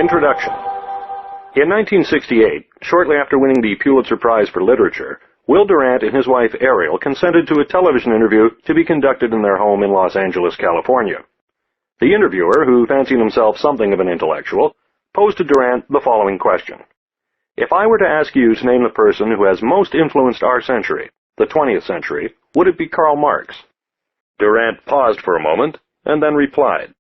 Introduction. In 1968, shortly after winning the Pulitzer Prize for Literature, Will Durant and his wife Ariel consented to a television interview to be conducted in their home in Los Angeles, California. The interviewer, who fancied himself something of an intellectual, posed to Durant the following question. If I were to ask you to name the person who has most influenced our century, the 20th century, would it be Karl Marx? Durant paused for a moment, and then replied,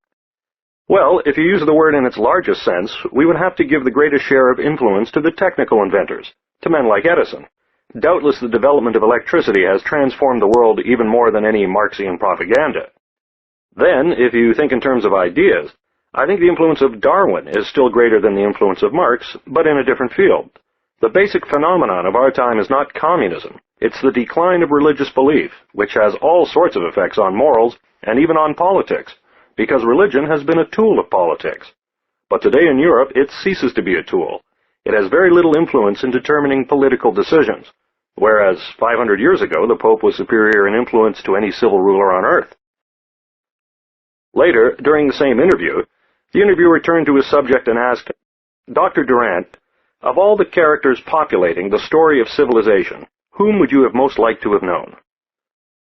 well, if you use the word in its largest sense, we would have to give the greatest share of influence to the technical inventors, to men like Edison. Doubtless the development of electricity has transformed the world even more than any Marxian propaganda. Then, if you think in terms of ideas, I think the influence of Darwin is still greater than the influence of Marx, but in a different field. The basic phenomenon of our time is not communism. It's the decline of religious belief, which has all sorts of effects on morals and even on politics, because religion has been a tool of politics. But today in Europe, it ceases to be a tool. It has very little influence in determining political decisions, whereas 500 years ago the Pope was superior in influence to any civil ruler on earth. Later, during the same interview, the interviewer turned to his subject and asked, Dr. Durant, of all the characters populating the story of civilization, whom would you have most liked to have known?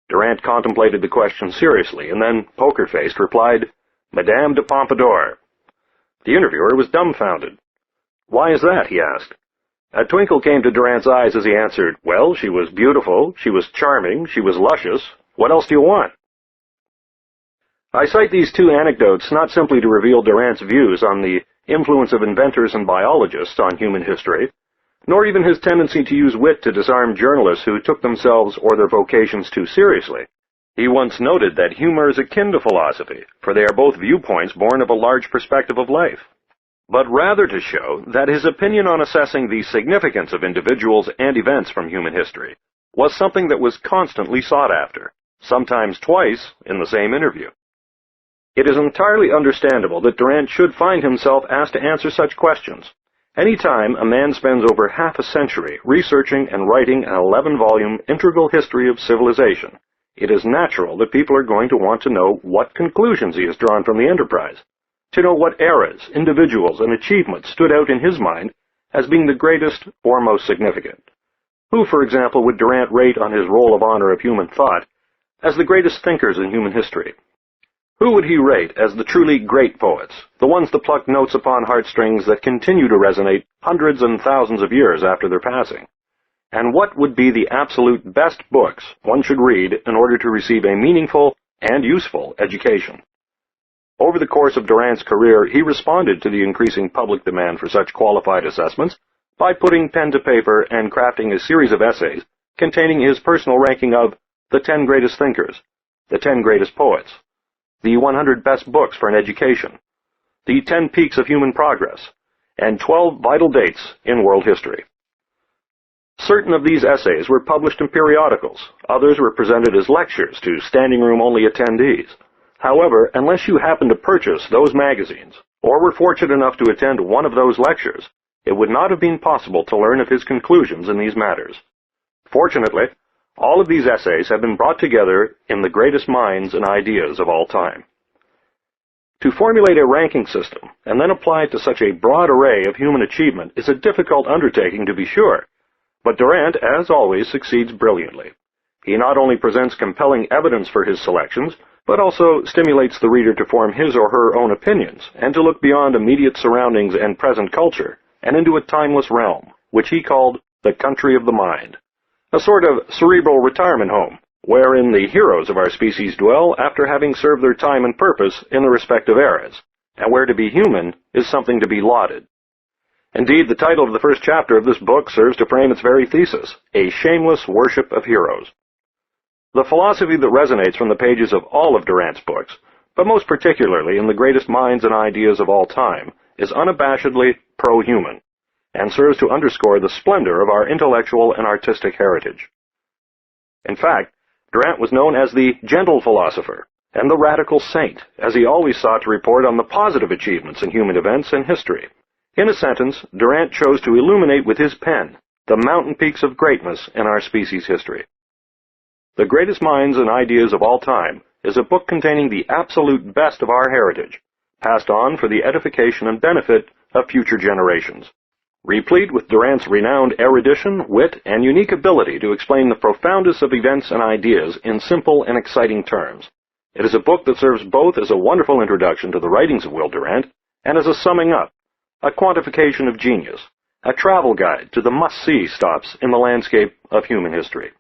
Durant contemplated the question seriously, and then, poker-faced, replied, Madame de Pompadour. The interviewer was dumbfounded. Why is that? He asked. A twinkle came to Durant's eyes as he answered, well, she was beautiful, she was charming, she was luscious. What else do you want? I cite these two anecdotes not simply to reveal Durant's views on the influence of inventors and biologists on human history, nor even his tendency to use wit to disarm journalists who took themselves or their vocations too seriously. He once noted that humor is akin to philosophy, for they are both viewpoints born of a large perspective of life, but rather to show that his opinion on assessing the significance of individuals and events from human history was something that was constantly sought after, sometimes twice in the same interview. It is entirely understandable that Durant should find himself asked to answer such questions. Any time a man spends over half a century researching and writing an 11-volume integral history of civilization, it is natural that people are going to want to know what conclusions he has drawn from the enterprise, to know what eras, individuals, and achievements stood out in his mind as being the greatest or most significant. Who, for example, would Durant rate on his roll of honor of human thought as the greatest thinkers in human history? Who would he rate as the truly great poets, the ones that pluck notes upon heartstrings that continue to resonate hundreds and thousands of years after their passing? And what would be the absolute best books one should read in order to receive a meaningful and useful education? Over the course of Durant's career, he responded to the increasing public demand for such qualified assessments by putting pen to paper and crafting a series of essays containing his personal ranking of the 10 greatest thinkers, the 10 greatest poets, the 100 best books for an education, the 10 peaks of human progress, and 12 vital dates in world history. Certain of these essays were published in periodicals, others were presented as lectures to standing-room-only attendees. However, unless you happened to purchase those magazines, or were fortunate enough to attend one of those lectures, it would not have been possible to learn of his conclusions in these matters. Fortunately, all of these essays have been brought together in the greatest minds and ideas of all time. To formulate a ranking system and then apply it to such a broad array of human achievement is a difficult undertaking, to be sure, but Durant, as always, succeeds brilliantly. He not only presents compelling evidence for his selections, but also stimulates the reader to form his or her own opinions and to look beyond immediate surroundings and present culture and into a timeless realm, which he called the country of the mind. A sort of cerebral retirement home, wherein the heroes of our species dwell after having served their time and purpose in the respective eras, and where to be human is something to be lauded. Indeed, the title of the first chapter of this book serves to frame its very thesis, A Shameless Worship of Heroes. The philosophy that resonates from the pages of all of Durant's books, but most particularly in the greatest minds and ideas of all time, is unabashedly pro-human, and serves to underscore the splendor of our intellectual and artistic heritage. In fact, Durant was known as the gentle philosopher and the radical saint, as he always sought to report on the positive achievements in human events and history. In a sentence, Durant chose to illuminate with his pen the mountain peaks of greatness in our species' history. The Greatest Minds and Ideas of All Time is a book containing the absolute best of our heritage, passed on for the edification and benefit of future generations. Replete with Durant's renowned erudition, wit, and unique ability to explain the profoundest of events and ideas in simple and exciting terms. It is a book that serves both as a wonderful introduction to the writings of Will Durant and as a summing up, a quantification of genius, a travel guide to the must-see stops in the landscape of human history.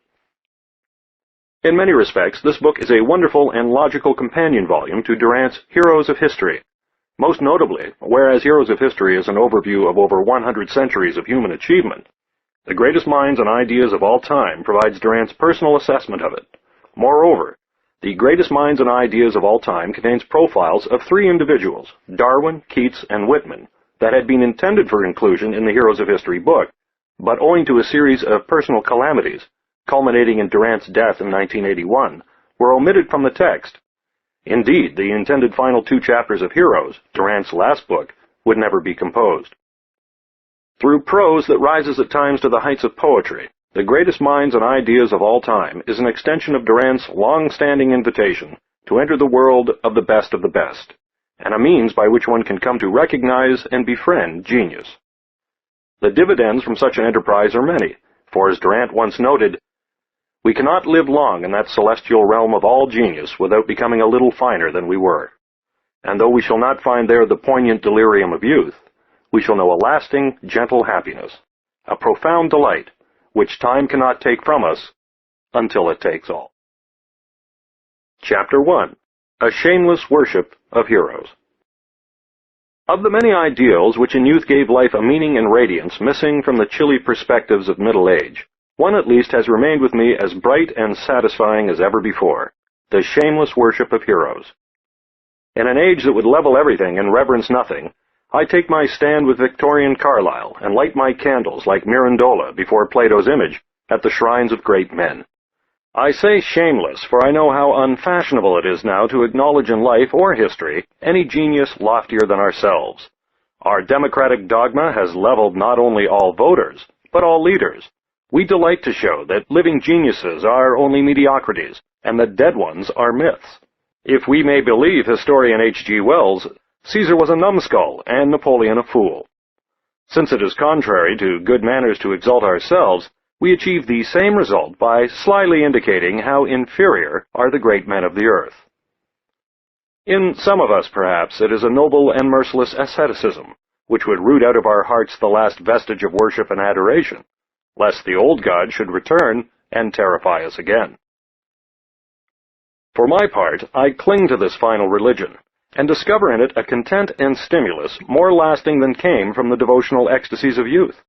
In many respects, this book is a wonderful and logical companion volume to Durant's Heroes of History. Most notably, whereas Heroes of History is an overview of over 100 centuries of human achievement, The Greatest Minds and Ideas of All Time provides Durant's personal assessment of it. Moreover, The Greatest Minds and Ideas of All Time contains profiles of 3 individuals, Darwin, Keats, and Whitman, that had been intended for inclusion in the Heroes of History book, but owing to a series of personal calamities, culminating in Durant's death in 1981, were omitted from the text. Indeed, the intended final 2 chapters of Heroes, Durant's last book, would never be composed. Through prose that rises at times to the heights of poetry, The Greatest Minds and Ideas of All Time is an extension of Durant's long-standing invitation to enter the world of the best, and a means by which one can come to recognize and befriend genius. The dividends from such an enterprise are many, for as Durant once noted, "We cannot live long in that celestial realm of all genius without becoming a little finer than we were. And though we shall not find there the poignant delirium of youth, we shall know a lasting, gentle happiness, a profound delight, which time cannot take from us until it takes all." Chapter 1. A Shameless Worship of Heroes. Of the many ideals which in youth gave life a meaning and radiance missing from the chilly perspectives of middle age, one at least has remained with me as bright and satisfying as ever before: the shameless worship of heroes. In an age that would level everything and reverence nothing, I take my stand with Victorian Carlyle and light my candles like Mirandola before Plato's image at the shrines of great men. I say shameless, for I know how unfashionable it is now to acknowledge in life or history any genius loftier than ourselves. Our democratic dogma has leveled not only all voters, but all leaders. We delight to show that living geniuses are only mediocrities, and that dead ones are myths. If we may believe historian H.G. Wells, Caesar was a numbskull and Napoleon a fool. Since it is contrary to good manners to exalt ourselves, we achieve the same result by slyly indicating how inferior are the great men of the earth. In some of us, perhaps, it is a noble and merciless asceticism, which would root out of our hearts the last vestige of worship and adoration, lest the old god should return and terrify us again. For my part, I cling to this final religion, and discover in it a content and stimulus more lasting than came from the devotional ecstasies of youth.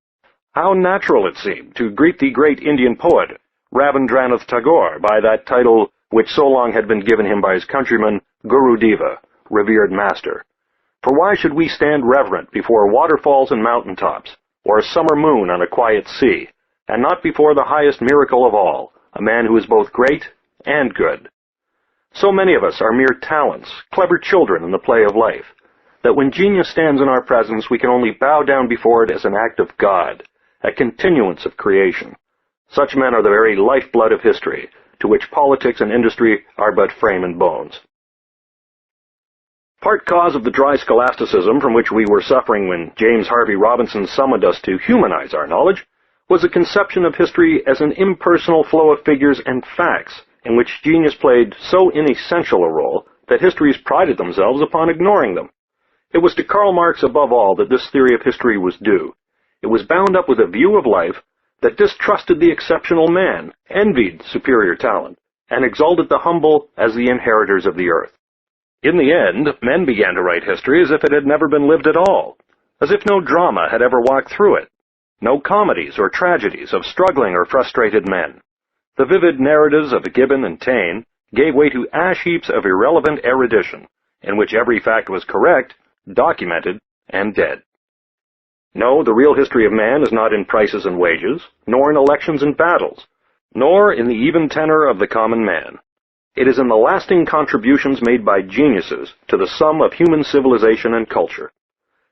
How natural it seemed to greet the great Indian poet, Rabindranath Tagore, by that title which so long had been given him by his countrymen, Guru Deva, revered master. For why should we stand reverent before waterfalls and mountaintops, or a summer moon on a quiet sea, and not before the highest miracle of all, a man who is both great and good? So many of us are mere talents, clever children in the play of life, that when genius stands in our presence we can only bow down before it as an act of God, a continuance of creation. Such men are the very lifeblood of history, to which politics and industry are but frame and bones. Part cause of the dry scholasticism from which we were suffering when James Harvey Robinson summoned us to humanize our knowledge was a conception of history as an impersonal flow of figures and facts, in which genius played so inessential a role that histories prided themselves upon ignoring them. It was to Karl Marx above all that this theory of history was due. It was bound up with a view of life that distrusted the exceptional man, envied superior talent, and exalted the humble as the inheritors of the earth. In the end, men began to write history as if it had never been lived at all, as if no drama had ever walked through it, no comedies or tragedies of struggling or frustrated men. The vivid narratives of Gibbon and Taine gave way to ash heaps of irrelevant erudition, in which every fact was correct, documented, and dead. No, the real history of man is not in prices and wages, nor in elections and battles, nor in the even tenor of the common man. It is in the lasting contributions made by geniuses to the sum of human civilization and culture.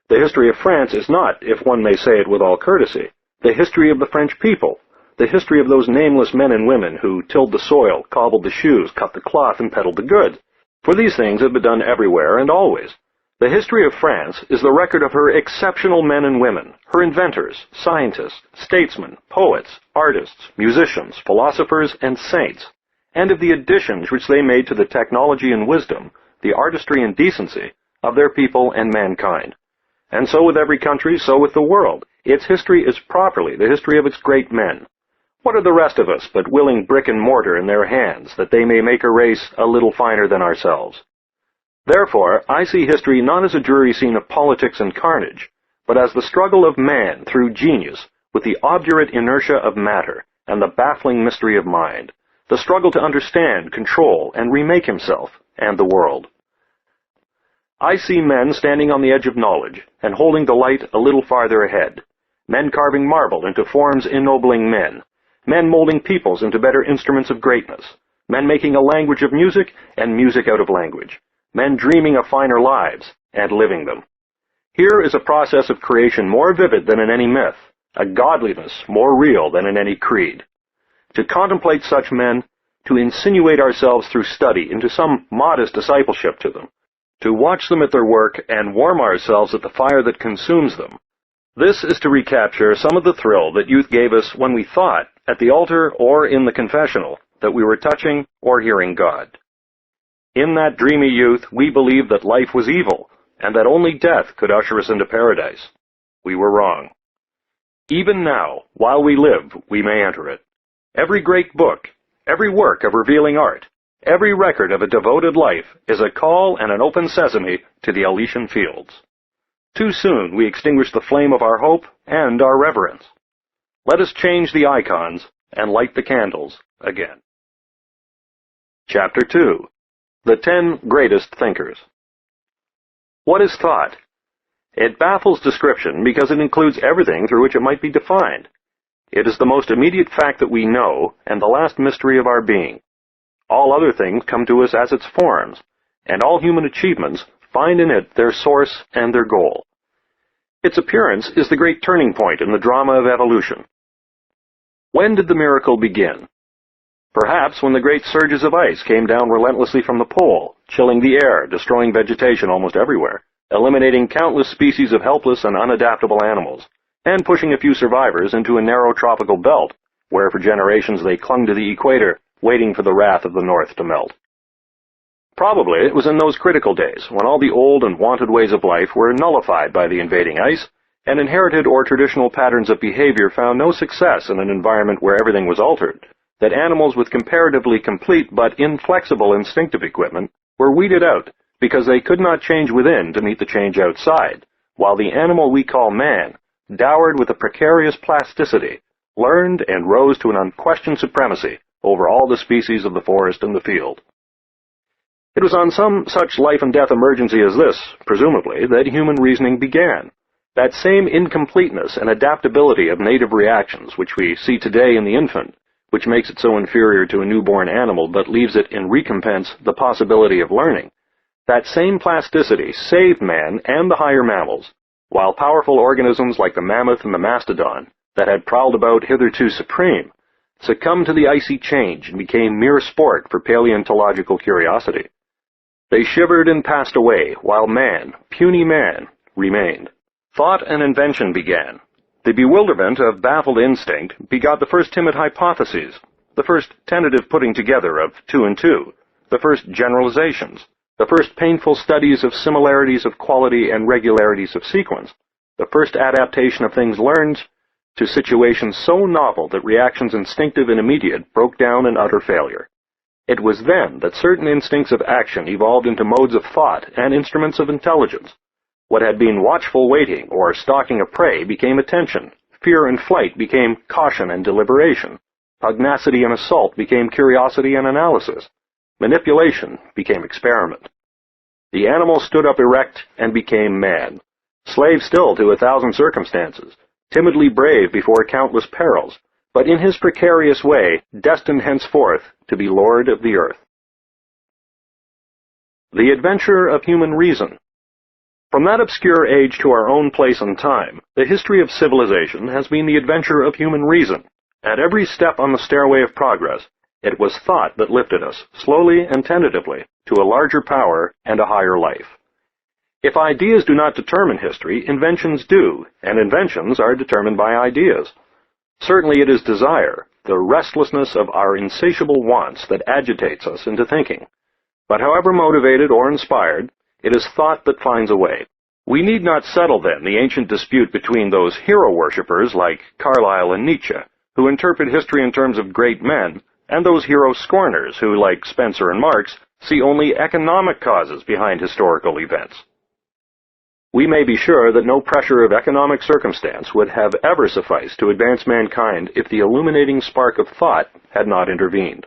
The history of France is not, if one may say it with all courtesy, the history of the French people, the history of those nameless men and women who tilled the soil, cobbled the shoes, cut the cloth, and peddled the goods. For these things have been done everywhere and always. The history of France is the record of her exceptional men and women, her inventors, scientists, statesmen, poets, artists, musicians, philosophers, and saints, and of the additions which they made to the technology and wisdom, the artistry and decency of their people and mankind. And so with every country, so with the world. Its history is properly the history of its great men. What are the rest of us but willing brick and mortar in their hands, that they may make a race a little finer than ourselves? Therefore, I see history not as a dreary scene of politics and carnage, but as the struggle of man through genius with the obdurate inertia of matter and the baffling mystery of mind, the struggle to understand, control, and remake himself and the world. I see men standing on the edge of knowledge and holding the light a little farther ahead, men carving marble into forms ennobling men, men molding peoples into better instruments of greatness, men making a language of music and music out of language, men dreaming of finer lives and living them. Here is a process of creation more vivid than in any myth, a godliness more real than in any creed. To contemplate such men, to insinuate ourselves through study into some modest discipleship to them, to watch them at their work and warm ourselves at the fire that consumes them, this is to recapture some of the thrill that youth gave us when we thought, at the altar or in the confessional, that we were touching or hearing God. In that dreamy youth, we believed that life was evil, and that only death could usher us into paradise. We were wrong. Even now, while we live, we may enter it. Every great book, every work of revealing art, every record of a devoted life is a call and an open sesame to the Elysian fields. Too soon we extinguish the flame of our hope and our reverence. Let us change the icons and light the candles again. Chapter 2. The 10 Greatest Thinkers. What is thought? It baffles description because it includes everything through which it might be defined. It is the most immediate fact that we know and the last mystery of our being. All other things come to us as its forms, and all human achievements find in it their source and their goal. Its appearance is the great turning point in the drama of evolution. When did the miracle begin? Perhaps when the great surges of ice came down relentlessly from the pole, chilling the air, destroying vegetation almost everywhere, eliminating countless species of helpless and unadaptable animals, and pushing a few survivors into a narrow tropical belt, where for generations they clung to the equator, waiting for the wrath of the north to melt. Probably it was in those critical days when all the old and wanted ways of life were nullified by the invading ice, and inherited or traditional patterns of behavior found no success in an environment where everything was altered, that animals with comparatively complete but inflexible instinctive equipment were weeded out because they could not change within to meet the change outside, while the animal we call man, dowered with a precarious plasticity, learned and rose to an unquestioned supremacy over all the species of the forest and the field. It was on some such life-and-death emergency as this, presumably, that human reasoning began. That same incompleteness and adaptability of native reactions which we see today in the infant, which makes it so inferior to a newborn animal but leaves it in recompense the possibility of learning, that same plasticity saved man and the higher mammals, while powerful organisms like the mammoth and the mastodon, that had prowled about hitherto supreme, succumbed to the icy change and became mere sport for paleontological curiosity. They shivered and passed away, while man, puny man, remained. Thought and invention began. The bewilderment of baffled instinct begot the first timid hypotheses, the first tentative putting together of 2 and 2, the first generalizations, the first painful studies of similarities of quality and regularities of sequence, the first adaptation of things learned to situations so novel that reactions instinctive and immediate broke down in utter failure. It was then that certain instincts of action evolved into modes of thought and instruments of intelligence. What had been watchful waiting or stalking a prey became attention. Fear and flight became caution and deliberation. Pugnacity and assault became curiosity and analysis. Manipulation became experiment. The animal stood up erect and became man, slave still to 1,000 circumstances, timidly brave before countless perils, but in his precarious way destined henceforth to be lord of the earth. The adventure of human reason. From that obscure age to our own place and time, the history of civilization has been the adventure of human reason. At every step on the stairway of progress, it was thought that lifted us, slowly and tentatively, to a larger power and a higher life. If ideas do not determine history, inventions do, and inventions are determined by ideas. Certainly it is desire, the restlessness of our insatiable wants, that agitates us into thinking. But however motivated or inspired, it is thought that finds a way. We need not settle, then, the ancient dispute between those hero worshippers like Carlyle and Nietzsche, who interpret history in terms of great men, and those hero scorners who, like Spencer and Marx, see only economic causes behind historical events. We may be sure that no pressure of economic circumstance would have ever sufficed to advance mankind if the illuminating spark of thought had not intervened.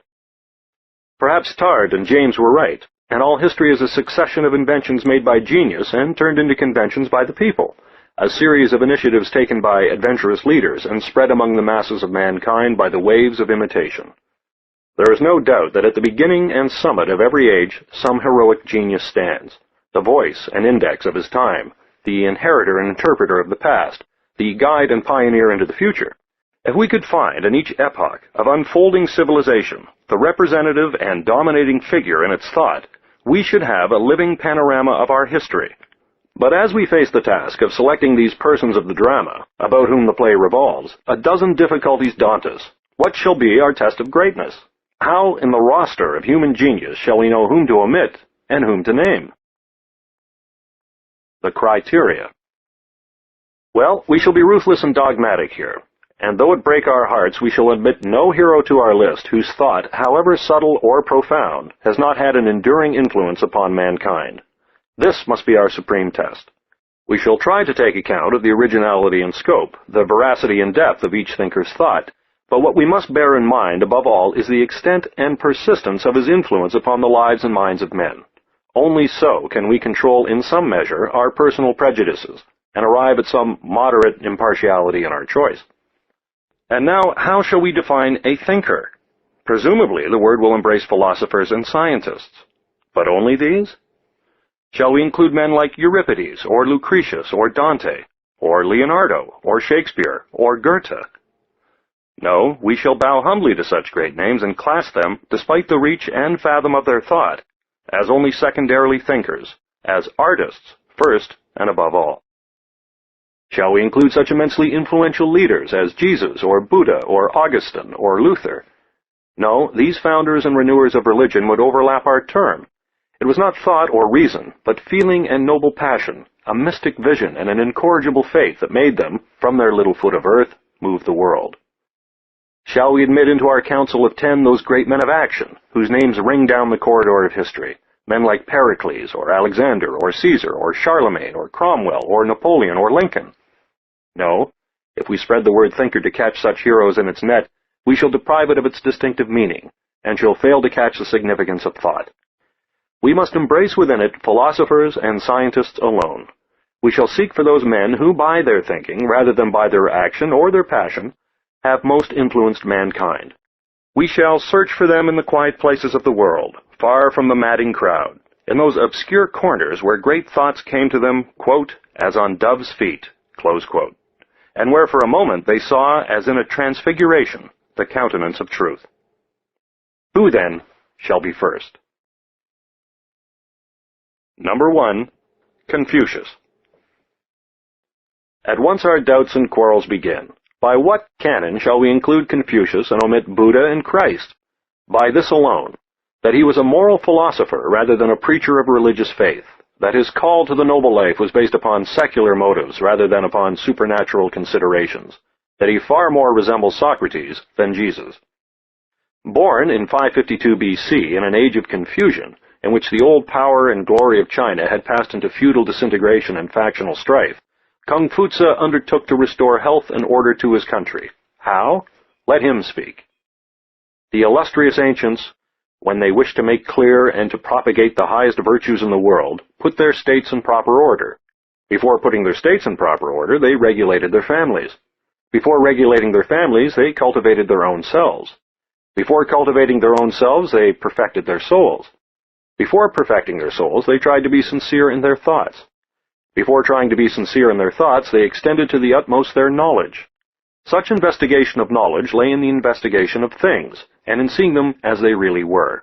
Perhaps Tard and James were right, and all history is a succession of inventions made by genius and turned into conventions by the people, a series of initiatives taken by adventurous leaders and spread among the masses of mankind by the waves of imitation. There is no doubt that at the beginning and summit of every age some heroic genius stands, the voice and index of his time, the inheritor and interpreter of the past, the guide and pioneer into the future. If we could find in each epoch of unfolding civilization the representative and dominating figure in its thought, we should have a living panorama of our history. But as we face the task of selecting these persons of the drama, about whom the play revolves, a dozen difficulties daunt us. What shall be our test of greatness? How, in the roster of human genius, shall we know whom to omit and whom to name? The criteria. Well, we shall be ruthless and dogmatic here, and though it break our hearts, we shall admit no hero to our list whose thought, however subtle or profound, has not had an enduring influence upon mankind. This must be our supreme test. We shall try to take account of the originality and scope, the veracity and depth of each thinker's thought, but what we must bear in mind above all is the extent and persistence of his influence upon the lives and minds of men. Only so can we control in some measure our personal prejudices and arrive at some moderate impartiality in our choice. And now, how shall we define a thinker? Presumably, the word will embrace philosophers and scientists. But only these? Shall we include men like Euripides, or Lucretius, or Dante, or Leonardo, or Shakespeare, or Goethe? No, we shall bow humbly to such great names and class them, despite the reach and fathom of their thought, as only secondarily thinkers, as artists first and above all. Shall we include such immensely influential leaders as Jesus, or Buddha, or Augustine, or Luther? No, these founders and renewers of religion would overlap our term. It was not thought or reason, but feeling and noble passion, a mystic vision and an incorrigible faith that made them, from their little foot of earth, move the world. Shall we admit into our council of 10 those great men of action, whose names ring down the corridor of history, men like Pericles, or Alexander, or Caesar, or Charlemagne, or Cromwell, or Napoleon, or Lincoln? No, if we spread the word thinker to catch such heroes in its net, we shall deprive it of its distinctive meaning, and shall fail to catch the significance of thought. We must embrace within it philosophers and scientists alone. We shall seek for those men who, by their thinking, rather than by their action or their passion, have most influenced mankind. We shall search for them in the quiet places of the world, far from the madding crowd, in those obscure corners where great thoughts came to them, quote, as on doves' feet, close quote, and where for a moment they saw, as in a transfiguration, the countenance of truth. Who, then, shall be first? Number 1, Confucius. At once our doubts and quarrels begin. By what canon shall we include Confucius and omit Buddha and Christ? By this alone, that he was a moral philosopher rather than a preacher of religious faith, that his call to the noble life was based upon secular motives rather than upon supernatural considerations, that he far more resembles Socrates than Jesus. Born in 552 BC in an age of confusion, in which the old power and glory of China had passed into feudal disintegration and factional strife, Kung Fu undertook to restore health and order to his country. How? Let him speak. The illustrious ancients, when they wished to make clear and to propagate the highest virtues in the world, put their states in proper order. Before putting their states in proper order, they regulated their families. Before regulating their families, they cultivated their own selves. Before cultivating their own selves, they perfected their souls. Before perfecting their souls, they tried to be sincere in their thoughts. Before trying to be sincere in their thoughts, they extended to the utmost their knowledge. Such investigation of knowledge lay in the investigation of things, and in seeing them as they really were.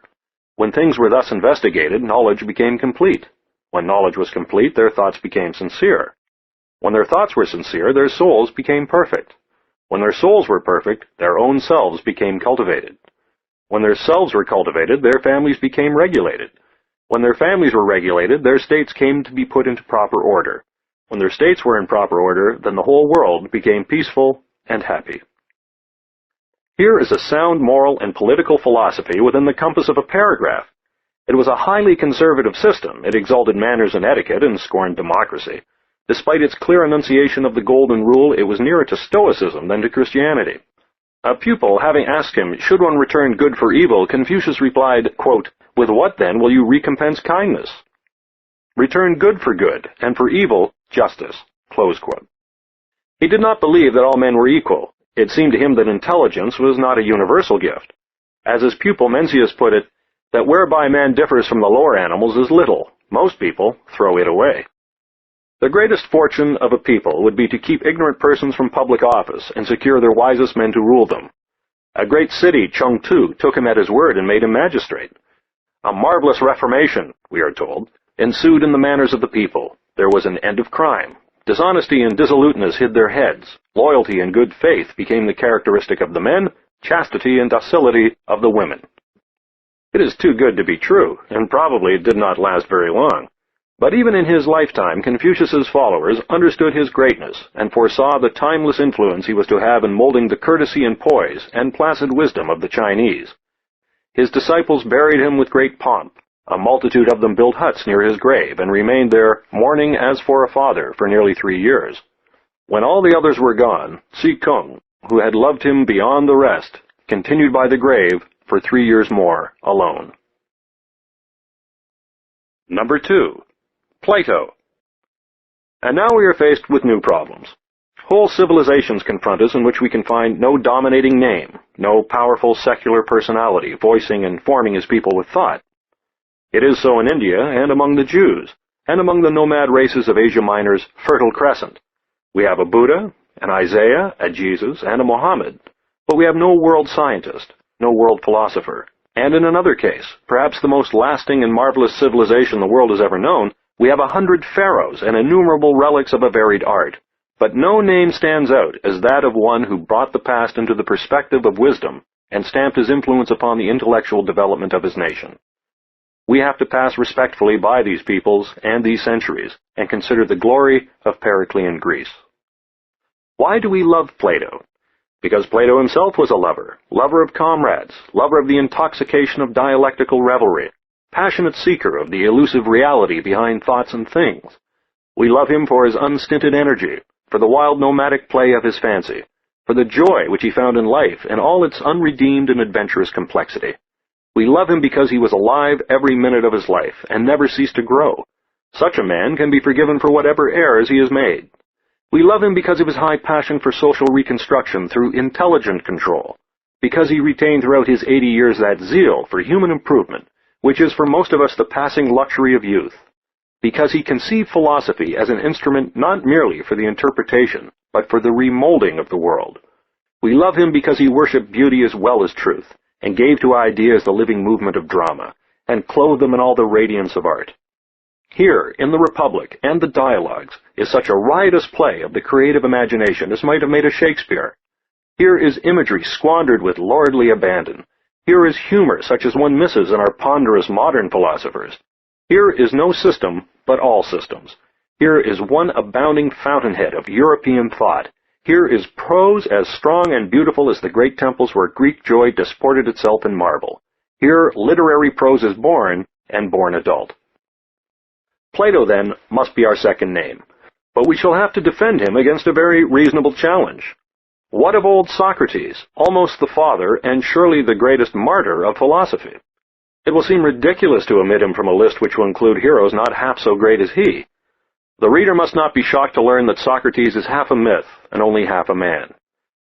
When things were thus investigated, knowledge became complete. When knowledge was complete, their thoughts became sincere. When their thoughts were sincere, their souls became perfect. When their souls were perfect, their own selves became cultivated. When their selves were cultivated, their families became regulated. When their families were regulated, their states came to be put into proper order. When their states were in proper order, then the whole world became peaceful and happy. Here is a sound moral and political philosophy within the compass of a paragraph. It was a highly conservative system. It exalted manners and etiquette and scorned democracy. Despite its clear enunciation of the Golden Rule, it was nearer to Stoicism than to Christianity. A pupil having asked him, should one return good for evil, Confucius replied, quote, "With what then will you recompense kindness? Return good for good, and for evil, justice." Close quote. He did not believe that all men were equal. It seemed to him that intelligence was not a universal gift. As his pupil Mencius put it, that whereby man differs from the lower animals is little. Most people throw it away. The greatest fortune of a people would be to keep ignorant persons from public office and secure their wisest men to rule them. A great city, Chengtu, took him at his word and made him magistrate. A marvelous reformation, we are told, ensued in the manners of the people. There was an end of crime. Dishonesty and dissoluteness hid their heads. Loyalty and good faith became the characteristic of the men, chastity and docility of the women. It is too good to be true, and probably it did not last very long. But even in his lifetime, Confucius's followers understood his greatness and foresaw the timeless influence he was to have in molding the courtesy and poise and placid wisdom of the Chinese. His disciples buried him with great pomp. A multitude of them built huts near his grave and remained there, mourning as for a father, for nearly 3 years. When all the others were gone, Si Kung, who had loved him beyond the rest, continued by the grave for 3 years more, alone. Number 2. Plato. And now we are faced with new problems. Whole civilizations confront us in which we can find no dominating name, no powerful secular personality voicing and forming his people with thought. It is so in India and among the Jews, and among the nomad races of Asia Minor's Fertile Crescent. We have a Buddha, an Isaiah, a Jesus, and a Mohammed, but we have no world scientist, no world philosopher. And in another case, perhaps the most lasting and marvelous civilization the world has ever known, we have 100 pharaohs and innumerable relics of a varied art. But no name stands out as that of one who brought the past into the perspective of wisdom and stamped his influence upon the intellectual development of his nation. We have to pass respectfully by these peoples and these centuries and consider the glory of Periclean Greece. Why do we love Plato? Because Plato himself was a lover, lover of comrades, lover of the intoxication of dialectical revelry, passionate seeker of the elusive reality behind thoughts and things. We love him for his unstinted energy, for the wild nomadic play of his fancy, for the joy which he found in life and all its unredeemed and adventurous complexity. We love him because he was alive every minute of his life and never ceased to grow. Such a man can be forgiven for whatever errors he has made. We love him because of his high passion for social reconstruction through intelligent control, because he retained throughout his 80 years that zeal for human improvement, which is for most of us the passing luxury of youth, because he conceived philosophy as an instrument not merely for the interpretation, but for the remolding of the world. We love him because he worshipped beauty as well as truth, and gave to ideas the living movement of drama, and clothed them in all the radiance of art. Here, in the Republic and the dialogues, is such a riotous play of the creative imagination as might have made a Shakespeare. Here is imagery squandered with lordly abandon. Here is humor such as one misses in our ponderous modern philosophers. Here is no system, but all systems. Here is one abounding fountainhead of European thought. Here is prose as strong and beautiful as the great temples where Greek joy disported itself in marble. Here literary prose is born, and born adult. Plato, then, must be our second name, but we shall have to defend him against a very reasonable challenge. What of old Socrates, almost the father and surely the greatest martyr of philosophy? It will seem ridiculous to omit him from a list which will include heroes not half so great as he. The reader must not be shocked to learn that Socrates is half a myth and only half a man.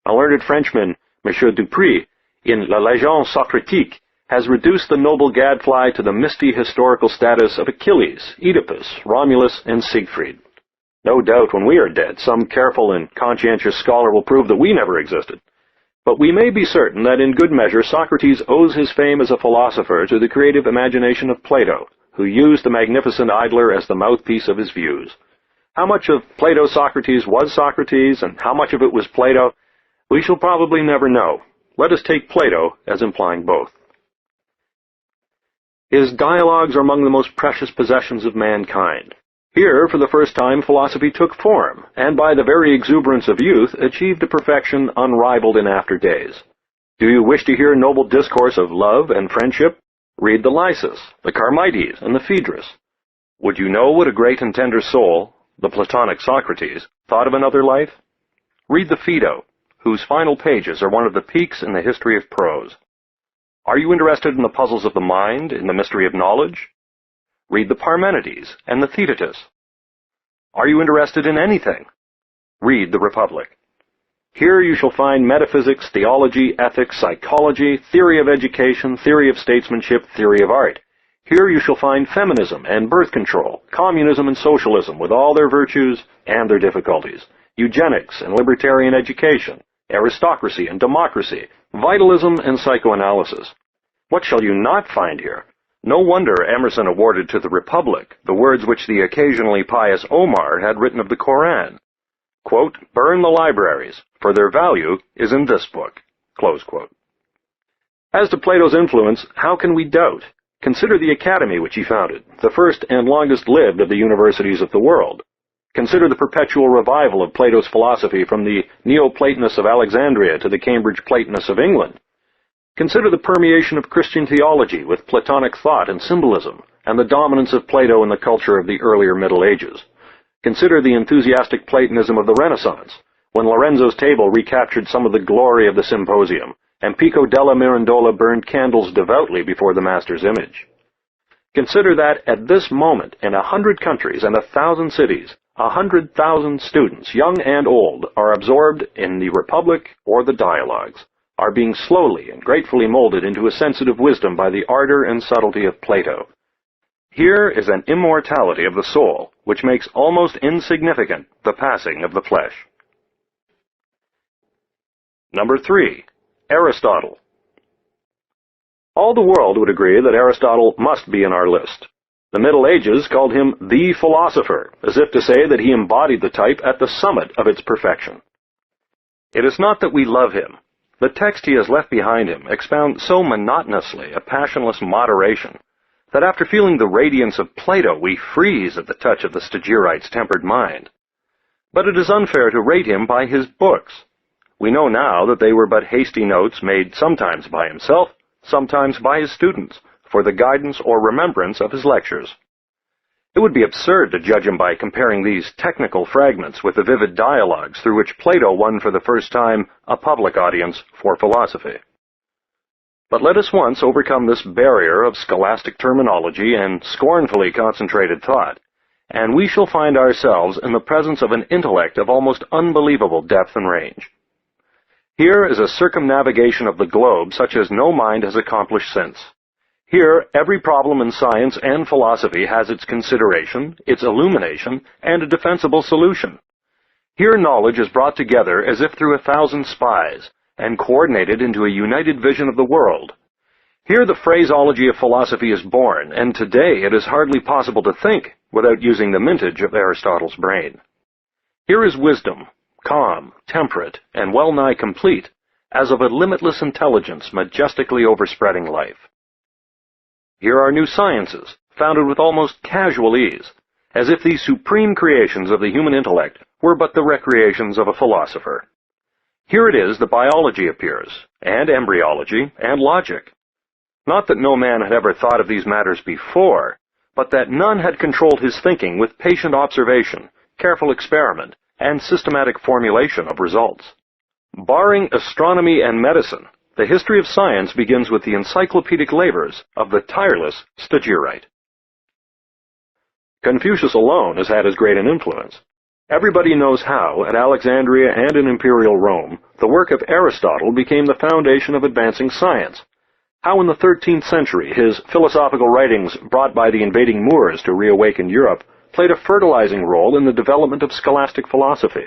A learned Frenchman, M. Dupuy, in La Légende Socratique, has reduced the noble gadfly to the misty historical status of Achilles, Oedipus, Romulus, and Siegfried. No doubt when we are dead, some careful and conscientious scholar will prove that we never existed. But we may be certain that in good measure Socrates owes his fame as a philosopher to the creative imagination of Plato, who used the magnificent idler as the mouthpiece of his views. How much of Plato-Socrates was Socrates, and how much of it was Plato, we shall probably never know. Let us take Plato as implying both. His dialogues are among the most precious possessions of mankind. Here, for the first time, philosophy took form, and by the very exuberance of youth, achieved a perfection unrivaled in after days. Do you wish to hear noble discourse of love and friendship? Read the Lysis, the Charmides, and the Phaedrus. Would you know what a great and tender soul, the Platonic Socrates, thought of another life? Read the Phaedo, whose final pages are one of the peaks in the history of prose. Are you interested in the puzzles of the mind, in the mystery of knowledge? Read the Parmenides and the Theaetetus. Are you interested in anything? Read the Republic. Here you shall find metaphysics, theology, ethics, psychology, theory of education, theory of statesmanship, theory of art. Here you shall find feminism and birth control, communism and socialism with all their virtues and their difficulties, eugenics and libertarian education, aristocracy and democracy, vitalism and psychoanalysis. What shall you not find here? No wonder Emerson awarded to the Republic the words which the occasionally pious Omar had written of the Koran. Quote, "Burn the libraries, for their value is in this book." Close quote. As to Plato's influence, how can we doubt? Consider the academy which he founded, the first and longest-lived of the universities of the world. Consider the perpetual revival of Plato's philosophy from the Neoplatonists of Alexandria to the Cambridge Platonists of England. Consider the permeation of Christian theology with Platonic thought and symbolism, and the dominance of Plato in the culture of the earlier Middle Ages. Consider the enthusiastic Platonism of the Renaissance, when Lorenzo's table recaptured some of the glory of the symposium, and Pico della Mirandola burned candles devoutly before the master's image. Consider that at this moment, in 100 countries and 1,000 cities, 100,000 students, young and old, are absorbed in the Republic or the Dialogues, are being slowly and gratefully molded into a sensitive wisdom by the ardor and subtlety of Plato. Here is an immortality of the soul, which makes almost insignificant the passing of the flesh. Number 3. Aristotle. All the world would agree that Aristotle must be in our list. The Middle Ages called him the philosopher, as if to say that he embodied the type at the summit of its perfection. It is not that we love him. The text he has left behind him expounds so monotonously a passionless moderation that after feeling the radiance of Plato we freeze at the touch of the Stagirite's tempered mind. But it is unfair to rate him by his books. We know now that they were but hasty notes made sometimes by himself, sometimes by his students, for the guidance or remembrance of his lectures. It would be absurd to judge him by comparing these technical fragments with the vivid dialogues through which Plato won for the first time a public audience for philosophy. But let us once overcome this barrier of scholastic terminology and scornfully concentrated thought, and we shall find ourselves in the presence of an intellect of almost unbelievable depth and range. Here is a circumnavigation of the globe such as no mind has accomplished since. Here, every problem in science and philosophy has its consideration, its illumination, and a defensible solution. Here knowledge is brought together as if through 1,000 spies, and coordinated into a united vision of the world. Here the phraseology of philosophy is born, and today it is hardly possible to think without using the mintage of Aristotle's brain. Here is wisdom, calm, temperate, and well-nigh complete, as of a limitless intelligence majestically overspreading life. Here are new sciences, founded with almost casual ease, as if these supreme creations of the human intellect were but the recreations of a philosopher. Here it is that biology appears, and embryology, and logic. Not that no man had ever thought of these matters before, but that none had controlled his thinking with patient observation, careful experiment, and systematic formulation of results. Barring astronomy and medicine, the history of science begins with the encyclopedic labors of the tireless Stagirite. Confucius alone has had as great an influence. Everybody knows how, at Alexandria and in Imperial Rome, the work of Aristotle became the foundation of advancing science. How in the 13th century his philosophical writings brought by the invading Moors to reawaken Europe played a fertilizing role in the development of scholastic philosophy.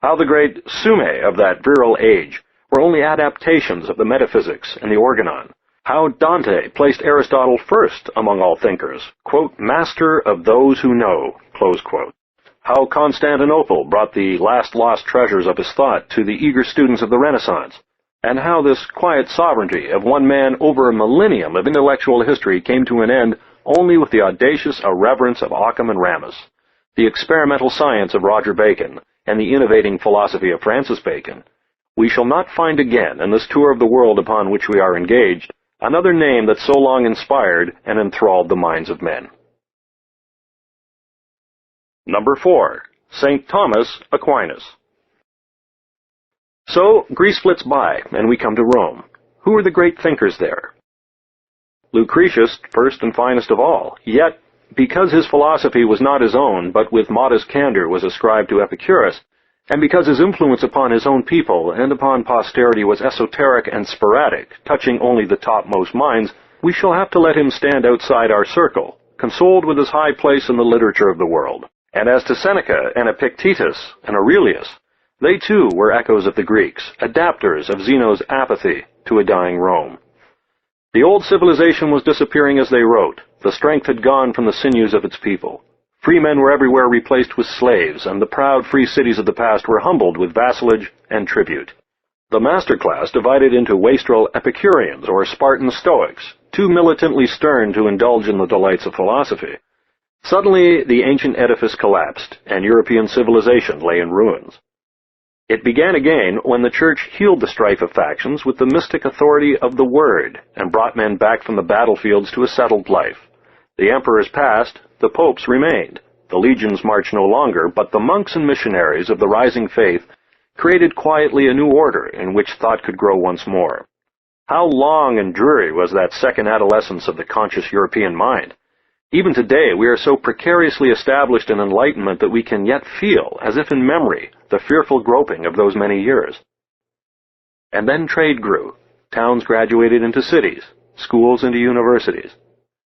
How the great summae of that virile age were only adaptations of the metaphysics and the organon. How Dante placed Aristotle first among all thinkers, quote, master of those who know, close quote. How Constantinople brought the last lost treasures of his thought to the eager students of the Renaissance, and how this quiet sovereignty of one man over a millennium of intellectual history came to an end only with the audacious irreverence of Occam and Ramus, the experimental science of Roger Bacon, and the innovating philosophy of Francis Bacon. We shall not find again in this tour of the world upon which we are engaged another name that so long inspired and enthralled the minds of men. Number 4. St. Thomas Aquinas. So, Greece flits by, and we come to Rome. Who are the great thinkers there? Lucretius, first and finest of all, yet, because his philosophy was not his own, but with modest candor was ascribed to Epicurus, and because his influence upon his own people and upon posterity was esoteric and sporadic, touching only the topmost minds, we shall have to let him stand outside our circle, consoled with his high place in the literature of the world. And as to Seneca and Epictetus and Aurelius, they too were echoes of the Greeks, adapters of Zeno's apathy to a dying Rome. The old civilization was disappearing as they wrote. The strength had gone from the sinews of its people. Free men were everywhere replaced with slaves, and the proud free cities of the past were humbled with vassalage and tribute. The master class divided into wastrel Epicureans or Spartan Stoics, too militantly stern to indulge in the delights of philosophy. Suddenly the ancient edifice collapsed, and European civilization lay in ruins. It began again when the Church healed the strife of factions with the mystic authority of the Word, and brought men back from the battlefields to a settled life. The emperors passed, the popes remained. The legions marched no longer, but the monks and missionaries of the rising faith created quietly a new order in which thought could grow once more. How long and dreary was that second adolescence of the conscious European mind! Even today we are so precariously established in enlightenment that we can yet feel, as if in memory, the fearful groping of those many years. And then trade grew. Towns graduated into cities, schools into universities.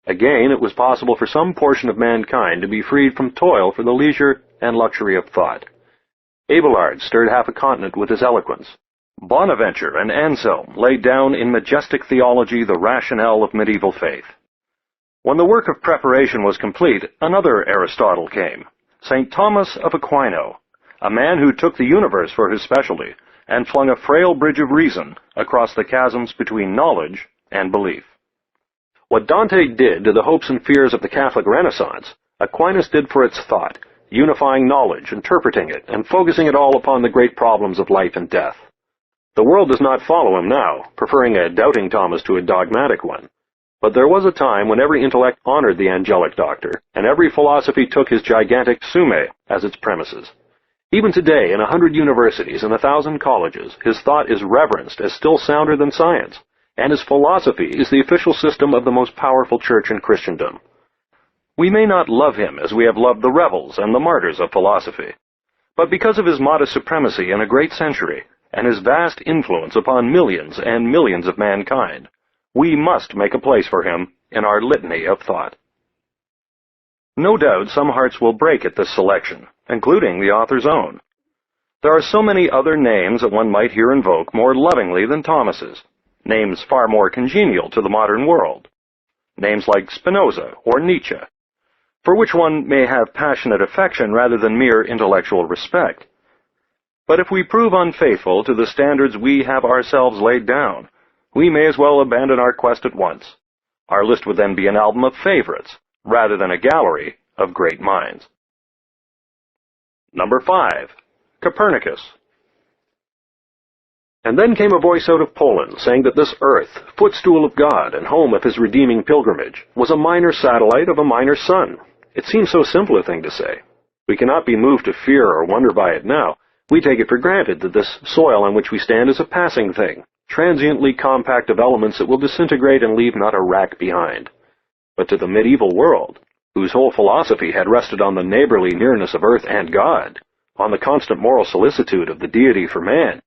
Again, it was possible for some portion of mankind to be freed from toil for the leisure and luxury of thought. Abelard stirred half a continent with his eloquence. Bonaventure and Anselm laid down in majestic theology the rationale of medieval faith. When the work of preparation was complete, another Aristotle came, St. Thomas of Aquino, a man who took the universe for his specialty and flung a frail bridge of reason across the chasms between knowledge and belief. What Dante did to the hopes and fears of the Catholic Renaissance, Aquinas did for its thought, unifying knowledge, interpreting it, and focusing it all upon the great problems of life and death. The world does not follow him now, preferring a doubting Thomas to a dogmatic one. But there was a time when every intellect honored the angelic doctor, and every philosophy took his gigantic Summa as its premises. Even today, in 100 universities and 1,000 colleges, his thought is reverenced as still sounder than science, and his philosophy is the official system of the most powerful church in Christendom. We may not love him as we have loved the rebels and the martyrs of philosophy, but because of his modest supremacy in a great century, and his vast influence upon millions and millions of mankind, we must make a place for him in our litany of thought. No doubt some hearts will break at this selection, including the author's own. There are so many other names that one might here invoke more lovingly than Thomas's, names far more congenial to the modern world, names like Spinoza or Nietzsche, for which one may have passionate affection rather than mere intellectual respect. But if we prove unfaithful to the standards we have ourselves laid down, we may as well abandon our quest at once. Our list would then be an album of favorites, rather than a gallery of great minds. Number 5. Copernicus. And then came a voice out of Poland saying that this earth, footstool of God and home of his redeeming pilgrimage, was a minor satellite of a minor sun. It seems so simple a thing to say. We cannot be moved to fear or wonder by it now. We take it for granted that this soil on which we stand is a passing thing, transiently compact of elements that will disintegrate and leave not a rack behind. But to the medieval world, whose whole philosophy had rested on the neighborly nearness of earth and God, on the constant moral solicitude of the deity for man,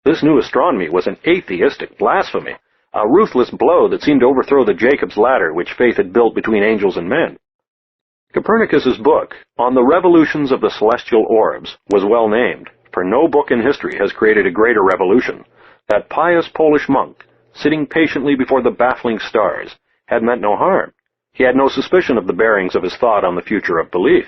this new astronomy was an atheistic blasphemy, a ruthless blow that seemed to overthrow the Jacob's ladder which faith had built between angels and men. Copernicus's book, On the Revolutions of the Celestial Orbs, was well named, for no book in history has created a greater revolution. That pious Polish monk sitting patiently before the baffling stars, had meant no harm. He had no suspicion of the bearings of his thought on the future of belief.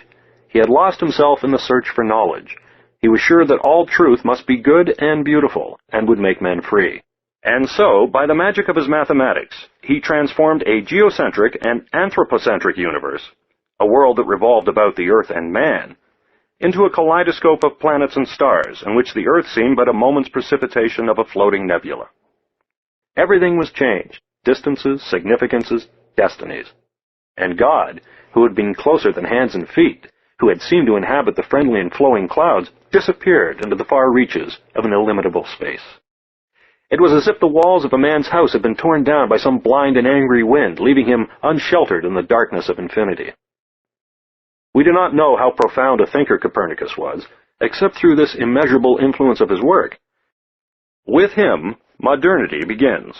He had lost himself in the search for knowledge. He was sure that all truth must be good and beautiful, and would make men free. And so, by the magic of his mathematics, he transformed a geocentric and anthropocentric universe, a world that revolved about the Earth and man, into a kaleidoscope of planets and stars, in which the Earth seemed but a moment's precipitation of a floating nebula. Everything was changed, distances, significances, destinies. And God, who had been closer than hands and feet, who had seemed to inhabit the friendly and flowing clouds, disappeared into the far reaches of an illimitable space. It was as if the walls of a man's house had been torn down by some blind and angry wind, leaving him unsheltered in the darkness of infinity. We do not know how profound a thinker Copernicus was, except through this immeasurable influence of his work. With him, modernity begins.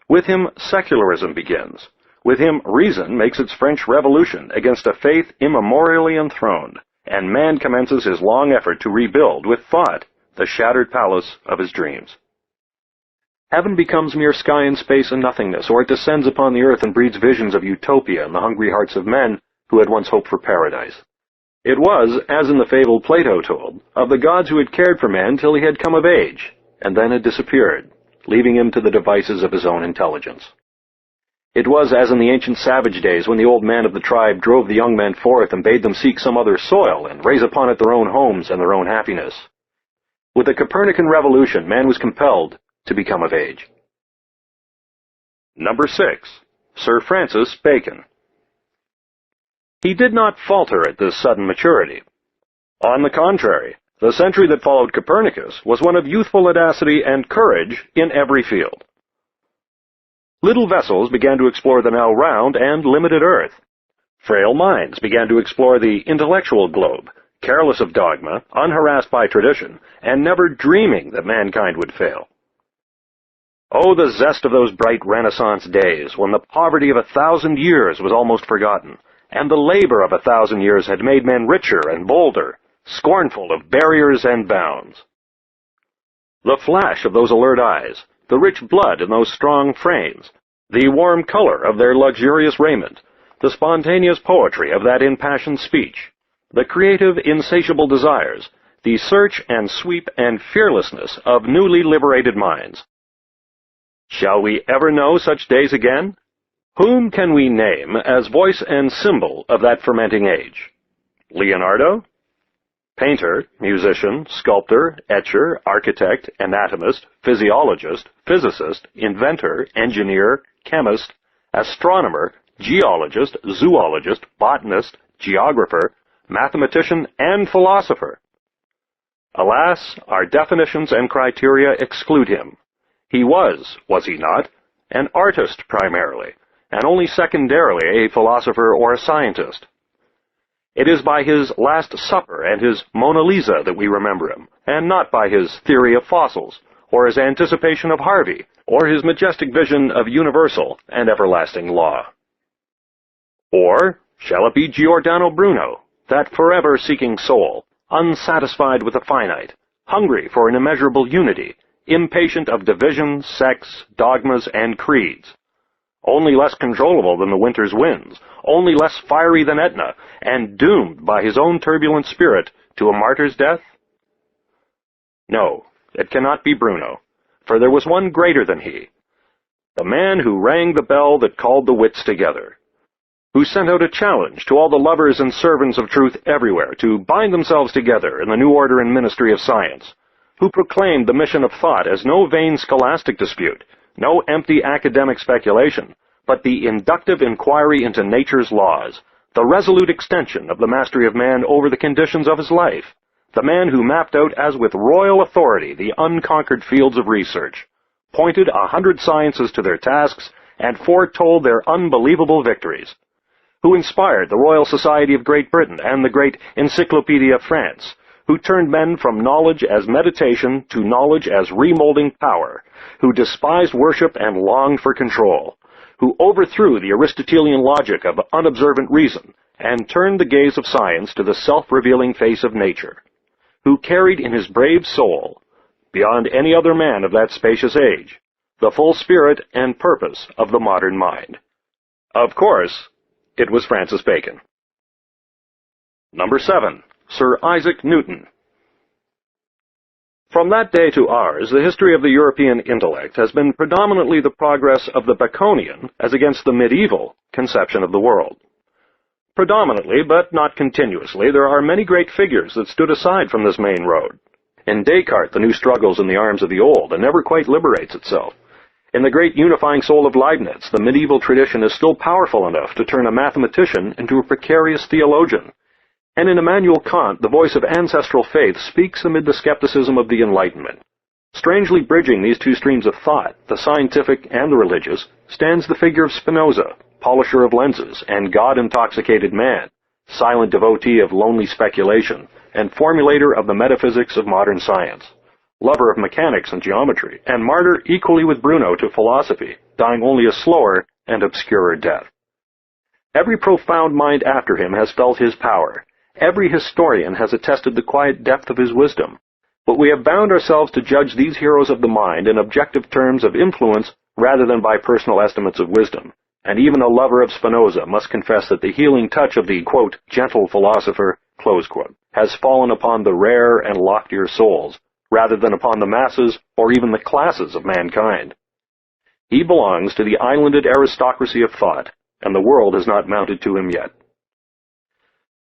With him, secularism begins. With him, reason makes its French Revolution against a faith immemorially enthroned, and man commences his long effort to rebuild, with thought, the shattered palace of his dreams. Heaven becomes mere sky and space and nothingness, or it descends upon the earth and breeds visions of utopia in the hungry hearts of men who had once hoped for paradise. It was, as in the fable Plato told, of the gods who had cared for man till he had come of age, and then had disappeared, leaving him to the devices of his own intelligence. It was as in the ancient savage days when the old man of the tribe drove the young men forth and bade them seek some other soil and raise upon it their own homes and their own happiness. With the Copernican revolution, man was compelled to become of age. Number 6. Sir Francis Bacon. He did not falter at this sudden maturity. On the contrary, the century that followed Copernicus was one of youthful audacity and courage in every field. Little vessels began to explore the now round and limited earth. Frail minds began to explore the intellectual globe, careless of dogma, unharassed by tradition, and never dreaming that mankind would fail. Oh, the zest of those bright Renaissance days, when the poverty of 1,000 years was almost forgotten, and the labor of 1,000 years had made men richer and bolder, scornful of barriers and bounds. The flash of those alert eyes, the rich blood in those strong frames, the warm color of their luxurious raiment, the spontaneous poetry of that impassioned speech, the creative, insatiable desires, the search and sweep and fearlessness of newly liberated minds. Shall we ever know such days again? Whom can we name as voice and symbol of that fermenting age? Leonardo? Painter, musician, sculptor, etcher, architect, anatomist, physiologist, physicist, inventor, engineer, chemist, astronomer, geologist, zoologist, botanist, geographer, mathematician, and philosopher. Alas, our definitions and criteria exclude him. He was he not, an artist primarily, and only secondarily a philosopher or a scientist. It is by his Last Supper and his Mona Lisa that we remember him, and not by his theory of fossils, or his anticipation of Harvey, or his majestic vision of universal and everlasting law. Or shall it be Giordano Bruno, that forever seeking soul, unsatisfied with the finite, hungry for an immeasurable unity, impatient of division, sects, dogmas, and creeds, only less controllable than the winter's winds, only less fiery than Etna, and doomed by his own turbulent spirit to a martyr's death? No, it cannot be Bruno, for there was one greater than he, the man who rang the bell that called the wits together, who sent out a challenge to all the lovers and servants of truth everywhere to bind themselves together in the new order and ministry of science, who proclaimed the mission of thought as no vain scholastic dispute, no empty academic speculation, but the inductive inquiry into nature's laws, the resolute extension of the mastery of man over the conditions of his life, the man who mapped out as with royal authority the unconquered fields of research, pointed 100 sciences to their tasks, and foretold their unbelievable victories, who inspired the Royal Society of Great Britain and the great Encyclopedia of France, who turned men from knowledge as meditation to knowledge as remolding power, who despised worship and longed for control, who overthrew the Aristotelian logic of unobservant reason and turned the gaze of science to the self-revealing face of nature, who carried in his brave soul, beyond any other man of that spacious age, the full spirit and purpose of the modern mind. Of course, it was Francis Bacon. Number 7. Sir Isaac Newton. From that day to ours, the history of the European intellect has been predominantly the progress of the Baconian as against the medieval conception of the world. Predominantly, but not continuously, there are many great figures that stood aside from this main road. In Descartes, the new struggles in the arms of the old and never quite liberates itself. In the great unifying soul of Leibniz, the medieval tradition is still powerful enough to turn a mathematician into a precarious theologian. And in Immanuel Kant, the voice of ancestral faith speaks amid the skepticism of the Enlightenment. Strangely bridging these two streams of thought, the scientific and the religious, stands the figure of Spinoza, polisher of lenses and God-intoxicated man, silent devotee of lonely speculation, and formulator of the metaphysics of modern science, lover of mechanics and geometry, and martyr equally with Bruno to philosophy, dying only a slower and obscurer death. Every profound mind after him has felt his power. Every historian has attested the quiet depth of his wisdom. But we have bound ourselves to judge these heroes of the mind in objective terms of influence rather than by personal estimates of wisdom. And even a lover of Spinoza must confess that the healing touch of the, quote, gentle philosopher, close quote, has fallen upon the rare and loftier souls, rather than upon the masses or even the classes of mankind. He belongs to the islanded aristocracy of thought, and the world has not mounted to him yet.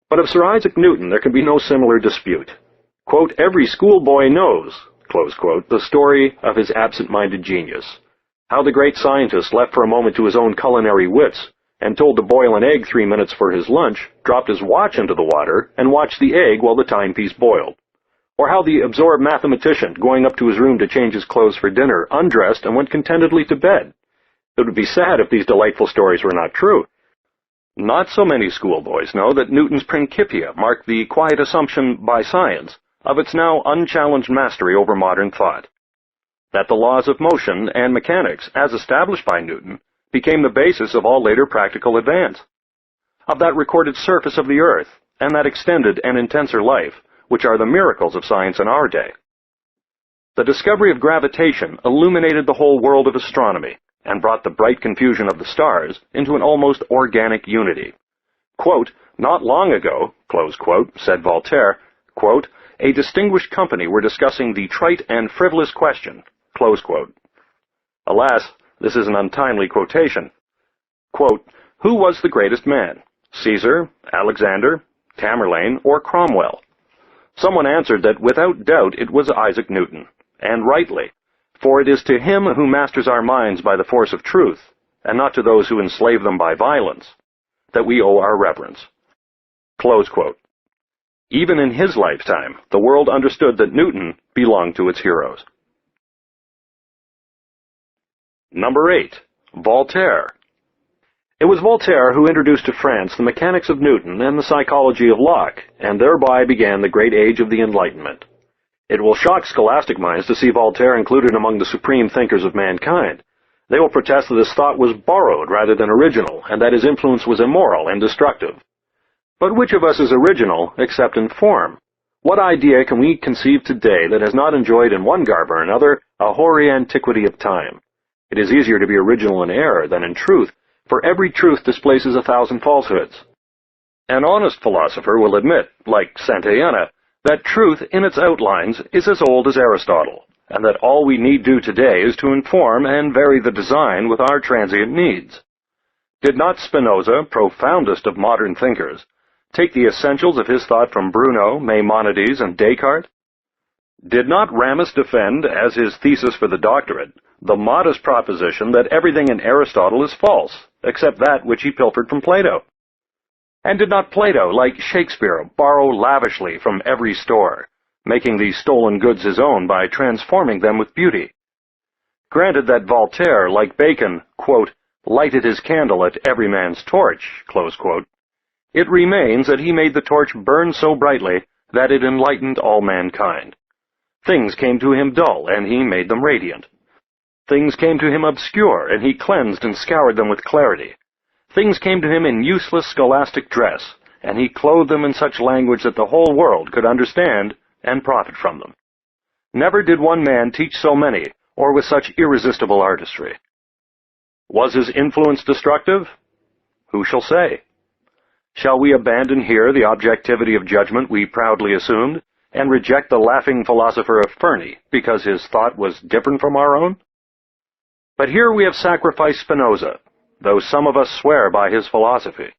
But of Sir Isaac Newton there can be no similar dispute. Quote, every schoolboy knows, close quote, the story of his absent-minded genius. How the great scientist, left for a moment to his own culinary wits, and told to boil an egg 3 minutes for his lunch, dropped his watch into the water and watched the egg while the timepiece boiled. Or how the absorbed mathematician, going up to his room to change his clothes for dinner, undressed and went contentedly to bed. It would be sad if these delightful stories were not true. Not so many schoolboys know that Newton's Principia marked the quiet assumption by science of its now unchallenged mastery over modern thought. That the laws of motion and mechanics, as established by Newton, became the basis of all later practical advance. Of that recorded surface of the earth, and that extended and intenser life, which are the miracles of science in our day. The discovery of gravitation illuminated the whole world of astronomy, and brought the bright confusion of the stars into an almost organic unity. Quote, not long ago, close quote, said Voltaire, quote, a distinguished company were discussing the trite and frivolous question, close quote. Alas, this is an untimely quotation. Quote, who was the greatest man? Caesar, Alexander, Tamerlane, or Cromwell? Someone answered that without doubt it was Isaac Newton, and rightly, for it is to him who masters our minds by the force of truth, and not to those who enslave them by violence, that we owe our reverence. Close quote. Even in his lifetime, the world understood that Newton belonged to its heroes. Number 8. Voltaire. It was Voltaire who introduced to France the mechanics of Newton and the psychology of Locke, and thereby began the great age of the Enlightenment. It will shock scholastic minds to see Voltaire included among the supreme thinkers of mankind. They will protest that his thought was borrowed rather than original, and that his influence was immoral and destructive. But which of us is original, except in form? What idea can we conceive today that has not enjoyed in one garb or another a hoary antiquity of time? It is easier to be original in error than in truth, for every truth displaces 1,000 falsehoods. An honest philosopher will admit, like Santayana, that truth in its outlines is as old as Aristotle, and that all we need do today is to inform and vary the design with our transient needs. Did not Spinoza, profoundest of modern thinkers, take the essentials of his thought from Bruno, Maimonides, and Descartes? Did not Ramus defend, as his thesis for the doctorate, the modest proposition that everything in Aristotle is false, except that which he pilfered from Plato? And did not Plato, like Shakespeare, borrow lavishly from every store, making these stolen goods his own by transforming them with beauty? Granted that Voltaire, like Bacon, quote, lighted his candle at every man's torch, close quote, it remains that he made the torch burn so brightly that it enlightened all mankind. Things came to him dull, and he made them radiant. Things came to him obscure, and he cleansed and scoured them with clarity. Things came to him in useless scholastic dress, and he clothed them in such language that the whole world could understand and profit from them. Never did one man teach so many, or with such irresistible artistry? Was his influence destructive? Who shall say? Shall we abandon here the objectivity of judgment we proudly assumed, and reject the laughing philosopher of Ferney because his thought was different from our own? But here we have sacrificed Spinoza, though some of us swear by his philosophy.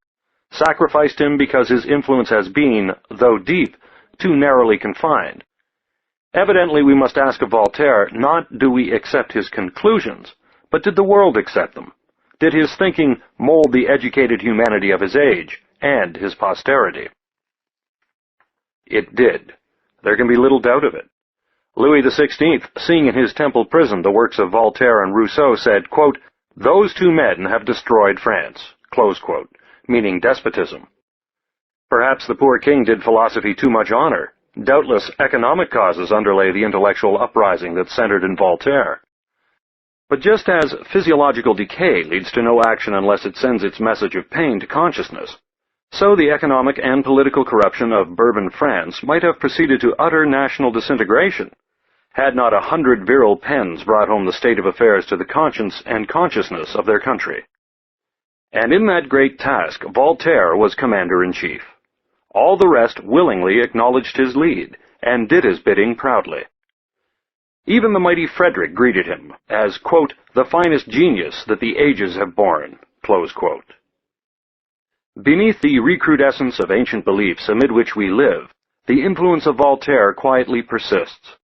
Sacrificed him because his influence has been, though deep, too narrowly confined. Evidently we must ask of Voltaire, not do we accept his conclusions, but did the world accept them? Did his thinking mold the educated humanity of his age and his posterity? It did. There can be little doubt of it. Louis XVI, seeing in his Temple prison the works of Voltaire and Rousseau, said, quote, "Those two men have destroyed France," close quote, meaning despotism. Perhaps the poor king did philosophy too much honor. Doubtless economic causes underlay the intellectual uprising that centered in Voltaire. But just as physiological decay leads to no action unless it sends its message of pain to consciousness, so the economic and political corruption of Bourbon France might have proceeded to utter national disintegration, had not 100 virile pens brought home the state of affairs to the conscience and consciousness of their country. And in that great task, Voltaire was commander-in-chief. All the rest willingly acknowledged his lead, and did his bidding proudly. Even the mighty Frederick greeted him as, quote, "the finest genius that the ages have borne," close quote. Beneath the recrudescence of ancient beliefs amid which we live, the influence of Voltaire quietly persists.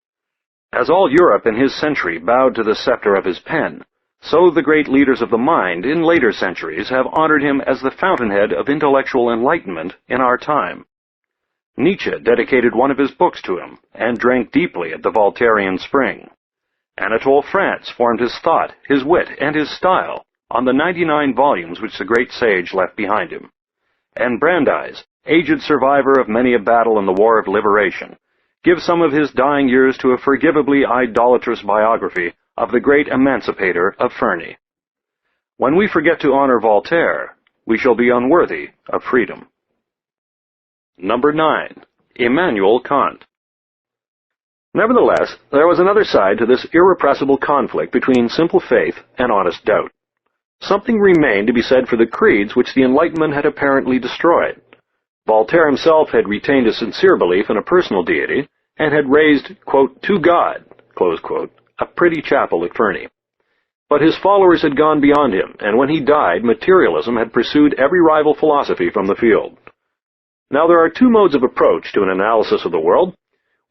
As all Europe in his century bowed to the scepter of his pen, so the great leaders of the mind in later centuries have honored him as the fountainhead of intellectual enlightenment in our time. Nietzsche dedicated one of his books to him, and drank deeply at the Voltairean spring. Anatole France formed his thought, his wit, and his style on the 99 volumes which the great sage left behind him. And Brandeis, aged survivor of many a battle in the War of Liberation, gives some of his dying years to a forgivably idolatrous biography of the great emancipator of Ferney. When we forget to honor Voltaire, we shall be unworthy of freedom. Number 9. Immanuel Kant. Nevertheless, there was another side to this irrepressible conflict between simple faith and honest doubt. Something remained to be said for the creeds which the Enlightenment had apparently destroyed. Voltaire himself had retained a sincere belief in a personal deity, and had raised, quote, "to God," close quote, a pretty chapel at Ferney. But his followers had gone beyond him, and when he died, materialism had pursued every rival philosophy from the field. Now there are two modes of approach to an analysis of the world.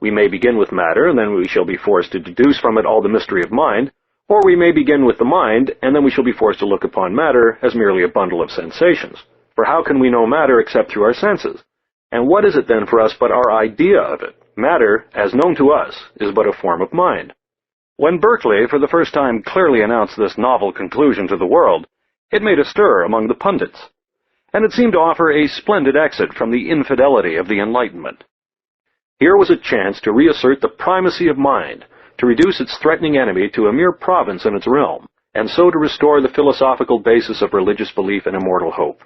We may begin with matter, and then we shall be forced to deduce from it all the mystery of mind, or we may begin with the mind, and then we shall be forced to look upon matter as merely a bundle of sensations. For how can we know matter except through our senses? And what is it then for us but our idea of it? Matter, as known to us, is but a form of mind. When Berkeley for the first time clearly announced this novel conclusion to the world, it made a stir among the pundits, and it seemed to offer a splendid exit from the infidelity of the Enlightenment. Here was a chance to reassert the primacy of mind, to reduce its threatening enemy to a mere province in its realm, and so to restore the philosophical basis of religious belief and immortal hope.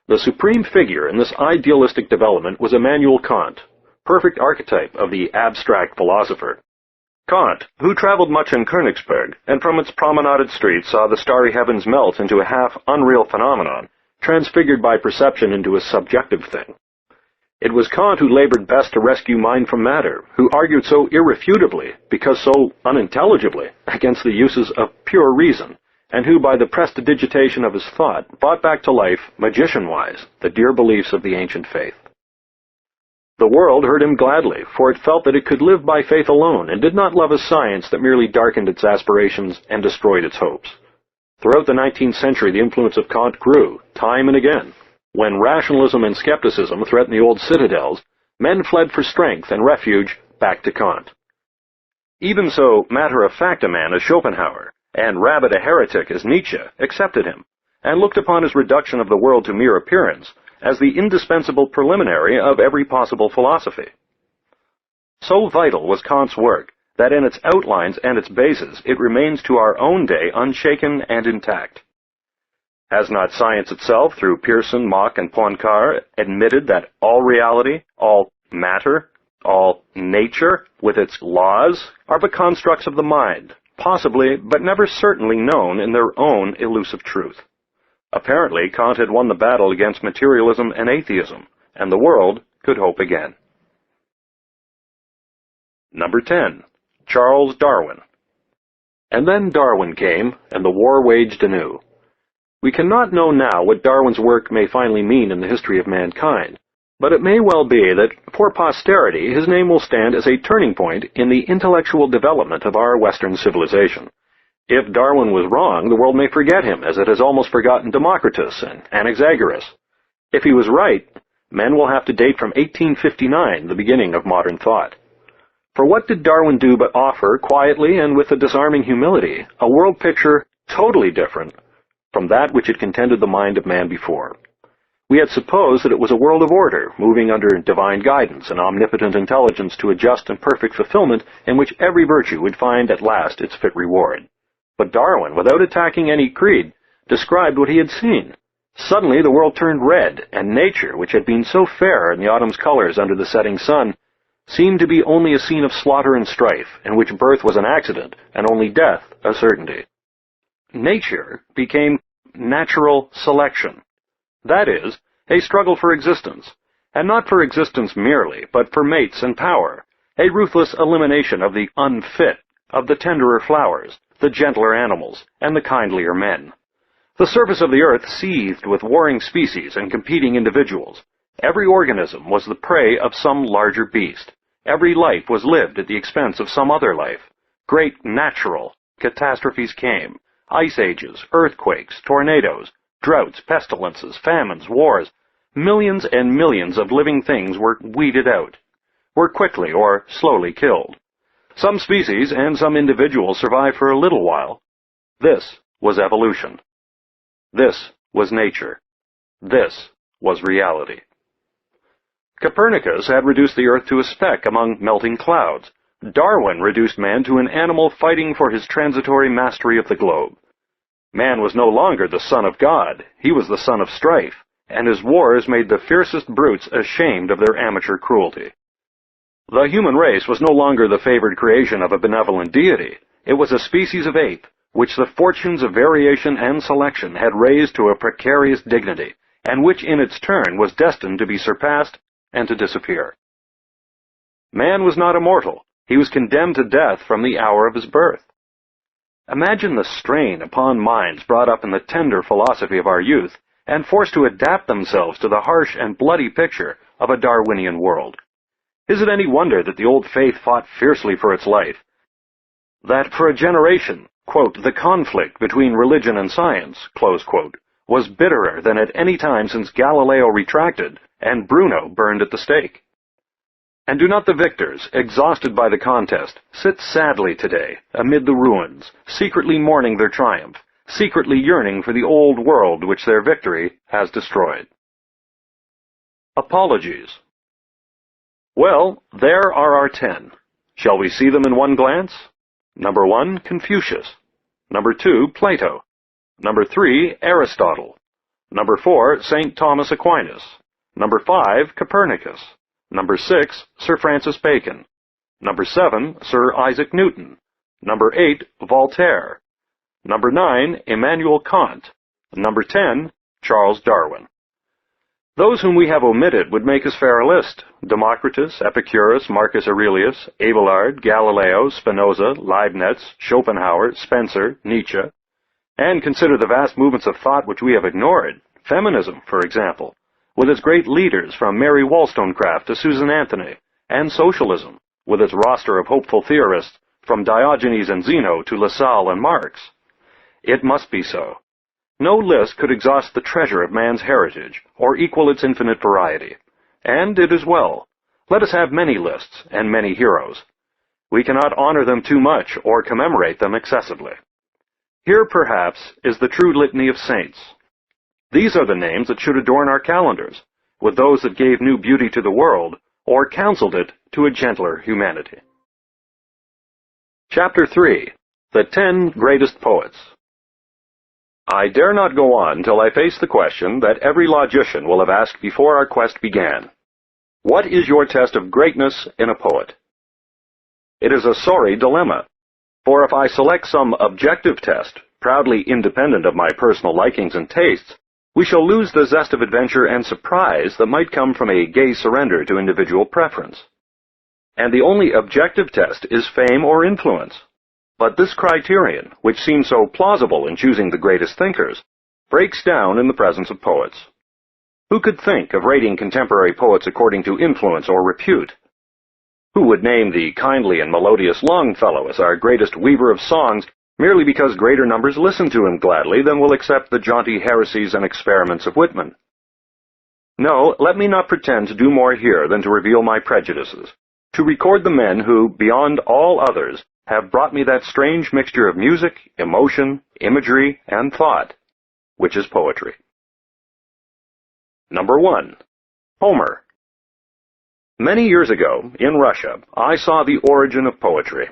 The supreme figure in this idealistic development was Immanuel Kant, perfect archetype of the abstract philosopher. Kant, who traveled much in Königsberg, and from its promenaded streets saw the starry heavens melt into a half-unreal phenomenon, transfigured by perception into a subjective thing. It was Kant who labored best to rescue mind from matter, who argued so irrefutably, because so unintelligibly, against the uses of pure reason, and who, by the prestidigitation of his thought, brought back to life, magician-wise, the dear beliefs of the ancient faith. The world heard him gladly, for it felt that it could live by faith alone, and did not love a science that merely darkened its aspirations and destroyed its hopes. Throughout the 19th century, the influence of Kant grew, time and again. When rationalism and skepticism threatened the old citadels, men fled for strength and refuge back to Kant. Even so, matter-of-fact a man as Schopenhauer, and rabid a heretic as Nietzsche, accepted him, and looked upon his reduction of the world to mere appearance as the indispensable preliminary of every possible philosophy. So vital was Kant's work that in its outlines and its bases it remains to our own day unshaken and intact. Has not science itself, through Pearson, Mach, and Poincaré, admitted that all reality, all matter, all nature, with its laws, are but constructs of the mind, possibly, but never certainly known in their own elusive truth. Apparently, Kant had won the battle against materialism and atheism, and the world could hope again. Number 10. Charles Darwin. And then Darwin came, and the war waged anew. We cannot know now what Darwin's work may finally mean in the history of mankind, but it may well be that, for posterity, his name will stand as a turning point in the intellectual development of our Western civilization. If Darwin was wrong, the world may forget him, as it has almost forgotten Democritus and Anaxagoras. If he was right, men will have to date from 1859, the beginning of modern thought. For what did Darwin do but offer, quietly and with a disarming humility, a world picture totally different from that which had contended the mind of man before? We had supposed that it was a world of order, moving under divine guidance and omnipotent intelligence to a just and perfect fulfillment in which every virtue would find at last its fit reward. But Darwin, without attacking any creed, described what he had seen. Suddenly the world turned red, and nature, which had been so fair in the autumn's colors under the setting sun, seemed to be only a scene of slaughter and strife, in which birth was an accident, and only death a certainty. Nature became natural selection. That is, a struggle for existence, and not for existence merely, but for mates and power, a ruthless elimination of the unfit, of the tenderer flowers, the gentler animals, and the kindlier men. The surface of the earth seethed with warring species and competing individuals. Every organism was the prey of some larger beast. Every life was lived at the expense of some other life. Great natural catastrophes came: ice ages, earthquakes, tornadoes, droughts, pestilences, famines, wars. Millions and millions of living things were weeded out, were quickly or slowly killed. Some species and some individuals survived for a little while. This was evolution. This was nature. This was reality. Copernicus had reduced the earth to a speck among melting clouds. Darwin reduced man to an animal fighting for his transitory mastery of the globe. Man was no longer the son of God. He was the son of strife, and his wars made the fiercest brutes ashamed of their amateur cruelty. The human race was no longer the favored creation of a benevolent deity. It was a species of ape, which the fortunes of variation and selection had raised to a precarious dignity, and which in its turn was destined to be surpassed and to disappear. Man was not immortal. He was condemned to death from the hour of his birth. Imagine the strain upon minds brought up in the tender philosophy of our youth, and forced to adapt themselves to the harsh and bloody picture of a Darwinian world. Is it any wonder that the old faith fought fiercely for its life? That for a generation, quote, the conflict between religion and science, close quote, was bitterer than at any time since Galileo retracted and Bruno burned at the stake? And do not the victors, exhausted by the contest, sit sadly today amid the ruins, secretly mourning their triumph, secretly yearning for the old world which their victory has destroyed? Apologies. Well, there are our 10. Shall we see them in one glance? Number 1, Confucius. Number 2, Plato. Number 3, Aristotle. Number 4, St. Thomas Aquinas. Number 5, Copernicus. Number 6, Sir Francis Bacon. Number 7, Sir Isaac Newton. Number 8, Voltaire. Number 9, Immanuel Kant. Number 10, Charles Darwin. Those whom we have omitted would make as fair a list: Democritus, Epicurus, Marcus Aurelius, Abelard, Galileo, Spinoza, Leibniz, Schopenhauer, Spencer, Nietzsche. And consider the vast movements of thought which we have ignored. Feminism, for example, with its great leaders from Mary Wollstonecraft to Susan Anthony, and socialism, with its roster of hopeful theorists from Diogenes and Zeno to Lassalle and Marx. It must be so. No list could exhaust the treasure of man's heritage, or equal its infinite variety. And it is well. Let us have many lists, and many heroes. We cannot honor them too much, or commemorate them excessively. Here, perhaps, is the true litany of saints. These are the names that should adorn our calendars, with those that gave new beauty to the world, or counseled it to a gentler humanity. Chapter 3. The 10 Greatest Poets. I dare not go on till I face the question that every logician will have asked before our quest began. What is your test of greatness in a poet? It is a sorry dilemma. For if I select some objective test, proudly independent of my personal likings and tastes, we shall lose the zest of adventure and surprise that might come from a gay surrender to individual preference. And the only objective test is fame or influence. But this criterion, which seems so plausible in choosing the greatest thinkers, breaks down in the presence of poets. Who could think of rating contemporary poets according to influence or repute? Who would name the kindly and melodious Longfellow as our greatest weaver of songs merely because greater numbers listen to him gladly than will accept the jaunty heresies and experiments of Whitman? No, let me not pretend to do more here than to reveal my prejudices, to record the men who, beyond all others, have brought me that strange mixture of music, emotion, imagery, and thought, which is poetry. Number 1. Homer. Many years ago, in Russia, I saw the origin of poetry.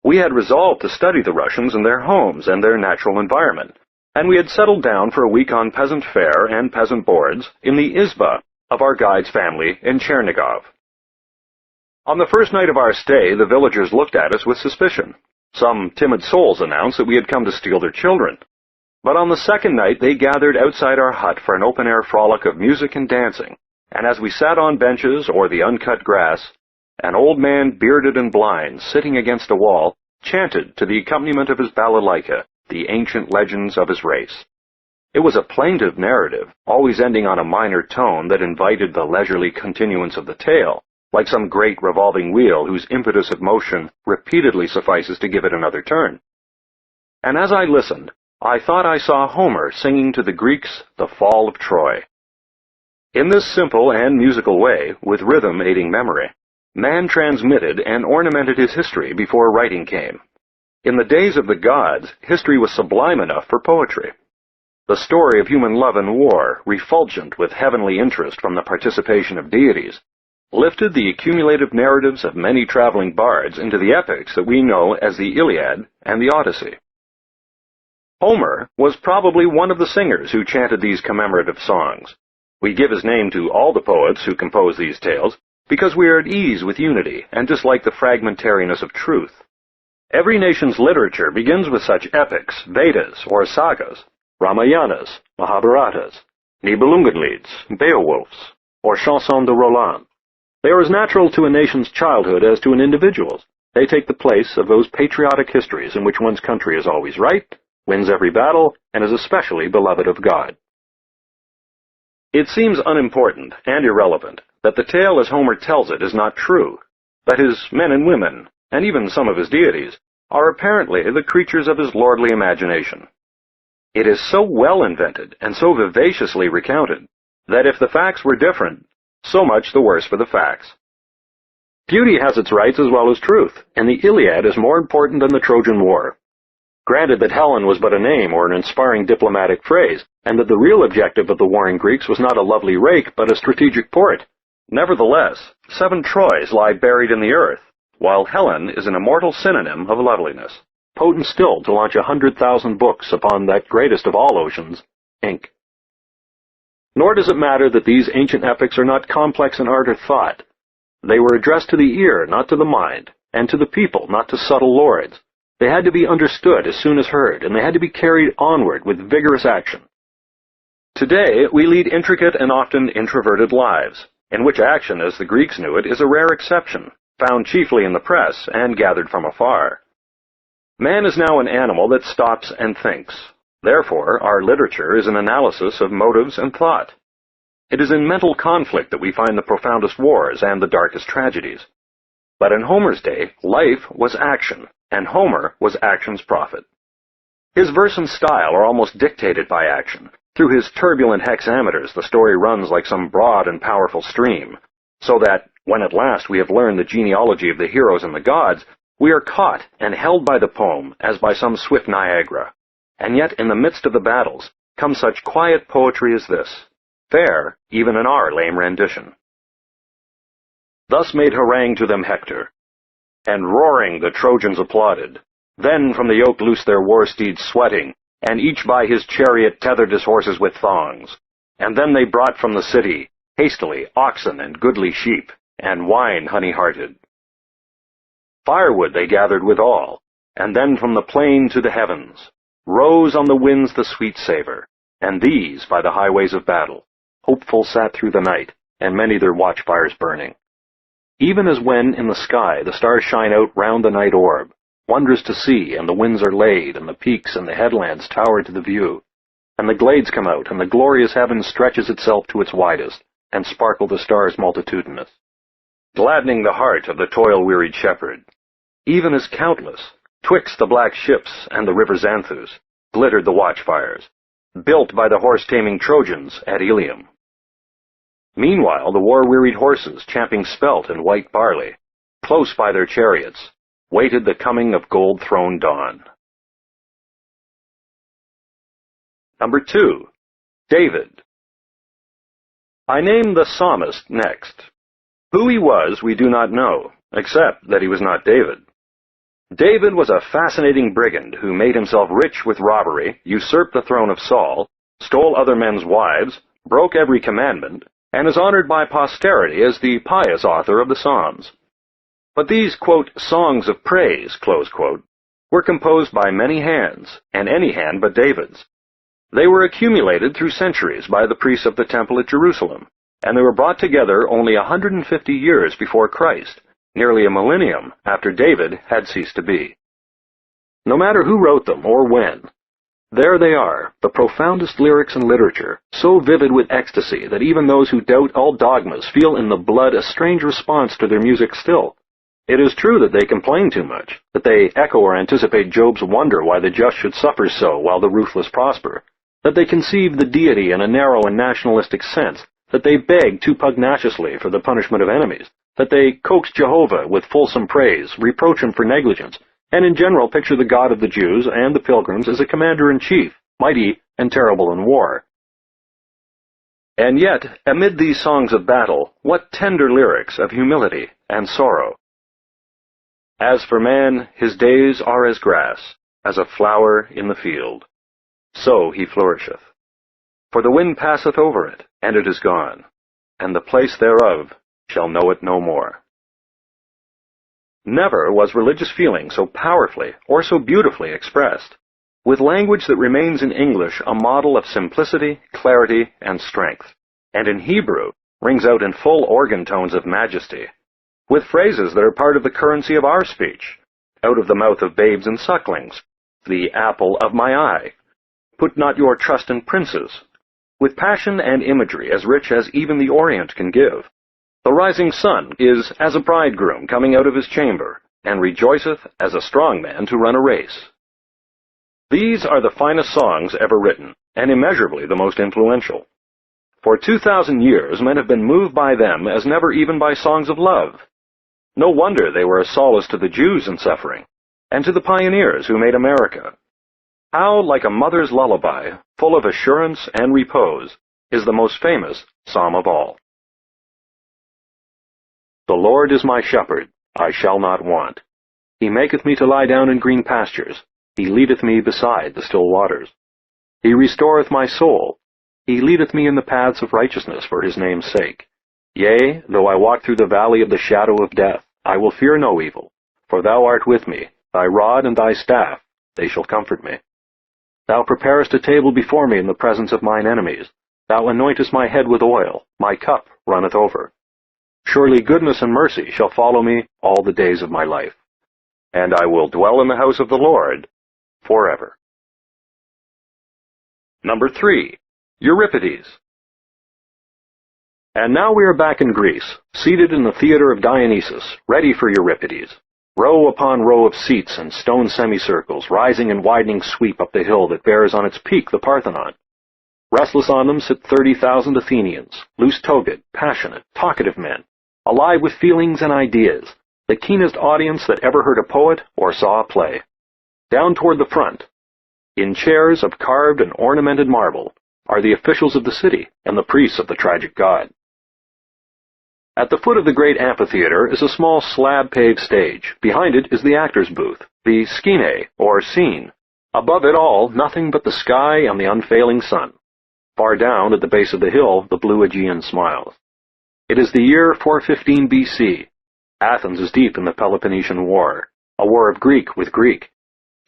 We had resolved to study the Russians in their homes and their natural environment, and we had settled down for a week on peasant fare and peasant boards in the izba of our guide's family in Chernigov. On the first night of our stay, the villagers looked at us with suspicion. Some timid souls announced that we had come to steal their children. But on the second night, they gathered outside our hut for an open-air frolic of music and dancing, and as we sat on benches or the uncut grass, an old man, bearded and blind, sitting against a wall, chanted to the accompaniment of his balalaika the ancient legends of his race. It was a plaintive narrative, always ending on a minor tone that invited the leisurely continuance of the tale, like some great revolving wheel whose impetus of motion repeatedly suffices to give it another turn. And as I listened, I thought I saw Homer singing to the Greeks the fall of Troy. In this simple and musical way, with rhythm aiding memory, man transmitted and ornamented his history before writing came. In the days of the gods, history was sublime enough for poetry. The story of human love and war, refulgent with heavenly interest from the participation of deities, lifted the accumulative narratives of many traveling bards into the epics that we know as the Iliad and the Odyssey. Homer was probably one of the singers who chanted these commemorative songs. We give his name to all the poets who compose these tales, because we are at ease with unity and dislike the fragmentariness of truth. Every nation's literature begins with such epics, Vedas or sagas, Ramayanas, Mahabharatas, Nibelungenlieds, Beowulfs, or Chansons de Roland. They are as natural to a nation's childhood as to an individual's. They take the place of those patriotic histories in which one's country is always right, wins every battle, and is especially beloved of God. It seems unimportant and irrelevant that the tale as Homer tells it is not true, that his men and women, and even some of his deities, are apparently the creatures of his lordly imagination. It is so well invented and so vivaciously recounted that if the facts were different, so much the worse for the facts. Beauty has its rights as well as truth, and the Iliad is more important than the Trojan War. Granted that Helen was but a name or an inspiring diplomatic phrase, and that the real objective of the warring Greeks was not a lovely rake but a strategic port. Nevertheless, 7 Troys lie buried in the earth, while Helen is an immortal synonym of loveliness, potent still to launch 100,000 books upon that greatest of all oceans, ink. Nor does it matter that these ancient epics are not complex in art or thought. They were addressed to the ear, not to the mind, and to the people, not to subtle lords. They had to be understood as soon as heard, and they had to be carried onward with vigorous action. Today, we lead intricate and often introverted lives, in which action, as the Greeks knew it, is a rare exception, found chiefly in the press and gathered from afar. Man is now an animal that stops and thinks. Therefore, our literature is an analysis of motives and thought. It is in mental conflict that we find the profoundest wars and the darkest tragedies. But in Homer's day, life was action, and Homer was action's prophet. His verse and style are almost dictated by action. Through his turbulent hexameters, the story runs like some broad and powerful stream, so that, when at last we have learned the genealogy of the heroes and the gods, we are caught and held by the poem as by some swift Niagara. And yet, in the midst of the battles, comes such quiet poetry as this, fair even in our lame rendition. Thus made harangue to them Hector, and roaring the Trojans applauded. Then from the yoke loosed their war steeds sweating, and each by his chariot tethered his horses with thongs. And then they brought from the city, hastily, oxen and goodly sheep, and wine honey-hearted. Firewood they gathered withal, and then from the plain to the heavens, rose on the winds the sweet savour, and these by the highways of battle, hopeful sat through the night, and many their watchfires burning. Even as when in the sky the stars shine out round the night orb, wondrous to see, and the winds are laid, and the peaks and the headlands tower to the view, and the glades come out, and the glorious heaven stretches itself to its widest, and sparkle the stars multitudinous, gladdening the heart of the toil-wearied shepherd. Even as countless, twixt the black ships and the river Xanthus, glittered the watchfires, built by the horse-taming Trojans at Ilium. Meanwhile the war-wearied horses, champing spelt and white barley, close by their chariots, waited the coming of gold-throned dawn. Number 2. David. I name the psalmist next. Who he was we do not know, except that he was not David. David was a fascinating brigand who made himself rich with robbery, usurped the throne of Saul, stole other men's wives, broke every commandment, and is honored by posterity as the pious author of the Psalms. But these, quote, songs of praise, close quote, were composed by many hands, and any hand but David's. They were accumulated through centuries by the priests of the temple at Jerusalem, and they were brought together only 150 years before Christ, nearly a millennium after David had ceased to be. No matter who wrote them or when, there they are, the profoundest lyrics in literature, so vivid with ecstasy that even those who doubt all dogmas feel in the blood a strange response to their music still. It is true that they complain too much, that they echo or anticipate Job's wonder why the just should suffer so while the ruthless prosper, that they conceive the deity in a narrow and nationalistic sense, that they beg too pugnaciously for the punishment of enemies, that they coax Jehovah with fulsome praise, reproach him for negligence, and in general picture the God of the Jews and the pilgrims as a commander-in-chief, mighty and terrible in war. And yet, amid these songs of battle, what tender lyrics of humility and sorrow. As for man, his days are as grass, as a flower in the field. So he flourisheth. For the wind passeth over it, and it is gone, and the place thereof shall know it no more. Never was religious feeling so powerfully or so beautifully expressed, with language that remains in English a model of simplicity, clarity, and strength, and in Hebrew rings out in full organ tones of majesty, with phrases that are part of the currency of our speech, out of the mouth of babes and sucklings, the apple of my eye, put not your trust in princes, with passion and imagery as rich as even the Orient can give. The rising sun is as a bridegroom coming out of his chamber, and rejoiceth as a strong man to run a race. These are the finest songs ever written, and immeasurably the most influential. For 2,000 years men have been moved by them as never even by songs of love. No wonder they were a solace to the Jews in suffering, and to the pioneers who made America. How, like a mother's lullaby, full of assurance and repose, is the most famous psalm of all. The Lord is my shepherd, I shall not want. He maketh me to lie down in green pastures. He leadeth me beside the still waters. He restoreth my soul. He leadeth me in the paths of righteousness for his name's sake. Yea, though I walk through the valley of the shadow of death, I will fear no evil, for thou art with me. Thy rod and thy staff, they shall comfort me. Thou preparest a table before me in the presence of mine enemies. Thou anointest my head with oil, my cup runneth over. Surely goodness and mercy shall follow me all the days of my life, and I will dwell in the house of the Lord forever. Number 3. Euripides. And now we are back in Greece, seated in the theater of Dionysus, ready for Euripides. Row upon row of seats and stone semicircles, rising in widening sweep up the hill that bears on its peak the Parthenon. Restless on them sit 30,000 Athenians, loose-toed, passionate, talkative men, alive with feelings and ideas, the keenest audience that ever heard a poet or saw a play. Down toward the front, in chairs of carved and ornamented marble, are the officials of the city and the priests of the tragic god. At the foot of the great amphitheater is a small slab-paved stage. Behind it is the actor's booth, the skene, or scene. Above it all, nothing but the sky and the unfailing sun. Far down at the base of the hill, the blue Aegean smiles. It is the year 415 BC. Athens is deep in the Peloponnesian War, a war of Greek with Greek,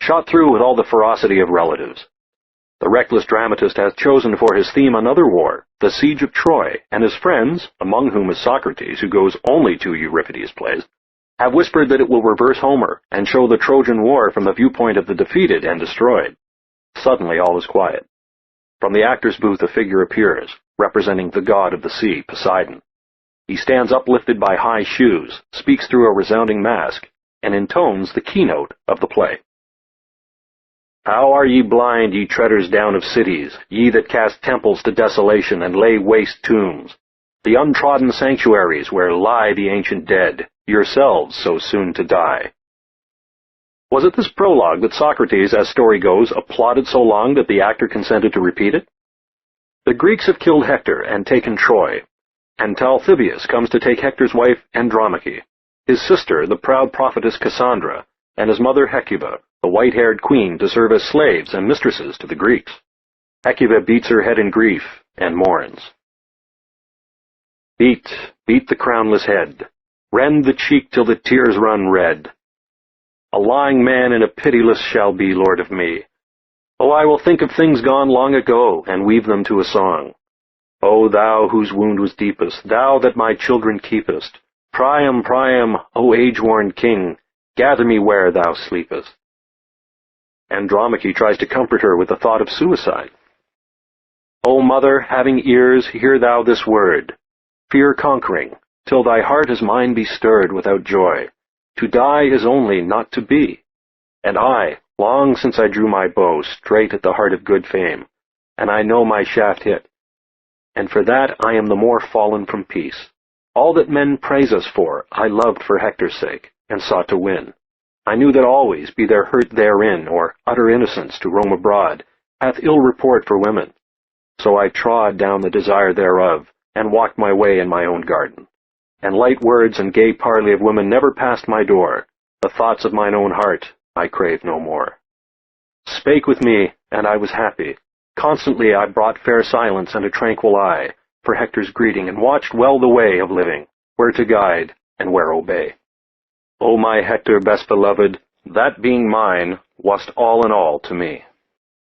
shot through with all the ferocity of relatives. The reckless dramatist has chosen for his theme another war, the siege of Troy, and his friends, among whom is Socrates, who goes only to Euripides' plays, have whispered that it will reverse Homer and show the Trojan War from the viewpoint of the defeated and destroyed. Suddenly all is quiet. From the actor's booth a figure appears, representing the god of the sea, Poseidon. He stands uplifted by high shoes, speaks through a resounding mask, and intones the keynote of the play. How are ye blind, ye treaders down of cities, ye that cast temples to desolation and lay waste tombs, the untrodden sanctuaries where lie the ancient dead, yourselves so soon to die. Was it this prologue that Socrates, as story goes, applauded so long that the actor consented to repeat it? The Greeks have killed Hector and taken Troy, and Talthybius comes to take Hector's wife Andromache, his sister, the proud prophetess Cassandra, and his mother Hecuba, the white-haired queen, to serve as slaves and mistresses to the Greeks. Hecuba beats her head in grief and mourns. Beat, beat the crownless head, rend the cheek till the tears run red. A lying man and a pitiless shall be lord of me. Oh, I will think of things gone long ago, and weave them to a song. O thou whose wound was deepest, thou that my children keepest, Priam, Priam, O age-worn king, gather me where thou sleepest. Andromache tries to comfort her with the thought of suicide. O mother, having ears, hear thou this word, fear conquering, till thy heart as mine be stirred without joy. To die is only not to be. And I, long since I drew my bow straight at the heart of good fame, and I know my shaft hit. And for that I am the more fallen from peace. All that men praise us for, I loved for Hector's sake, and sought to win. I knew that always, be there hurt therein, or utter innocence to roam abroad, hath ill report for women. So I trod down the desire thereof, and walked my way in my own garden. And light words and gay parley of women never passed my door. The thoughts of mine own heart I crave no more. Spake with me, and I was happy. Constantly I brought fair silence and a tranquil eye for Hector's greeting, and watched well the way of living, where to guide and where obey. O my Hector best beloved, that being mine, wast all in all to me.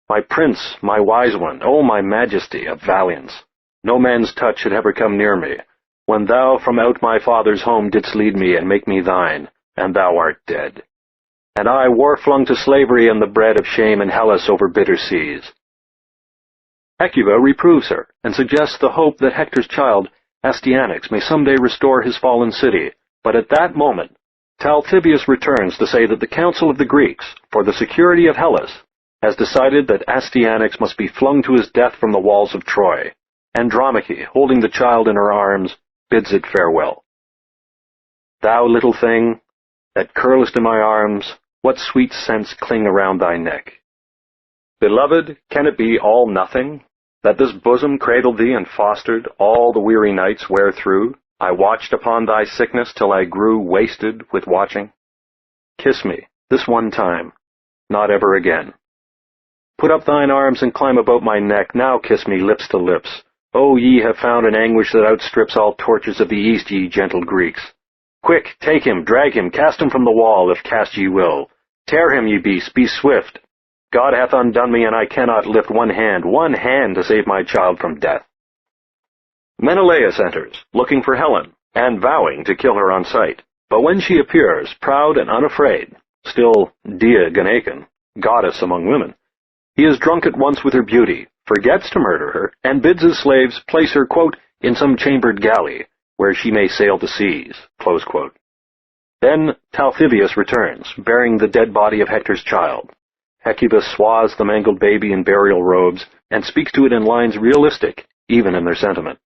My prince, my wise one, O my majesty of valiance, no man's touch should ever come near me, when thou from out my father's home didst lead me and make me thine, and thou art dead. And I war-flung to slavery and the bread of shame in Hellas over bitter seas. Hecuba reproves her, and suggests the hope that Hector's child, Astyanax, may someday restore his fallen city, but at that moment, Talthybius returns to say that the council of the Greeks, for the security of Hellas, has decided that Astyanax must be flung to his death from the walls of Troy. Andromache, holding the child in her arms, bids it farewell. Thou little thing, that curlest in my arms, what sweet scents cling around thy neck? Beloved, can it be all nothing, that this bosom cradled thee and fostered all the weary nights wherethrough I watched upon thy sickness till I grew wasted with watching? Kiss me, this one time, not ever again. Put up thine arms and climb about my neck, now kiss me lips to lips. O ye have found an anguish that outstrips all tortures of the east, ye gentle Greeks. Quick, take him, drag him, cast him from the wall, if cast ye will. Tear him, ye beasts, be swift. God hath undone me, and I cannot lift one hand to save my child from death. Menelaus enters, looking for Helen, and vowing to kill her on sight. But when she appears, proud and unafraid, still Dia Ganacon, goddess among women, he is drunk at once with her beauty, forgets to murder her, and bids his slaves place her, quote, in some chambered galley, where she may sail the seas, close quote. Then Talthybius returns, bearing the dead body of Hector's child. Hecuba swathes the mangled baby in burial robes, and speaks to it in lines realistic, even in their sentiment.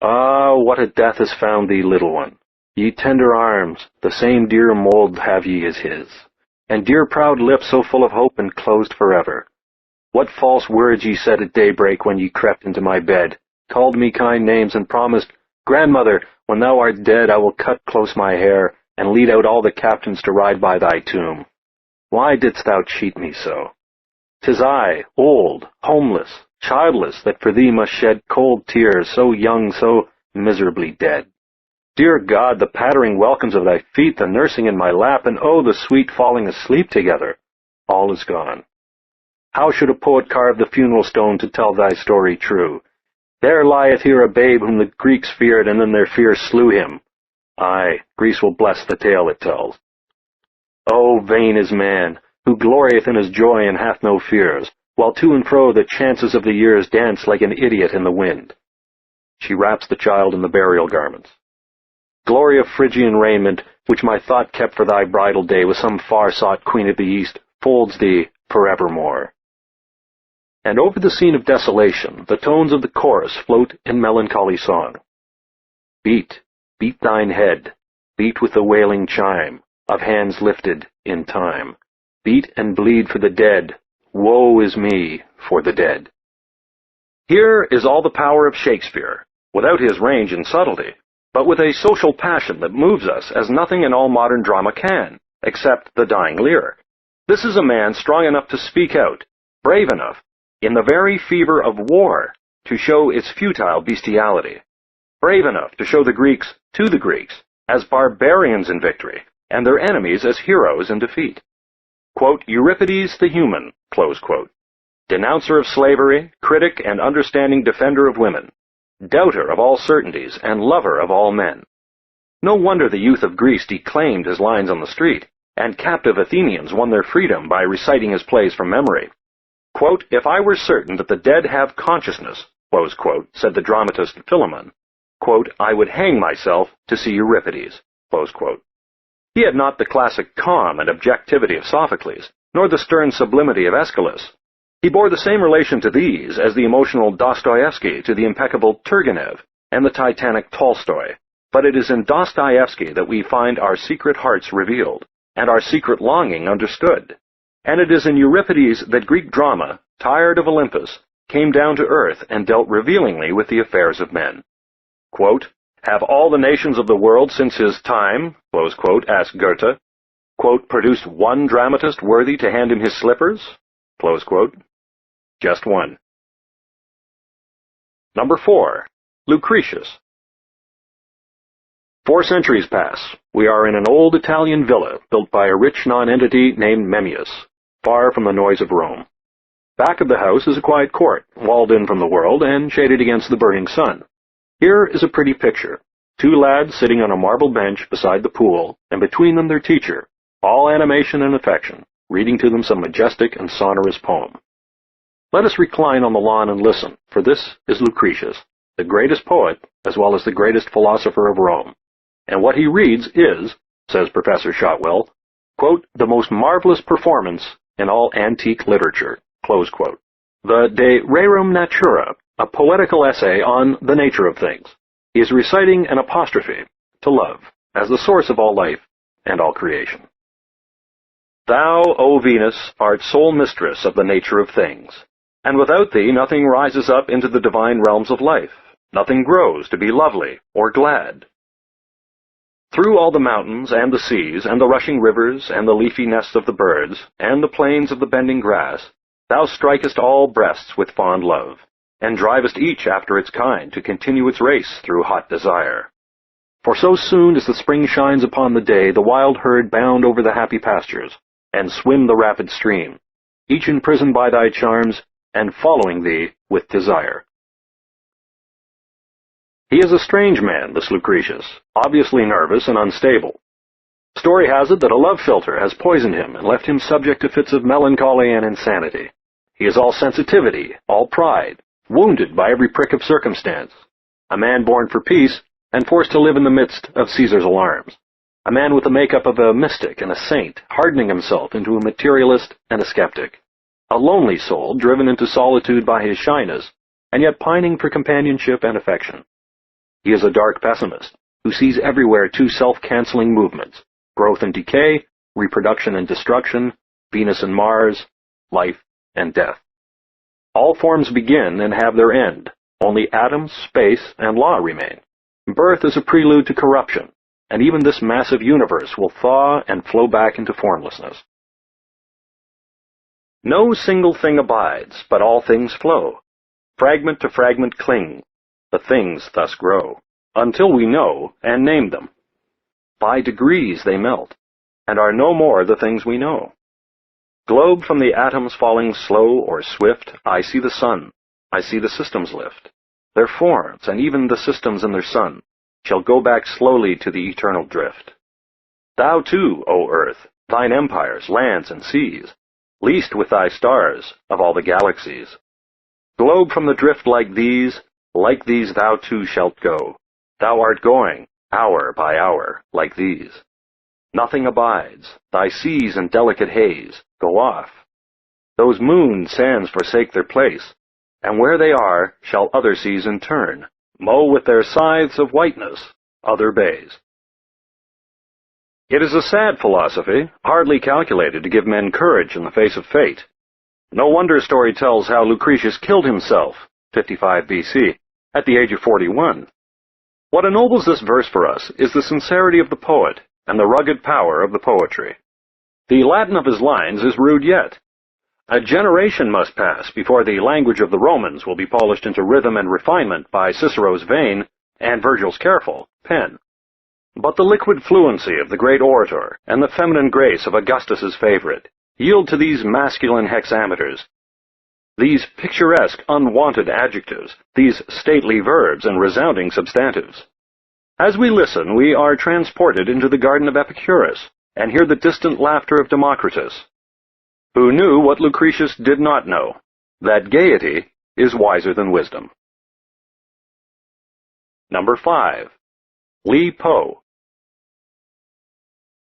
Ah, what a death has found thee, little one! Ye tender arms, the same dear mould have ye as his, and dear proud lips so full of hope and closed forever. What false words ye said at daybreak when ye crept into my bed, called me kind names, and promised, Grandmother, when thou art dead I will cut close my hair, and lead out all the captains to ride by thy tomb. Why didst thou cheat me so? 'Tis I, old, homeless, childless, that for thee must shed cold tears, so young, so miserably dead. Dear God, the pattering welcomes of thy feet, the nursing in my lap, and oh, the sweet falling asleep together. all is gone. How should a poet carve the funeral stone to tell thy story true? There lieth here a babe whom the Greeks feared, and then their fear slew him. Aye, Greece will bless the tale it tells. Oh, vain is man, who glorieth in his joy and hath no fears, while to and fro the chances of the years dance like an idiot in the wind. She wraps the child in the burial garments. Glory of Phrygian raiment, which my thought kept for thy bridal day with some far-sought queen of the East, folds thee forevermore. And over the scene of desolation, the tones of the chorus float in melancholy song. Beat, beat thine head, beat with the wailing chime of hands lifted in time. Beat and bleed for the dead, woe is me for the dead. Here is all the power of Shakespeare, without his range and subtlety, but with a social passion that moves us as nothing in all modern drama can, except the dying lyric. This is a man strong enough to speak out, brave enough, in the very fever of war, to show its futile bestiality, brave enough to show the Greeks to the Greeks as barbarians in victory, and their enemies as heroes in defeat. Quote, Euripides the human, close quote, denouncer of slavery, critic and understanding defender of women, doubter of all certainties and lover of all men. No wonder the youth of Greece declaimed his lines on the street, and captive Athenians won their freedom by reciting his plays from memory. Quote, if I were certain that the dead have consciousness, close quote, said the dramatist Philemon, quote, I would hang myself to see Euripides, close quote. He had not the classic calm and objectivity of Sophocles, nor the stern sublimity of Aeschylus. He bore the same relation to these as the emotional Dostoevsky to the impeccable Turgenev and the titanic Tolstoy. But it is in Dostoevsky that we find our secret hearts revealed, and our secret longing understood. And it is in Euripides that Greek drama, tired of Olympus, came down to earth and dealt revealingly with the affairs of men. Quote, have all the nations of the world since his time, close quote, asked Goethe, quote, produced one dramatist worthy to hand him his slippers? Close quote. Just one. Number 4. Lucretius. 4 centuries pass. We are in an old Italian villa built by a rich nonentity named Memmius, far from the noise of Rome. Back of the house is a quiet court, walled in from the world and shaded against the burning sun. Here is a pretty picture. 2 lads sitting on a marble bench beside the pool, and between them their teacher, all animation and affection, reading to them some majestic and sonorous poem. Let us recline on the lawn and listen, for this is Lucretius, the greatest poet as well as the greatest philosopher of Rome. And what he reads is, says Professor Shotwell, quote, the most marvelous performance in all antique literature, close quote. The De Rerum Natura, a poetical essay on the nature of things. He is reciting an apostrophe to love as the source of all life and all creation. Thou, O Venus, art sole mistress of the nature of things, and without thee nothing rises up into the divine realms of life, nothing grows to be lovely or glad. Through all the mountains and the seas and the rushing rivers and the leafy nests of the birds and the plains of the bending grass, thou strikest all breasts with fond love, and drivest each after its kind to continue its race through hot desire. For so soon as the spring shines upon the day, the wild herd bound over the happy pastures, and swim the rapid stream, each imprisoned by thy charms, and following thee with desire. He is a strange man, this Lucretius, obviously nervous and unstable. Story has it that a love philtre has poisoned him and left him subject to fits of melancholy and insanity. He is all sensitivity, all pride, wounded by every prick of circumstance, a man born for peace and forced to live in the midst of Caesar's alarms, a man with the makeup of a mystic and a saint, hardening himself into a materialist and a skeptic, a lonely soul driven into solitude by his shyness, and yet pining for companionship and affection. He is a dark pessimist, who sees everywhere 2 self-canceling movements, growth and decay, reproduction and destruction, Venus and Mars, life and death. All forms begin and have their end. Only atoms, space, and law remain. Birth is a prelude to corruption, and even this massive universe will thaw and flow back into formlessness. No single thing abides, but all things flow. Fragment to fragment cling. The things thus grow, until we know and name them. By degrees they melt, and are no more the things we know. Globe from the atoms falling slow or swift, I see the sun, I see the systems lift. Their forms, and even the systems in their sun, shall go back slowly to the eternal drift. Thou too, O earth, thine empires, lands, and seas, least with thy stars of all the galaxies. Globe from the drift like these thou too shalt go. Thou art going, hour by hour, like these. Nothing abides, thy seas in delicate haze go off. Those moon sands forsake their place, and where they are shall other seas in turn mow with their scythes of whiteness other bays. It is a sad philosophy, hardly calculated to give men courage in the face of fate. No wonder story tells how Lucretius killed himself, 55 BC, at the age of 41. What ennobles this verse for us is the sincerity of the poet and the rugged power of the poetry. The Latin of his lines is rude yet. A generation must pass before the language of the Romans will be polished into rhythm and refinement by Cicero's vain and Virgil's careful pen. But the liquid fluency of the great orator and the feminine grace of Augustus's favorite yield to these masculine hexameters, these picturesque unwanted adjectives, these stately verbs and resounding substantives. As we listen, we are transported into the garden of Epicurus and hear the distant laughter of Democritus, who knew what Lucretius did not know, that gaiety is wiser than wisdom. Number 5. Li Po.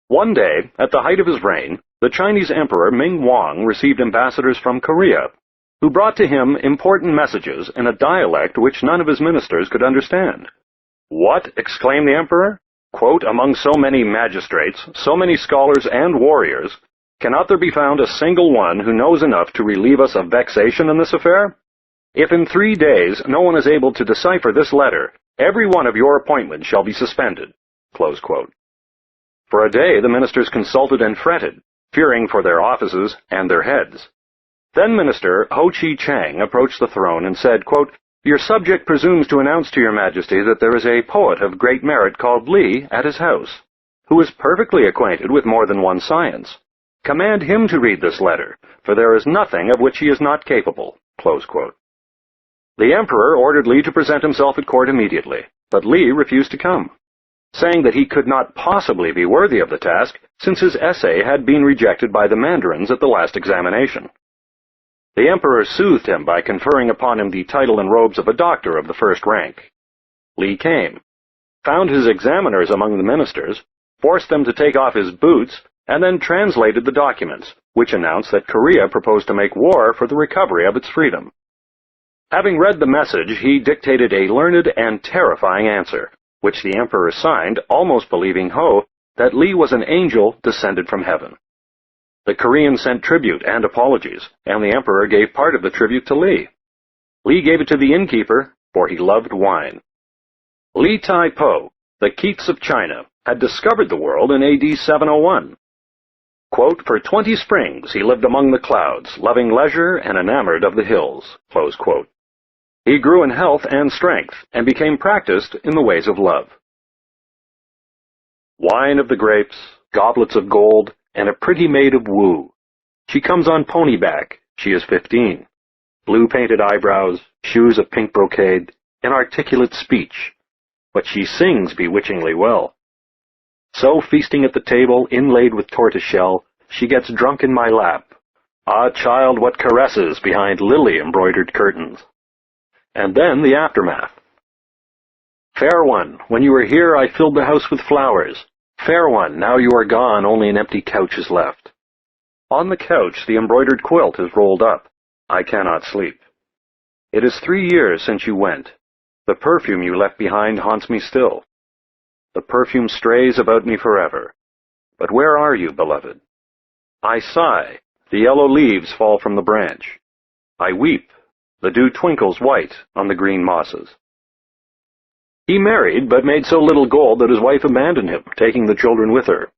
One day, at the height of his reign, the Chinese Emperor Ming Wang received ambassadors from Korea, who brought to him important messages in a dialect which none of his ministers could understand. "What?" exclaimed the emperor. Quote, "Among so many magistrates, so many scholars and warriors, cannot there be found a single one who knows enough to relieve us of vexation in this affair? If in 3 days no one is able to decipher this letter, every one of your appointments shall be suspended." Close quote. For a day the ministers consulted and fretted, fearing for their offices and their heads. Then Minister Ho Chi Chang approached the throne and said, quote, "Your subject presumes to announce to your majesty that there is a poet of great merit called Li at his house, who is perfectly acquainted with more than one science. Command him to read this letter, for there is nothing of which he is not capable." Close quote. The emperor ordered Li to present himself at court immediately, but Li refused to come, saying that he could not possibly be worthy of the task since his essay had been rejected by the mandarins at the last examination. The emperor soothed him by conferring upon him the title and robes of a doctor of the first rank. Li came, found his examiners among the ministers, forced them to take off his boots, and then translated the documents, which announced that Korea proposed to make war for the recovery of its freedom. Having read the message, he dictated a learned and terrifying answer, which the emperor signed, almost believing Ho that Li was an angel descended from heaven. The Koreans sent tribute and apologies, and the emperor gave part of the tribute to Li. Li gave it to the innkeeper, for he loved wine. Li Tai Po, the Keats of China, had discovered the world in AD 701. Quote, "For 20 springs he lived among the clouds, loving leisure and enamored of the hills." Close quote. He grew in health and strength, and became practiced in the ways of love. Wine of the grapes, goblets of gold, and a pretty maid of Wu. She comes on pony-back, she is 15. Blue-painted eyebrows, shoes of pink brocade, inarticulate speech, but she sings bewitchingly well. So feasting at the table, inlaid with tortoiseshell, she gets drunk in my lap. Ah, child, what caresses behind lily-embroidered curtains. And then the aftermath. "Fair one, when you were here I filled the house with flowers. Fair one, now you are gone, only an empty couch is left. On the couch the embroidered quilt is rolled up. I cannot sleep. It is 3 years since you went. The perfume you left behind haunts me still. The perfume strays about me forever. But where are you, beloved? I sigh, the yellow leaves fall from the branch. I weep, the dew twinkles white on the green mosses." He married, but made so little gold that his wife abandoned him, taking the children with her.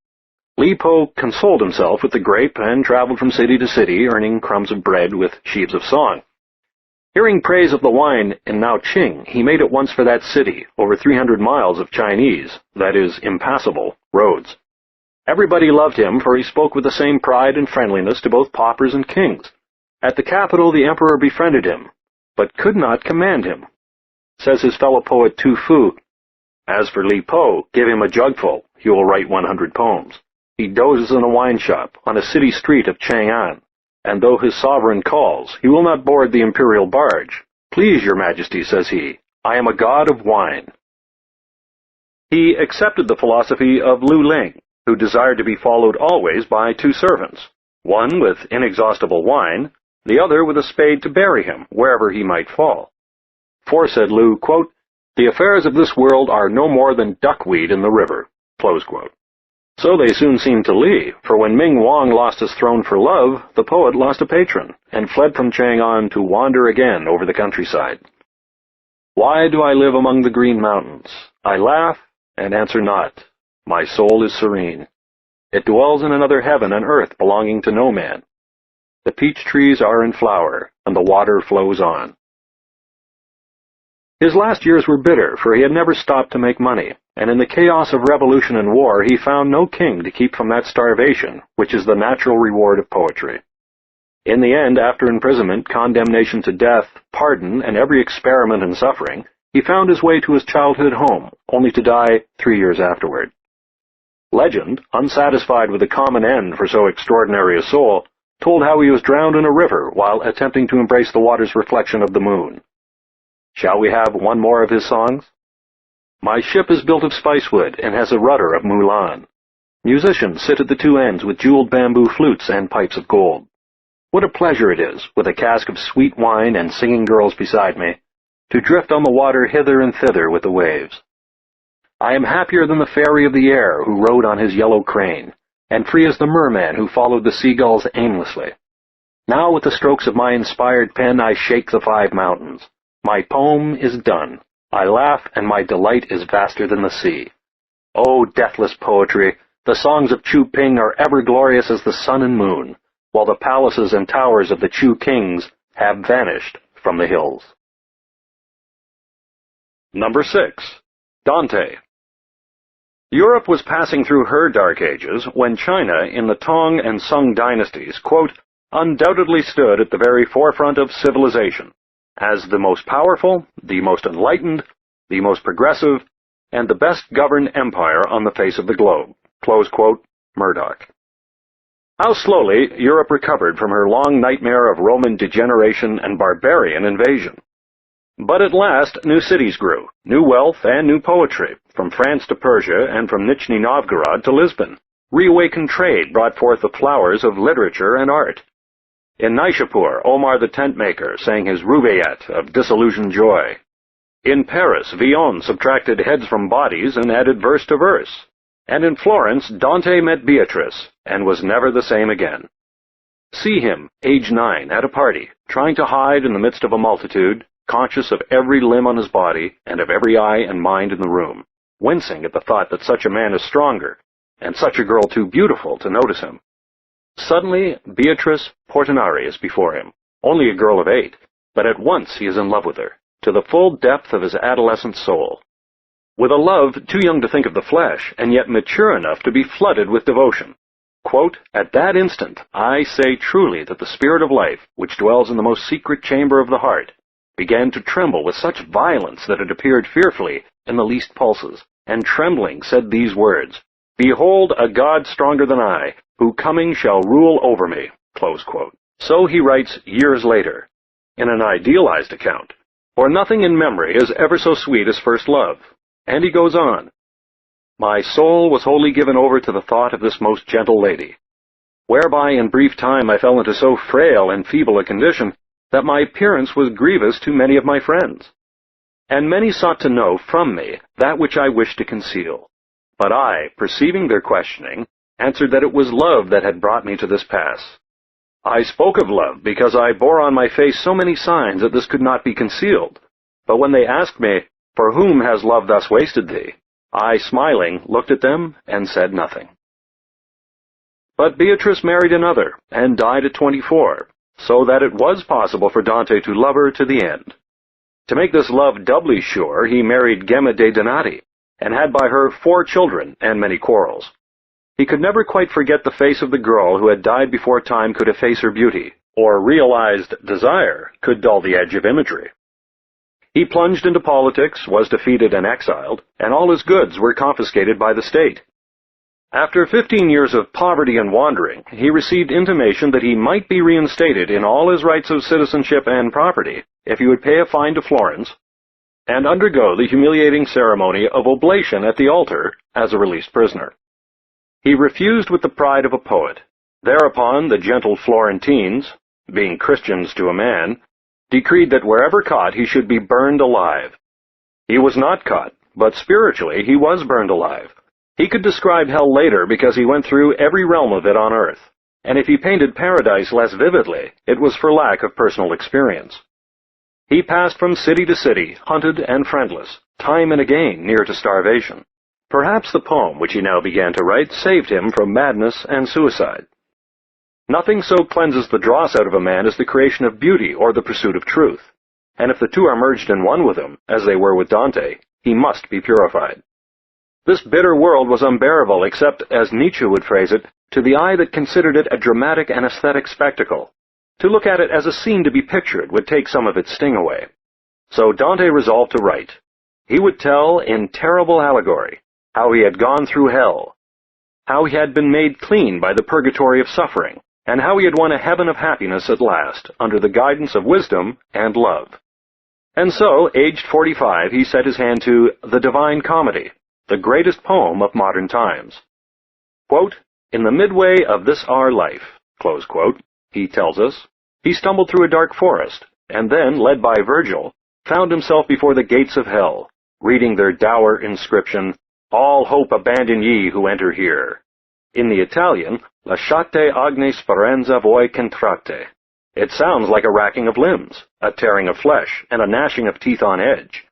Li Po consoled himself with the grape and traveled from city to city, earning crumbs of bread with sheaves of song. Hearing praise of the wine in Naoqing, he made at once for that city, over 300 miles of Chinese, that is, impassable, roads. Everybody loved him, for he spoke with the same pride and friendliness to both paupers and kings. At the capital the emperor befriended him, but could not command him. Says his fellow poet Tu Fu, "As for Li Po, give him a jugful, he will write 100 poems. He dozes in a wine shop on a city street of Chang'an, and though his sovereign calls, he will not board the imperial barge. Please, your majesty, says he, I am a god of wine." He accepted the philosophy of Lu Ling, who desired to be followed always by 2 servants, one with inexhaustible wine, the other with a spade to bury him wherever he might fall. For, said Lu, quote, "The affairs of this world are no more than duckweed in the river." Close quote. So they soon seemed to Li, for when Ming Wang lost his throne for love, the poet lost a patron, and fled from Chang'an to wander again over the countryside. "Why do I live among the green mountains? I laugh and answer not. My soul is serene. It dwells in another heaven and earth belonging to no man. The peach trees are in flower, and the water flows on." His last years were bitter, for he had never stopped to make money, and in the chaos of revolution and war he found no king to keep from that starvation, which is the natural reward of poetry. In the end, after imprisonment, condemnation to death, pardon, and every experiment in suffering, he found his way to his childhood home, only to die 3 years afterward. Legend, unsatisfied with the common end for so extraordinary a soul, told how he was drowned in a river while attempting to embrace the water's reflection of the moon. Shall we have one more of his songs? "My ship is built of spicewood and has a rudder of Mulan. Musicians sit at the 2 ends with jeweled bamboo flutes and pipes of gold. What a pleasure it is, with a cask of sweet wine and singing girls beside me, to drift on the water hither and thither with the waves. I am happier than the fairy of the air who rode on his yellow crane, and free as the merman who followed the seagulls aimlessly. Now with the strokes of my inspired pen I shake the 5 mountains. My poem is done. I laugh, and my delight is vaster than the sea. O deathless poetry, the songs of Chu Ping are ever glorious as the sun and moon, while the palaces and towers of the Chu kings have vanished from the hills." Number 6. Dante. Europe was passing through her dark ages when China, in the Tang and Sung dynasties, quote, "undoubtedly stood at the very forefront of civilization, as the most powerful, the most enlightened, the most progressive, and the best governed empire on the face of the globe." Close quote, Murdoch. How slowly Europe recovered from her long nightmare of Roman degeneration and barbarian invasion. But at last new cities grew, new wealth and new poetry, from France to Persia and from Nizhny Novgorod to Lisbon. Reawakened trade brought forth the flowers of literature and art. In Naishapur, Omar the tent-maker sang his Rubaiyat of disillusioned joy. In Paris, Villon subtracted heads from bodies and added verse to verse. And in Florence, Dante met Beatrice, and was never the same again. See him, age 9, at a party, trying to hide in the midst of a multitude, conscious of every limb on his body, and of every eye and mind in the room, wincing at the thought that such a man is stronger, and such a girl too beautiful to notice him. Suddenly, Beatrice Portinari is before him, only a girl of 8, but at once he is in love with her, to the full depth of his adolescent soul. With a love too young to think of the flesh, and yet mature enough to be flooded with devotion. Quote, "At that instant, I say truly that the spirit of life, which dwells in the most secret chamber of the heart, began to tremble with such violence that it appeared fearfully in the least pulses, and trembling said these words, 'Behold a God stronger than I, who coming shall rule over me.'" Close quote. So he writes years later, in an idealized account, "For nothing in memory is ever so sweet as first love." And he goes on, "My soul was wholly given over to the thought of this most gentle lady, whereby in brief time I fell into so frail and feeble a condition that my appearance was grievous to many of my friends. And many sought to know from me that which I wished to conceal. But I, perceiving their questioning, answered that it was love that had brought me to this pass. I spoke of love because I bore on my face so many signs that this could not be concealed. But when they asked me, 'For whom has love thus wasted thee?' I, smiling, looked at them and said nothing." But Beatrice married another, and died at 24, so that it was possible for Dante to love her to the end. To make this love doubly sure, he married Gemma de Donati, and had by her 4 children and many quarrels. He could never quite forget the face of the girl who had died before time could efface her beauty, or realized desire could dull the edge of imagery. He plunged into politics, was defeated and exiled, and all his goods were confiscated by the state. After 15 years of poverty and wandering, he received intimation that he might be reinstated in all his rights of citizenship and property if he would pay a fine to Florence and undergo the humiliating ceremony of oblation at the altar as a released prisoner. He refused with the pride of a poet. Thereupon the gentle Florentines, being Christians to a man, decreed that wherever caught he should be burned alive. He was not caught, but spiritually he was burned alive. He could describe hell later because he went through every realm of it on earth, and if he painted paradise less vividly, it was for lack of personal experience. He passed from city to city, hunted and friendless, time and again near to starvation. Perhaps the poem which he now began to write saved him from madness and suicide. Nothing so cleanses the dross out of a man as the creation of beauty or the pursuit of truth, and if the two are merged in one with him, as they were with Dante, he must be purified. This bitter world was unbearable except, as Nietzsche would phrase it, to the eye that considered it a dramatic and aesthetic spectacle. To look at it as a scene to be pictured would take some of its sting away. So Dante resolved to write. He would tell, in terrible allegory, how he had gone through hell, how he had been made clean by the purgatory of suffering, and how he had won a heaven of happiness at last, under the guidance of wisdom and love. And so, aged 45, he set his hand to The Divine Comedy, the greatest poem of modern times. Quote, "In the midway of this our life," close quote, he tells us, he stumbled through a dark forest, and then, led by Virgil, found himself before the gates of hell, reading their dour inscription, "All hope abandon ye who enter here." In the Italian, "Lasciate ogni speranza voi contrate." It sounds like a racking of limbs, a tearing of flesh, and a gnashing of teeth on edge.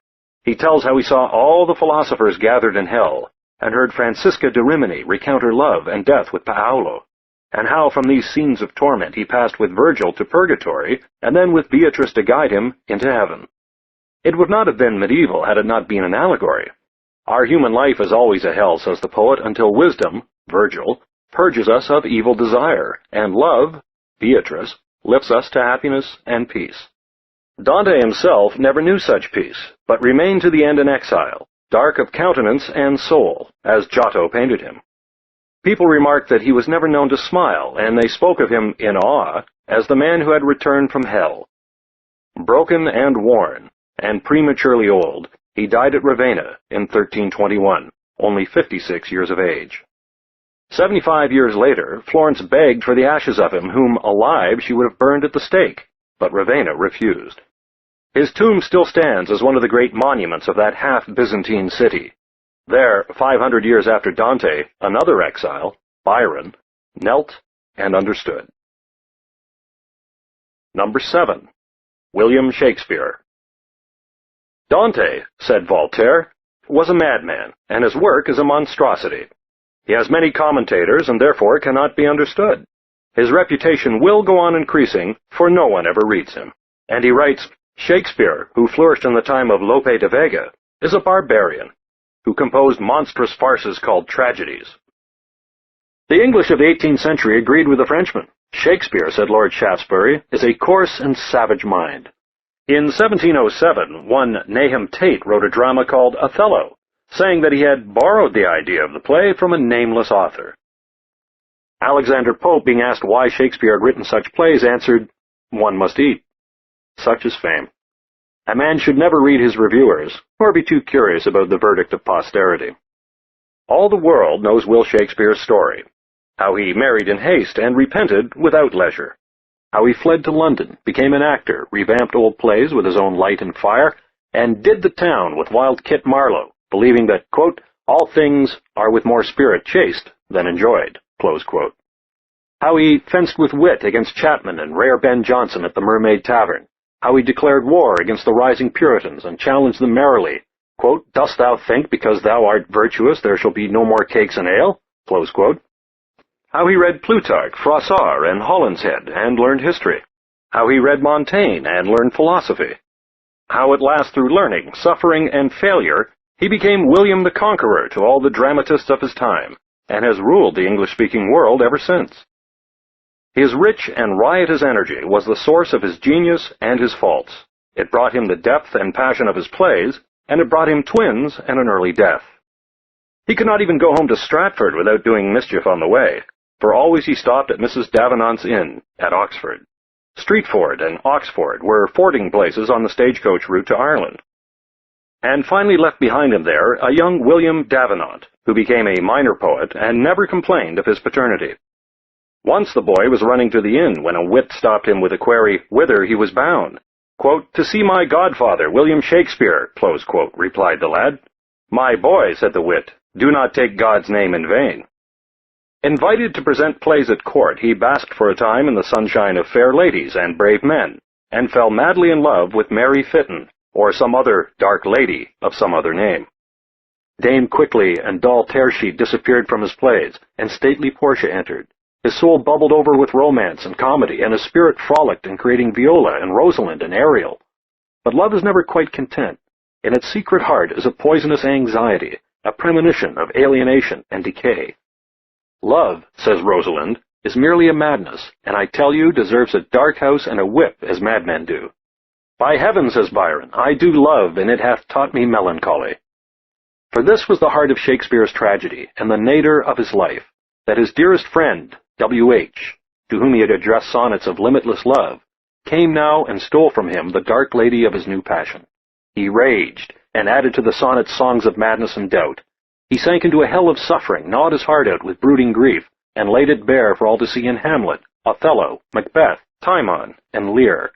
He tells how he saw all the philosophers gathered in hell, and heard Francisca de Rimini recount her love and death with Paolo, and how from these scenes of torment he passed with Virgil to purgatory, and then with Beatrice to guide him into heaven. It would not have been medieval had it not been an allegory. Our human life is always a hell, says the poet, until wisdom, Virgil, purges us of evil desire, and love, Beatrice, lifts us to happiness and peace. Dante himself never knew such peace, but remained to the end in exile, dark of countenance and soul, as Giotto painted him. People remarked that he was never known to smile, and they spoke of him in awe as the man who had returned from hell. Broken and worn, and prematurely old, he died at Ravenna in 1321, only 56 years of age. 75 years later, Florence begged for the ashes of him, whom, alive, she would have burned at the stake, but Ravenna refused. His tomb still stands as one of the great monuments of that half-Byzantine city. There, 500 years after Dante, another exile, Byron, knelt and understood. Number 7. William Shakespeare. Dante, said Voltaire, was a madman, and his work is a monstrosity. He has many commentators and therefore cannot be understood. His reputation will go on increasing, for no one ever reads him. And he writes, Shakespeare, who flourished in the time of Lope de Vega, is a barbarian, who composed monstrous farces called tragedies. The English of the 18th century agreed with the Frenchman. Shakespeare, said Lord Shaftesbury, is a coarse and savage mind. In 1707, one Nahum Tate wrote a drama called Othello, saying that he had borrowed the idea of the play from a nameless author. Alexander Pope, being asked why Shakespeare had written such plays, answered, "One must eat." Such is fame. A man should never read his reviewers, or be too curious about the verdict of posterity. All the world knows Will Shakespeare's story, how he married in haste and repented without leisure, how he fled to London, became an actor, revamped old plays with his own light and fire, and did the town with Wild Kit Marlowe, believing that, quote, all things are with more spirit chased than enjoyed, close quote. How he fenced with wit against Chapman and Rare Ben Jonson at the Mermaid Tavern, how he declared war against the rising Puritans and challenged them merrily, quote, dost thou think because thou art virtuous there shall be no more cakes and ale, close quote. How he read Plutarch, Froissart, and Holinshead and learned history, how he read Montaigne and learned philosophy, how at last through learning, suffering, and failure, he became William the Conqueror to all the dramatists of his time, and has ruled the English-speaking world ever since. His rich and riotous energy was the source of his genius and his faults. It brought him the depth and passion of his plays, and it brought him twins and an early death. He could not even go home to Stratford without doing mischief on the way, for always he stopped at Mrs. Davenant's Inn at Oxford. Streetford and Oxford were fording places on the stagecoach route to Ireland. And finally left behind him there a young William Davenant, who became a minor poet and never complained of his paternity. Once the boy was running to the inn when a wit stopped him with a query whither he was bound. Quote, "To see my godfather, William Shakespeare," close quote, replied the lad. "My boy," said the wit, "do not take God's name in vain." Invited to present plays at court, he basked for a time in the sunshine of fair ladies and brave men, and fell madly in love with Mary Fitton, or some other dark lady of some other name. Dame Quickly and Doll Tearsheet disappeared from his plays, and stately Portia entered. His soul bubbled over with romance and comedy, and his spirit frolicked in creating Viola and Rosalind and Ariel. But love is never quite content. In its secret heart is a poisonous anxiety, a premonition of alienation and decay. "Love," says Rosalind, "is merely a madness, and I tell you deserves a dark house and a whip as madmen do. By heaven," says Byron, "I do love, and it hath taught me melancholy." For this was the heart of Shakespeare's tragedy, and the nadir of his life, that his dearest friend, W.H., to whom he had addressed sonnets of limitless love, came now and stole from him the dark lady of his new passion. He raged, and added to the sonnet's songs of madness and doubt. He sank into a hell of suffering, gnawed his heart out with brooding grief, and laid it bare for all to see in Hamlet, Othello, Macbeth, Timon, and Lear.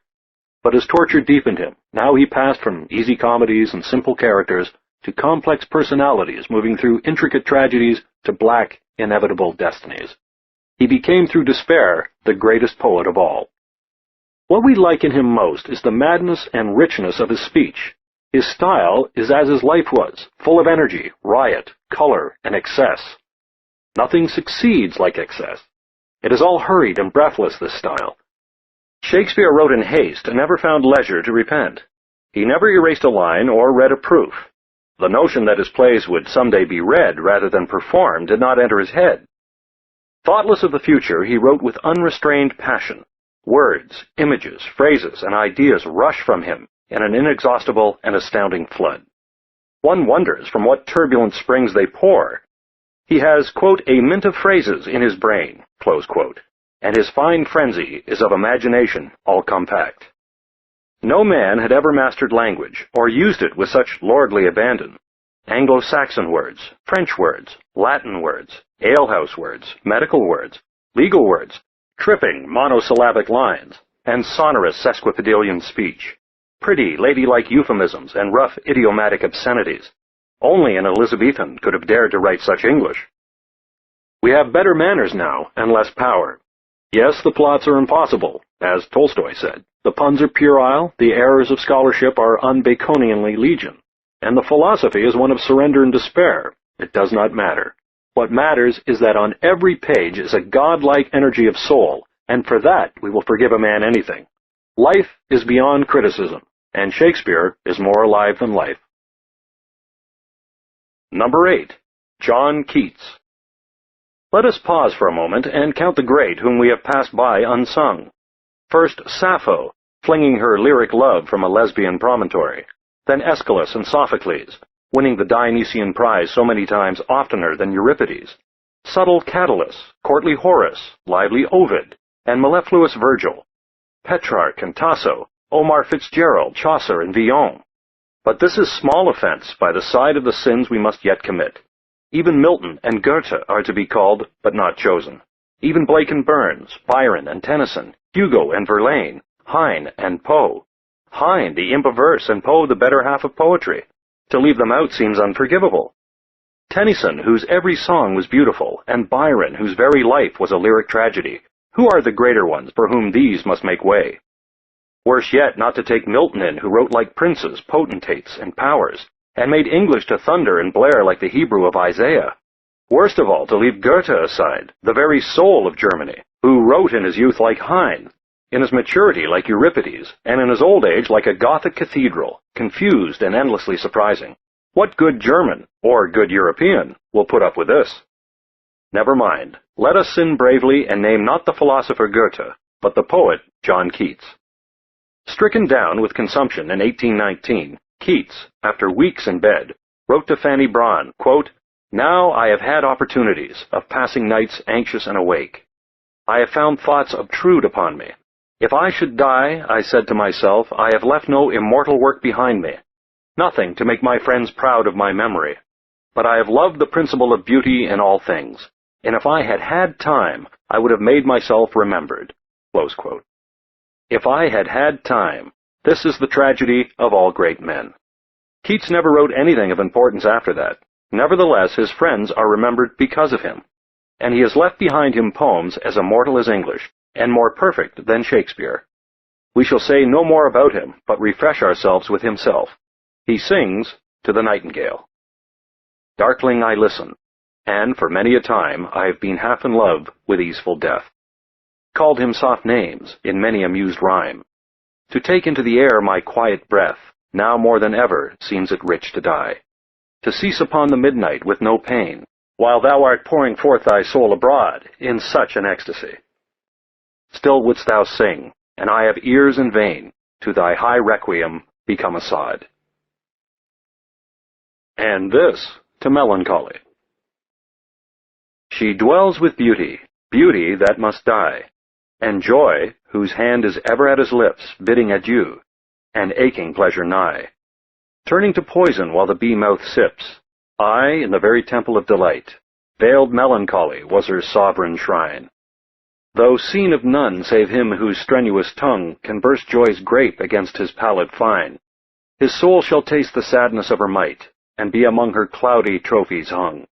But his torture deepened him. Now he passed from easy comedies and simple characters to complex personalities moving through intricate tragedies to black, inevitable destinies. He became, through despair, the greatest poet of all. What we like in him most is the madness and richness of his speech. His style is as his life was, full of energy, riot, color, and excess. Nothing succeeds like excess. It is all hurried and breathless, this style. Shakespeare wrote in haste and never found leisure to repent. He never erased a line or read a proof. The notion that his plays would someday be read rather than performed did not enter his head. Thoughtless of the future, he wrote with unrestrained passion. Words, images, phrases, and ideas rush from him in an inexhaustible and astounding flood. One wonders from what turbulent springs they pour. He has, quote, "a mint of phrases in his brain," close quote, and his fine frenzy is of imagination all compact. No man had ever mastered language, or used it with such lordly abandon. Anglo-Saxon words, French words, Latin words, alehouse words, medical words, legal words, tripping monosyllabic lines, and sonorous sesquipedalian speech, pretty ladylike euphemisms and rough idiomatic obscenities. Only an Elizabethan could have dared to write such English. We have better manners now, and less power. Yes, the plots are impossible, as Tolstoy said. The puns are puerile, the errors of scholarship are un-Baconianly legion, and the philosophy is one of surrender and despair. It does not matter. What matters is that on every page is a godlike energy of soul, and for that we will forgive a man anything. Life is beyond criticism, and Shakespeare is more alive than life. Number 8. John Keats. Let us pause for a moment and count the great whom we have passed by unsung. First, Sappho, flinging her lyric love from a lesbian promontory. Then Aeschylus and Sophocles, winning the Dionysian prize so many times oftener than Euripides. Subtle Catullus, courtly Horace, lively Ovid, and mellifluous Virgil. Petrarch and Tasso, Omar Fitzgerald, Chaucer, and Villon. But this is small offense by the side of the sins we must yet commit. Even Milton and Goethe are to be called, but not chosen. Even Blake and Burns, Byron and Tennyson, Hugo and Verlaine, Heine and Poe. Heine, the imp of verse, and Poe, the better half of poetry. To leave them out seems unforgivable. Tennyson, whose every song was beautiful, and Byron, whose very life was a lyric tragedy. Who are the greater ones for whom these must make way? Worse yet, not to take Milton in, who wrote like princes, potentates, and powers, and made English to thunder and blare like the Hebrew of Isaiah. Worst of all, to leave Goethe aside, the very soul of Germany, who wrote in his youth like Heine, in his maturity like Euripides, and in his old age like a Gothic cathedral, confused and endlessly surprising. What good German, or good European, will put up with this? Never mind. Let us sin bravely and name not the philosopher Goethe, but the poet John Keats. Stricken down with consumption in 1819, Keats, after weeks in bed, wrote to Fanny Brawne, quote, "Now I have had opportunities of passing nights anxious and awake. I have found thoughts obtrude upon me. If I should die, I said to myself, I have left no immortal work behind me, nothing to make my friends proud of my memory. But I have loved the principle of beauty in all things, and if I had had time, I would have made myself remembered." Close quote. If I had had time, this is the tragedy of all great men. Keats never wrote anything of importance after that. Nevertheless, his friends are remembered because of him, and he has left behind him poems as immortal as English, and more perfect than Shakespeare. We shall say no more about him, but refresh ourselves with himself. He sings to the nightingale. "Darkling I listen, and for many a time I have been half in love with easeful death. Called him soft names in many amused rhyme. To take into the air my quiet breath, now more than ever seems it rich to die. To cease upon the midnight with no pain, while thou art pouring forth thy soul abroad in such an ecstasy. Still wouldst thou sing, and I have ears in vain, to thy high requiem become a sod." And this to melancholy. She dwells with beauty, beauty that must die, and joy, whose hand is ever at his lips, bidding adieu, and aching pleasure nigh. Turning to poison while the bee-mouth sips, aye, in the very temple of delight, veiled melancholy was her sovereign shrine. Though seen of none save him whose strenuous tongue can burst joy's grape against his palate fine, his soul shall taste the sadness of her might, and be among her cloudy trophies hung.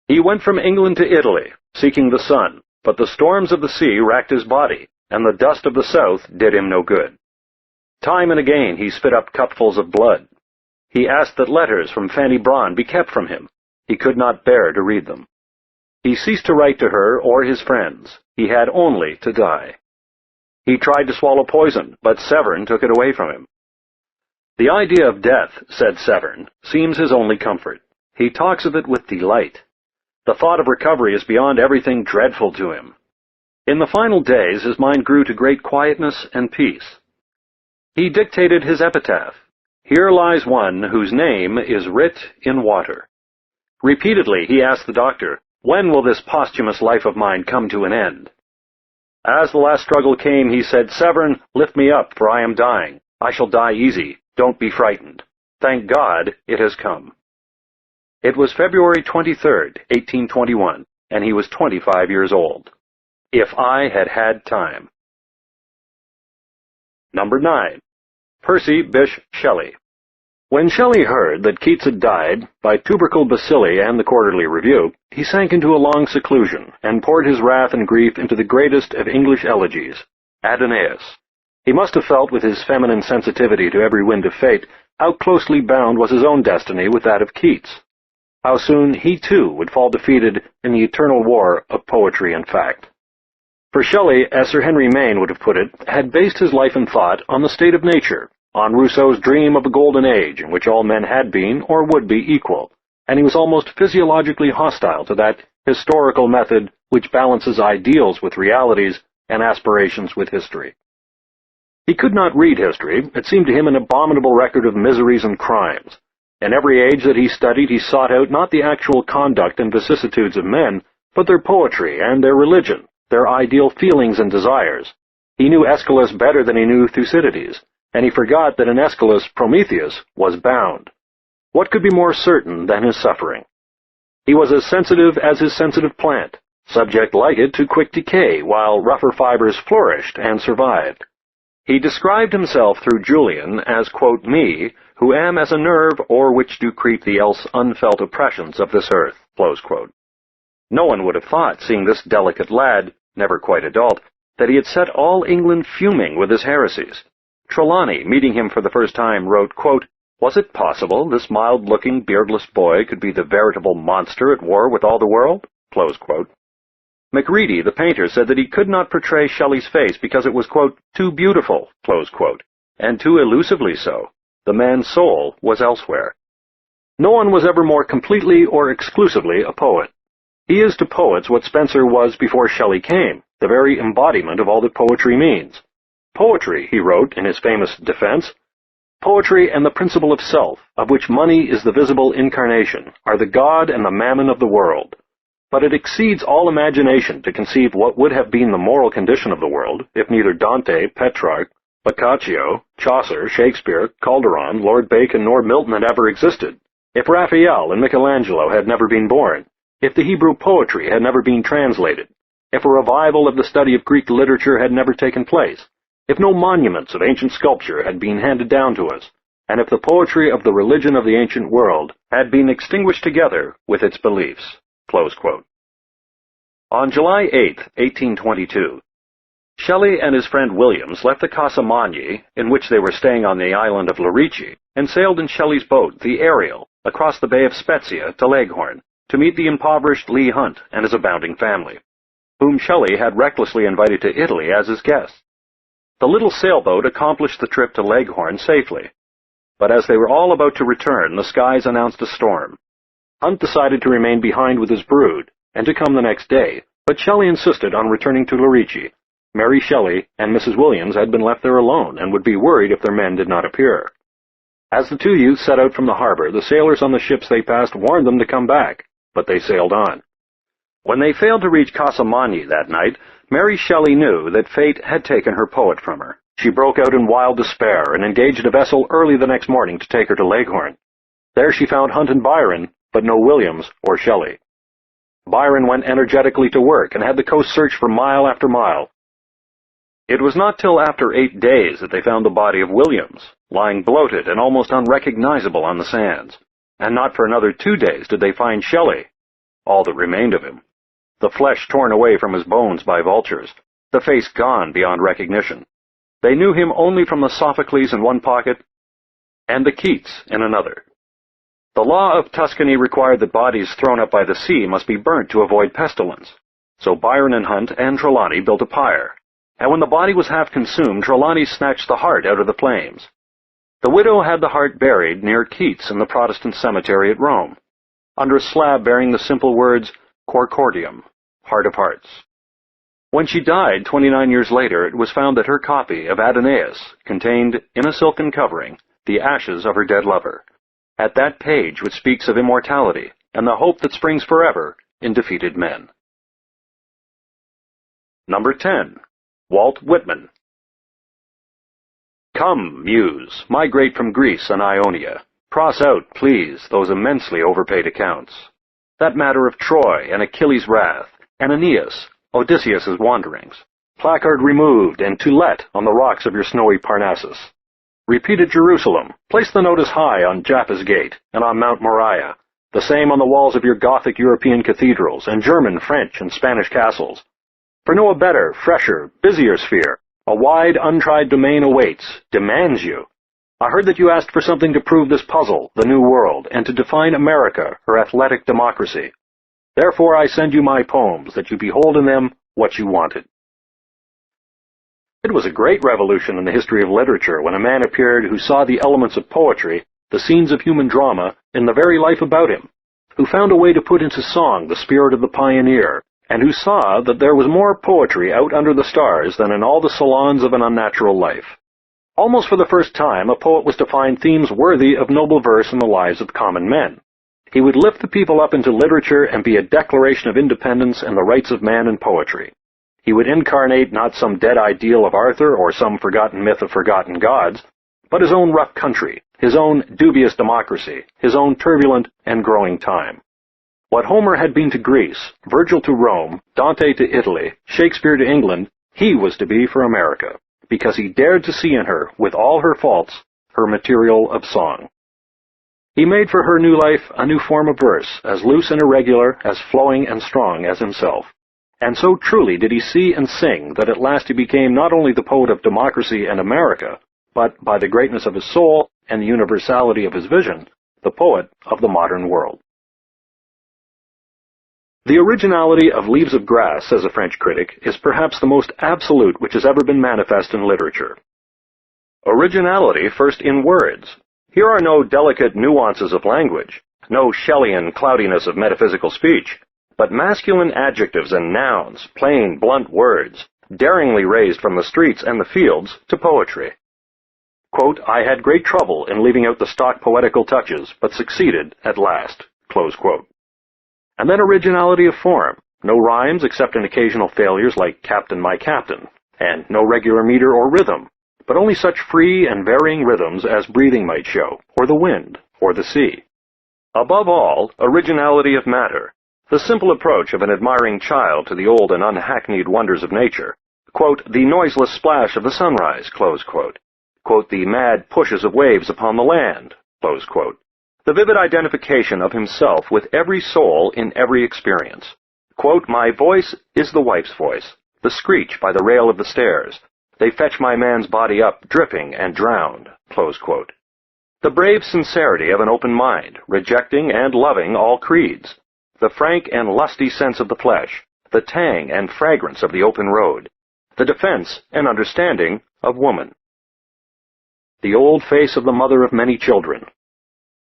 He went from England to Italy, seeking the sun, but the storms of the sea racked his body, and the dust of the south did him no good. Time and again he spit up cupfuls of blood. He asked that letters from Fanny Brawne be kept from him. He could not bear to read them. He ceased to write to her or his friends. He had only to die. He tried to swallow poison, but Severn took it away from him. "The idea of death," said Severn, "seems his only comfort. He talks of it with delight. The thought of recovery is beyond everything dreadful to him. In the final days his mind grew to great quietness and peace. He dictated his epitaph, 'Here lies one whose name is writ in water.' Repeatedly he asked the doctor, 'When will this posthumous life of mine come to an end?' As the last struggle came, he said, 'Severn, lift me up, for I am dying. I shall die easy. Don't be frightened. Thank God it has come.' It was February 23rd, 1821, and he was 25 years old. If I had had time. Number 9. Percy Bysshe Shelley. When Shelley heard that Keats had died by tubercle bacilli and the Quarterly Review, he sank into a long seclusion and poured his wrath and grief into the greatest of English elegies, Adonais. He must have felt, with his feminine sensitivity to every wind of fate, how closely bound was his own destiny with that of Keats. How soon he, too, would fall defeated in the eternal war of poetry and fact. For Shelley, as Sir Henry Maine would have put it, had based his life and thought on the state of nature, on Rousseau's dream of a golden age in which all men had been or would be equal, and he was almost physiologically hostile to that historical method which balances ideals with realities and aspirations with history. He could not read history. It seemed to him an abominable record of miseries and crimes. In every age that he studied, he sought out not the actual conduct and vicissitudes of men, but their poetry and their religion, their ideal feelings and desires. He knew Aeschylus better than he knew Thucydides, and he forgot that in Aeschylus Prometheus was bound. What could be more certain than his suffering? He was as sensitive as his sensitive plant, subject like it to quick decay, while rougher fibers flourished and survived. He described himself through Julian as, quote, "me, who am as a nerve o'er which do creep the else unfelt oppressions of this earth," close quote. No one would have thought, seeing this delicate lad, never quite adult, that he had set all England fuming with his heresies. Trelawney, meeting him for the first time, wrote, quote, "Was it possible this mild-looking, beardless boy could be the veritable monster at war with all the world?" Close quote. Macready, the painter, said that he could not portray Shelley's face because it was, quote, "too beautiful," close quote, and too elusively so. The man's soul was elsewhere. No one was ever more completely or exclusively a poet. He is to poets what Spencer was before Shelley came, the very embodiment of all that poetry means. Poetry, he wrote in his famous defense, poetry and the principle of self, of which money is the visible incarnation, are the god and the mammon of the world. But it exceeds all imagination to conceive what would have been the moral condition of the world if neither Dante, Petrarch, Boccaccio, Chaucer, Shakespeare, Calderon, Lord Bacon, nor Milton had ever existed, if Raphael and Michelangelo had never been born, if the Hebrew poetry had never been translated, if a revival of the study of Greek literature had never taken place, if no monuments of ancient sculpture had been handed down to us, and if the poetry of the religion of the ancient world had been extinguished together with its beliefs." Close quote. On July 8, 1822, Shelley and his friend Williams left the Casa Magni, in which they were staying on the island of Lerici, and sailed in Shelley's boat, the Ariel, across the Bay of Spezia to Leghorn, to meet the impoverished Leigh Hunt and his abounding family, whom Shelley had recklessly invited to Italy as his guests. The little sailboat accomplished the trip to Leghorn safely, but as they were all about to return, the skies announced a storm. Hunt decided to remain behind with his brood, and to come the next day, but Shelley insisted on returning to Lerici. Mary Shelley and Mrs. Williams had been left there alone, and would be worried if their men did not appear. As the two youths set out from the harbor, the sailors on the ships they passed warned them to come back, but they sailed on. When they failed to reach Casa Magni that night, Mary Shelley knew that fate had taken her poet from her. She broke out in wild despair and engaged a vessel early the next morning to take her to Leghorn. There she found Hunt and Byron, but no Williams or Shelley. Byron went energetically to work and had the coast searched for mile after mile. It was not till after 8 days that they found the body of Williams, lying bloated and almost unrecognizable on the sands, and not for another 2 days did they find Shelley, all that remained of him, the flesh torn away from his bones by vultures, the face gone beyond recognition. They knew him only from the Sophocles in one pocket and the Keats in another. The law of Tuscany required that bodies thrown up by the sea must be burnt to avoid pestilence, so Byron and Hunt and Trelawney built a pyre, and when the body was half consumed, Trelawney snatched the heart out of the flames. The widow had the heart buried near Keats in the Protestant cemetery at Rome, under a slab bearing the simple words, Cor Cordium, Heart of Hearts. When she died 29 years later, it was found that her copy of Adonais contained, in a silken covering, the ashes of her dead lover, at that page which speaks of immortality and the hope that springs forever in defeated men. Number 10. Walt Whitman. Come, Muse, migrate from Greece and Ionia. Cross out, please, those immensely overpaid accounts. That matter of Troy and Achilles' wrath, and Aeneas, Odysseus' wanderings. Placard removed and to let on the rocks of your snowy Parnassus. Repeat at Jerusalem. Place the notice high on Jaffa's gate and on Mount Moriah. The same on the walls of your Gothic European cathedrals and German, French, and Spanish castles. For know a better, fresher, busier sphere. A wide, untried domain awaits, demands you. I heard that you asked for something to prove this puzzle, the New World, and to define America, her athletic democracy. Therefore I send you my poems, that you behold in them what you wanted. It was a great revolution in the history of literature when a man appeared who saw the elements of poetry, the scenes of human drama, in the very life about him, who found a way to put into song the spirit of the pioneer, and who saw that there was more poetry out under the stars than in all the salons of an unnatural life. Almost for the first time, a poet was to find themes worthy of noble verse in the lives of common men. He would lift the people up into literature and be a declaration of independence and the rights of man in poetry. He would incarnate not some dead ideal of Arthur or some forgotten myth of forgotten gods, but his own rough country, his own dubious democracy, his own turbulent and growing time. What Homer had been to Greece, Virgil to Rome, Dante to Italy, Shakespeare to England, he was to be for America, because he dared to see in her, with all her faults, her material of song. He made for her new life a new form of verse, as loose and irregular, as flowing and strong as himself. And so truly did he see and sing that at last he became not only the poet of democracy and America, but, by the greatness of his soul and the universality of his vision, the poet of the modern world. The originality of Leaves of Grass, says a French critic, is perhaps the most absolute which has ever been manifest in literature. Originality first in words. Here are no delicate nuances of language, no Shelleyan cloudiness of metaphysical speech, but masculine adjectives and nouns, plain, blunt words, daringly raised from the streets and the fields to poetry. Quote, I had great trouble in leaving out the stock poetical touches, but succeeded at last. Close quote. And then originality of form. No rhymes except in occasional failures like Captain My Captain, and no regular meter or rhythm, but only such free and varying rhythms as breathing might show, or the wind, or the sea. Above all, originality of matter, the simple approach of an admiring child to the old and unhackneyed wonders of nature. Quote, the noiseless splash of the sunrise, close quote. Quote, the mad pushes of waves upon the land, close quote. The vivid identification of himself with every soul in every experience. Quote, my voice is the wife's voice, the screech by the rail of the stairs. They fetch my man's body up, dripping and drowned, close quote. The brave sincerity of an open mind, rejecting and loving all creeds. The frank and lusty sense of the flesh, the tang and fragrance of the open road, the defense and understanding of woman. The old face of the mother of many children.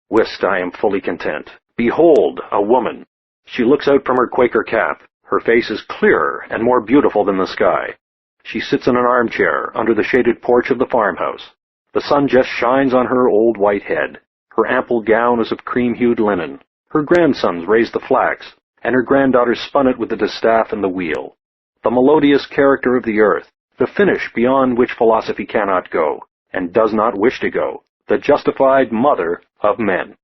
Whist, I am fully content. Behold, a woman. She looks out from her Quaker cap. Her face is clearer and more beautiful than the sky. She sits in an armchair under the shaded porch of the farmhouse. The sun just shines on her old white head. Her ample gown is of cream-hued linen. Her grandsons raised the flax, and her granddaughters spun it with the distaff and the wheel. The melodious character of the earth, the finish beyond which philosophy cannot go, and does not wish to go, the justified mother of men.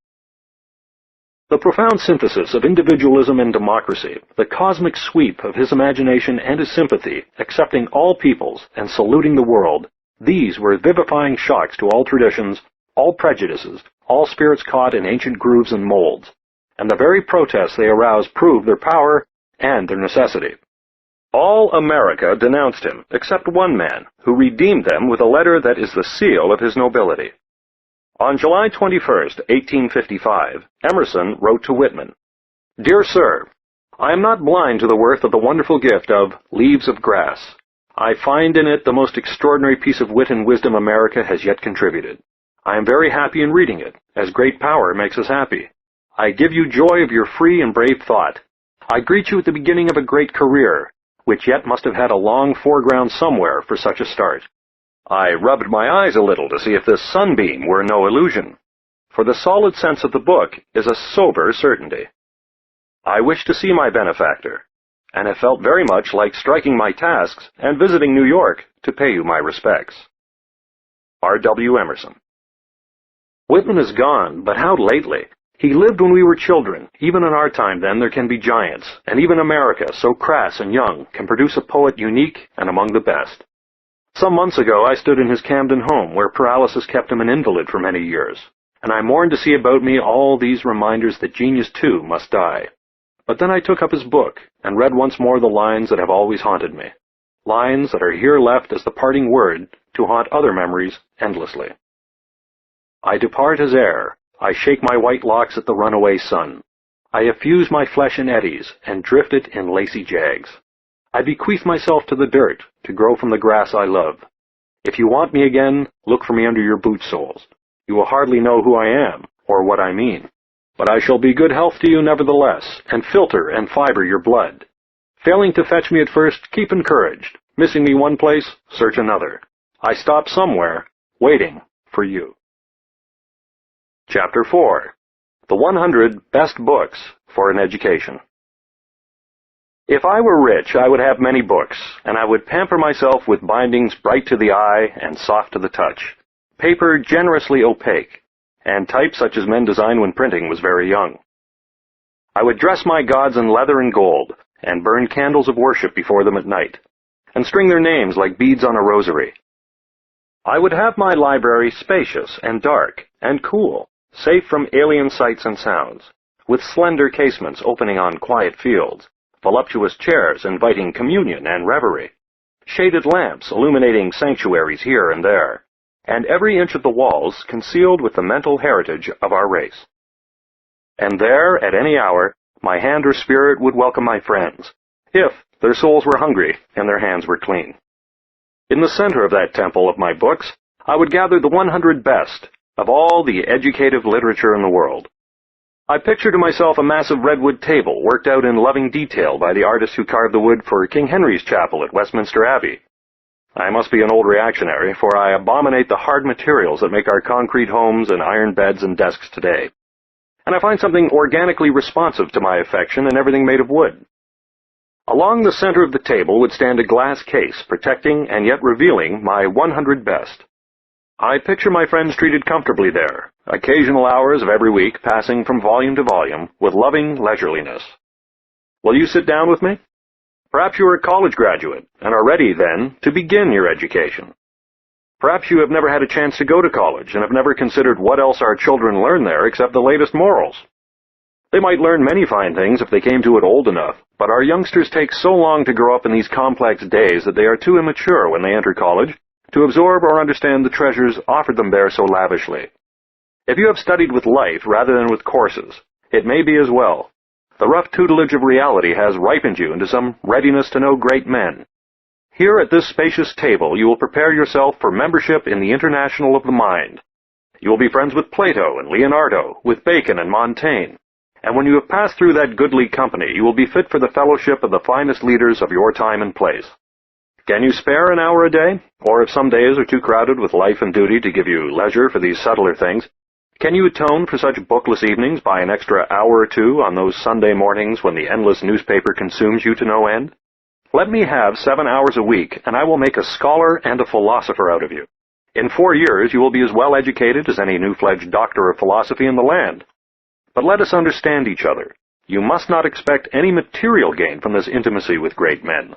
The profound synthesis of individualism and democracy, the cosmic sweep of his imagination and his sympathy, accepting all peoples and saluting the world, these were vivifying shocks to all traditions, all prejudices, all spirits caught in ancient grooves and molds, and the very protests they aroused proved their power and their necessity. All America denounced him, except one man, who redeemed them with a letter that is the seal of his nobility. On July 21st, 1855, Emerson wrote to Whitman, Dear Sir, I am not blind to the worth of the wonderful gift of Leaves of Grass. I find in it the most extraordinary piece of wit and wisdom America has yet contributed. I am very happy in reading it, as great power makes us happy. I give you joy of your free and brave thought. I greet you at the beginning of a great career, which yet must have had a long foreground somewhere for such a start. I rubbed my eyes a little to see if this sunbeam were no illusion, for the solid sense of the book is a sober certainty. I wish to see my benefactor, and have felt very much like striking my tasks and visiting New York to pay you my respects. R. W. Emerson. Whitman is gone, but how lately? He lived when we were children. Even in our time, then, there can be giants, and even America, so crass and young, can produce a poet unique and among the best. Some months ago, I stood in his Camden home, where paralysis kept him an invalid for many years, and I mourned to see about me all these reminders that genius, too, must die. But then I took up his book, and read once more the lines that have always haunted me, lines that are here left as the parting word to haunt other memories endlessly. I depart as air, I shake my white locks at the runaway sun. I effuse my flesh in eddies, and drift it in lacy jags. I bequeath myself to the dirt, to grow from the grass I love. If you want me again, look for me under your boot soles. You will hardly know who I am, or what I mean. But I shall be good health to you nevertheless, and filter and fibre your blood. Failing to fetch me at first, keep encouraged. Missing me one place, search another. I stop somewhere, waiting for you. Chapter 4. The 100 Best Books for an Education. If I were rich, I would have many books, and I would pamper myself with bindings bright to the eye and soft to the touch, paper generously opaque, and type such as men design when printing was very young. I would dress my gods in leather and gold, and burn candles of worship before them at night, and string their names like beads on a rosary. I would have my library spacious and dark and cool, safe from alien sights and sounds, with slender casements opening on quiet fields, voluptuous chairs inviting communion and reverie, shaded lamps illuminating sanctuaries here and there, and every inch of the walls concealed with the mental heritage of our race. And there, at any hour, my hand or spirit would welcome my friends, if their souls were hungry and their hands were clean. In the center of that temple of my books, I would gather the 100 best of all the educative literature in the world. I picture to myself a massive redwood table worked out in loving detail by the artist who carved the wood for King Henry's Chapel at Westminster Abbey. I must be an old reactionary, for I abominate the hard materials that make our concrete homes and iron beds and desks today. And I find something organically responsive to my affection in everything made of wood. Along the center of the table would stand a glass case, protecting and yet revealing my 100 best. I picture my friends treated comfortably there, occasional hours of every week passing from volume to volume with loving leisureliness. Will you sit down with me? Perhaps you are a college graduate and are ready, then, to begin your education. Perhaps you have never had a chance to go to college and have never considered what else our children learn there except the latest morals. They might learn many fine things if they came to it old enough, but our youngsters take so long to grow up in these complex days that they are too immature when they enter college to absorb or understand the treasures offered them there so lavishly. If you have studied with life rather than with courses, it may be as well. The rough tutelage of reality has ripened you into some readiness to know great men. Here at this spacious table you will prepare yourself for membership in the International of the Mind. You will be friends with Plato and Leonardo, with Bacon and Montaigne, and when you have passed through that goodly company you will be fit for the fellowship of the finest leaders of your time and place. Can you spare an hour a day? Or if some days are too crowded with life and duty to give you leisure for these subtler things, can you atone for such bookless evenings by an extra hour or two on those Sunday mornings when the endless newspaper consumes you to no end? Let me have 7 hours a week, and I will make a scholar and a philosopher out of you. In 4 years you will be as well educated as any new-fledged doctor of philosophy in the land. But let us understand each other. You must not expect any material gain from this intimacy with great men.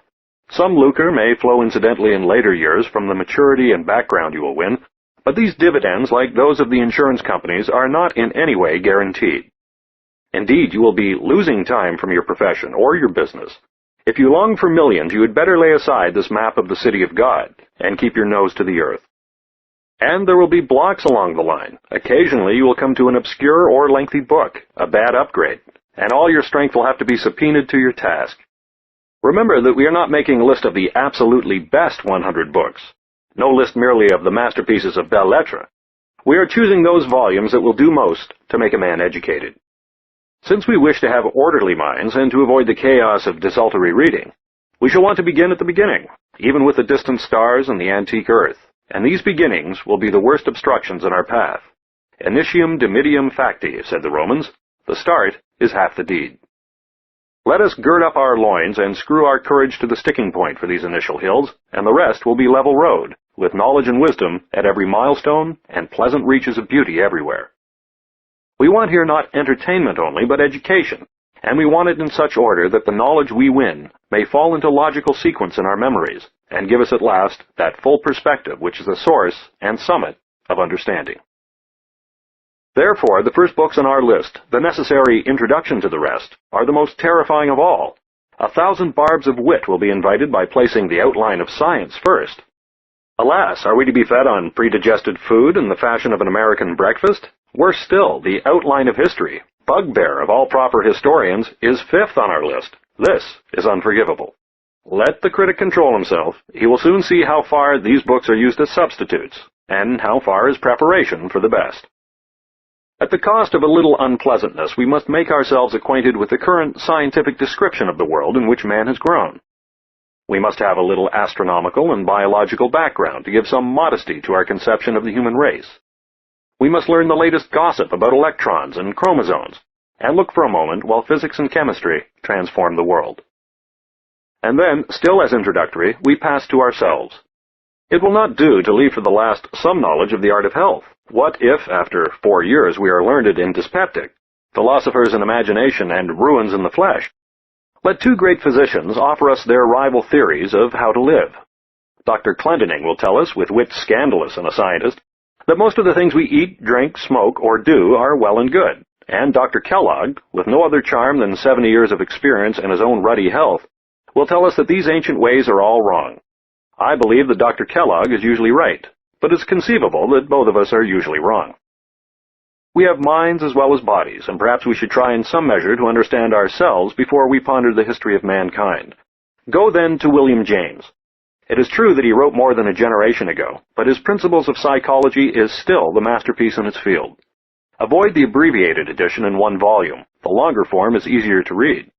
Some lucre may flow incidentally in later years from the maturity and background you will win, but these dividends, like those of the insurance companies, are not in any way guaranteed. Indeed, you will be losing time from your profession or your business. If you long for millions, you had better lay aside this map of the city of God and keep your nose to the earth. And there will be blocks along the line. Occasionally you will come to an obscure or lengthy book, a bad upgrade, and all your strength will have to be subpoenaed to your task. Remember that we are not making a list of the absolutely best 100 books, no list merely of the masterpieces of belles lettres. We are choosing those volumes that will do most to make a man educated. Since we wish to have orderly minds and to avoid the chaos of desultory reading, we shall want to begin at the beginning, even with the distant stars and the antique earth, and these beginnings will be the worst obstructions in our path. Initium dimidium facti, said the Romans. The start is half the deed. Let us gird up our loins and screw our courage to the sticking point for these initial hills, and the rest will be level road, with knowledge and wisdom at every milestone and pleasant reaches of beauty everywhere. We want here not entertainment only, but education, and we want it in such order that the knowledge we win may fall into logical sequence in our memories, and give us at last that full perspective which is the source and summit of understanding. Therefore, the first books on our list, the necessary introduction to the rest, are the most terrifying of all. 1,000 barbs of wit will be invited by placing the outline of science first. Alas, are we to be fed on predigested food in the fashion of an American breakfast? Worse still, the outline of history, bugbear of all proper historians, is fifth on our list. This is unforgivable. Let the critic control himself. He will soon see how far these books are used as substitutes, and how far is preparation for the best. At the cost of a little unpleasantness, we must make ourselves acquainted with the current scientific description of the world in which man has grown. We must have a little astronomical and biological background to give some modesty to our conception of the human race. We must learn the latest gossip about electrons and chromosomes, and look for a moment while physics and chemistry transform the world. And then, still as introductory, we pass to ourselves. It will not do to leave for the last some knowledge of the art of health. What if, after 4 years, we are learned in dyspeptic, philosophers in imagination, and ruins in the flesh? Let 2 great physicians offer us their rival theories of how to live. Dr. Clendening will tell us, with wit scandalous in a scientist, that most of the things we eat, drink, smoke, or do are well and good, and Dr. Kellogg, with no other charm than 70 years of experience and his own ruddy health, will tell us that these ancient ways are all wrong. I believe that Dr. Kellogg is usually right, but it's conceivable that both of us are usually wrong. We have minds as well as bodies, and perhaps we should try in some measure to understand ourselves before we ponder the history of mankind. Go then to William James. It is true that he wrote more than a generation ago, but his Principles of Psychology is still the masterpiece in its field. Avoid the abbreviated edition in one volume. The longer form is easier to read.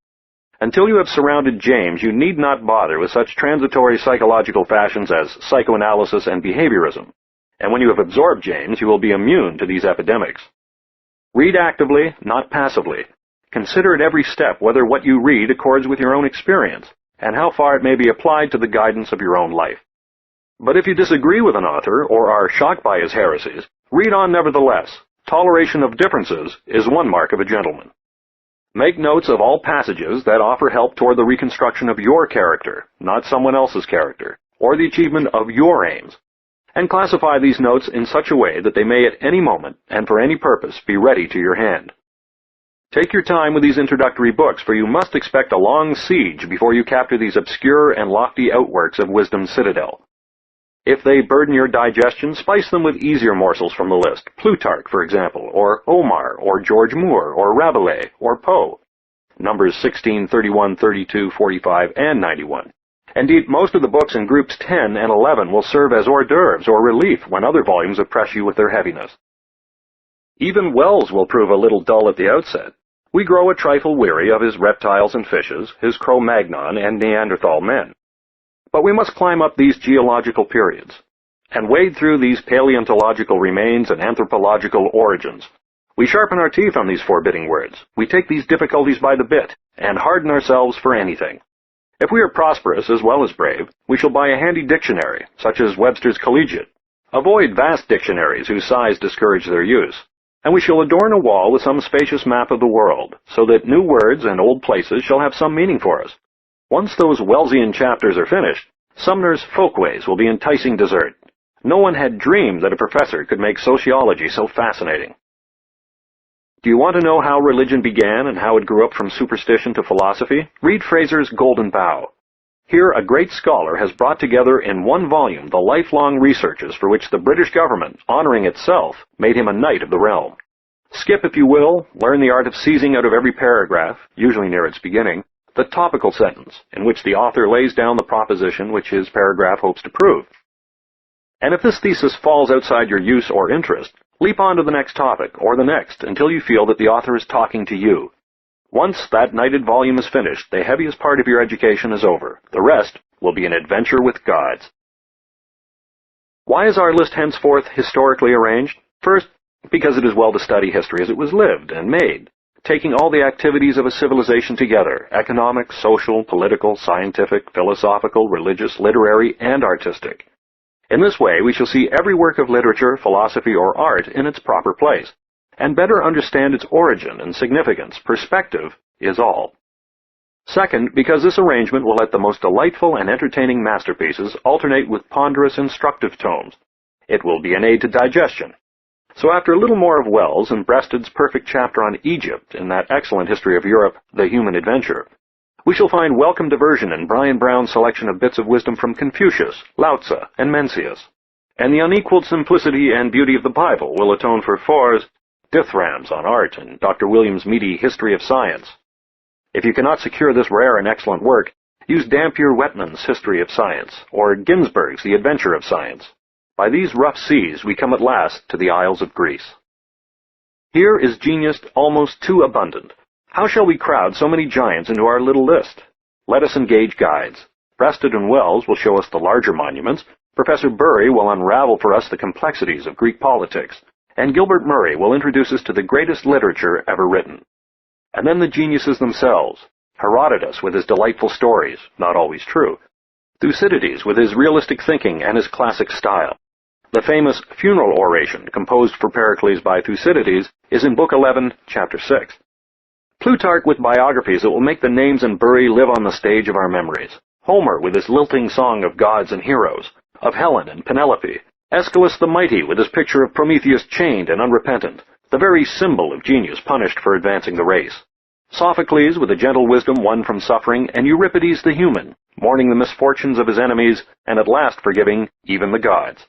Until you have surrounded James, you need not bother with such transitory psychological fashions as psychoanalysis and behaviorism. And when you have absorbed James, you will be immune to these epidemics. Read actively, not passively. Consider at every step whether what you read accords with your own experience, and how far it may be applied to the guidance of your own life. But if you disagree with an author, or are shocked by his heresies, read on nevertheless. Toleration of differences is one mark of a gentleman. Make notes of all passages that offer help toward the reconstruction of your character, not someone else's character, or the achievement of your aims, and classify these notes in such a way that they may at any moment, and for any purpose, be ready to your hand. Take your time with these introductory books, for you must expect a long siege before you capture these obscure and lofty outworks of wisdom's citadel. If they burden your digestion, spice them with easier morsels from the list, Plutarch, for example, or Omar, or George Moore, or Rabelais, or Poe, numbers 16, 31, 32, 45, and 91. Indeed, most of the books in groups 10 and 11 will serve as hors d'oeuvres or relief when other volumes oppress you with their heaviness. Even Wells will prove a little dull at the outset. We grow a trifle weary of his reptiles and fishes, his Cro-Magnon and Neanderthal men. But we must climb up these geological periods, and wade through these paleontological remains and anthropological origins. We sharpen our teeth on these forbidding words. We take these difficulties by the bit, and harden ourselves for anything. If we are prosperous as well as brave, we shall buy a handy dictionary, such as Webster's Collegiate. Avoid vast dictionaries whose size discourage their use. And we shall adorn a wall with some spacious map of the world, so that new words and old places shall have some meaning for us. Once those Wellsian chapters are finished, Sumner's Folkways will be enticing dessert. No one had dreamed that a professor could make sociology so fascinating. Do you want to know how religion began and how it grew up from superstition to philosophy? Read Fraser's Golden Bough. Here a great scholar has brought together in one volume the lifelong researches for which the British government, honoring itself, made him a knight of the realm. Skip, if you will, learn the art of seizing out of every paragraph, usually near its beginning, the topical sentence, in which the author lays down the proposition which his paragraph hopes to prove. And if this thesis falls outside your use or interest, leap on to the next topic, or the next, until you feel that the author is talking to you. Once that knighted volume is finished, the heaviest part of your education is over. The rest will be an adventure with gods. Why is our list henceforth historically arranged? First, because it is well to study history as it was lived and made, taking all the activities of a civilization together, economic, social, political, scientific, philosophical, religious, literary, and artistic. In this way, we shall see every work of literature, philosophy, or art in its proper place, and better understand its origin and significance. Perspective is all. Second, because this arrangement will let the most delightful and entertaining masterpieces alternate with ponderous instructive tomes. It will be an aid to digestion. So after a little more of Wells and Breasted's perfect chapter on Egypt in that excellent history of Europe, The Human Adventure, we shall find welcome diversion in Brian Brown's selection of bits of wisdom from Confucius, Lao Tzu, and Mencius. And the unequaled simplicity and beauty of the Bible will atone for For's dithyrambics on art and Dr. Williams' meaty History of Science. If you cannot secure this rare and excellent work, use Dampier-Wetman's History of Science, or Ginsberg's The Adventure of Science. By these rough seas we come at last to the Isles of Greece. Here is genius almost too abundant. How shall we crowd so many giants into our little list? Let us engage guides. Breasted and Wells will show us the larger monuments, Professor Bury will unravel for us the complexities of Greek politics, and Gilbert Murray will introduce us to the greatest literature ever written. And then the geniuses themselves, Herodotus with his delightful stories, not always true, Thucydides with his realistic thinking and his classic style. The famous funeral oration composed for Pericles by Thucydides is in Book 11, Chapter 6. Plutarch with biographies that will make the names in Bury live on the stage of our memories. Homer with his lilting song of gods and heroes, of Helen and Penelope. Aeschylus the mighty with his picture of Prometheus chained and unrepentant, the very symbol of genius punished for advancing the race. Sophocles with a gentle wisdom won from suffering, and Euripides the human, mourning the misfortunes of his enemies, and at last forgiving even the gods.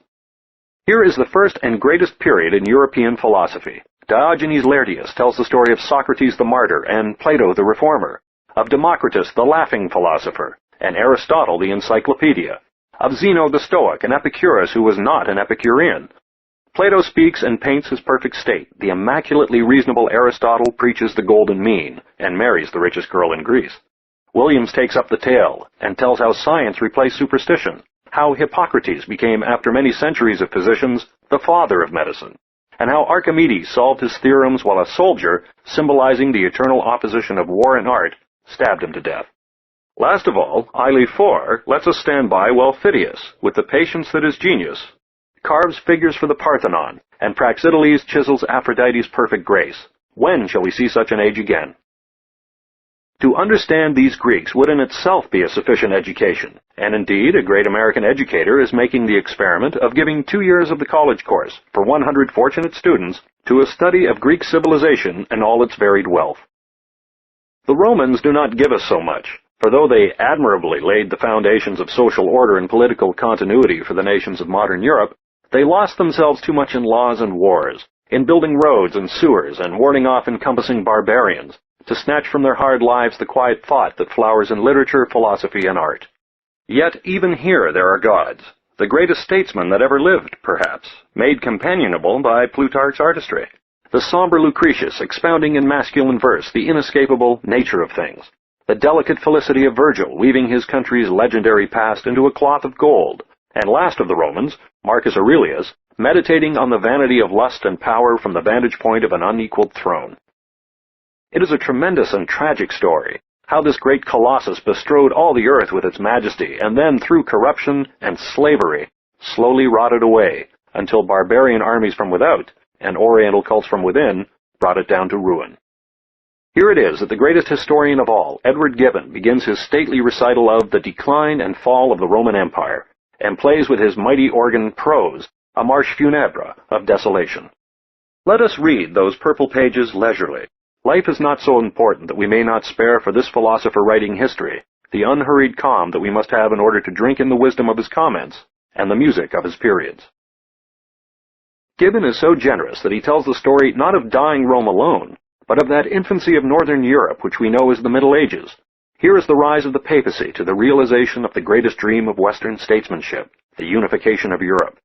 Here is the first and greatest period in European philosophy. Diogenes Laertius tells the story of Socrates the martyr and Plato the reformer, of Democritus the laughing philosopher, and Aristotle the encyclopedia, of Zeno the Stoic and Epicurus who was not an Epicurean. Plato speaks and paints his perfect state. The immaculately reasonable Aristotle preaches the golden mean and marries the richest girl in Greece. Williams takes up the tale and tells how science replaced superstition, how Hippocrates became, after many centuries of physicians, the father of medicine, and how Archimedes solved his theorems while a soldier, symbolizing the eternal opposition of war and art, stabbed him to death. Last of all, Eile 4 lets us stand by while Phidias, with the patience that is genius, carves figures for the Parthenon, and Praxiteles chisels Aphrodite's perfect grace. When shall we see such an age again? To understand these Greeks would in itself be a sufficient education, and indeed a great American educator is making the experiment of giving 2 years of the college course for 100 fortunate students to a study of Greek civilization and all its varied wealth. The Romans do not give us so much, for though they admirably laid the foundations of social order and political continuity for the nations of modern Europe, they lost themselves too much in laws and wars, in building roads and sewers and warding off encompassing barbarians, to snatch from their hard lives the quiet thought that flowers in literature, philosophy, and art. Yet even here there are gods, the greatest statesmen that ever lived, perhaps, made companionable by Plutarch's artistry, the somber Lucretius expounding in masculine verse the inescapable nature of things, the delicate felicity of Virgil weaving his country's legendary past into a cloth of gold, and last of the Romans, Marcus Aurelius, meditating on the vanity of lust and power from the vantage point of an unequaled throne. It is a tremendous and tragic story, how this great colossus bestrode all the earth with its majesty, and then, through corruption and slavery, slowly rotted away, until barbarian armies from without, and oriental cults from within, brought it down to ruin. Here it is that the greatest historian of all, Edward Gibbon, begins his stately recital of the decline and fall of the Roman Empire, and plays with his mighty organ prose, a marche funèbre of desolation. Let us read those purple pages leisurely. Life is not so important that we may not spare for this philosopher writing history the unhurried calm that we must have in order to drink in the wisdom of his comments and the music of his periods. Gibbon is so generous that he tells the story not of dying Rome alone, but of that infancy of northern Europe which we know as the Middle Ages. Here is the rise of the papacy to the realization of the greatest dream of Western statesmanship, the unification of Europe.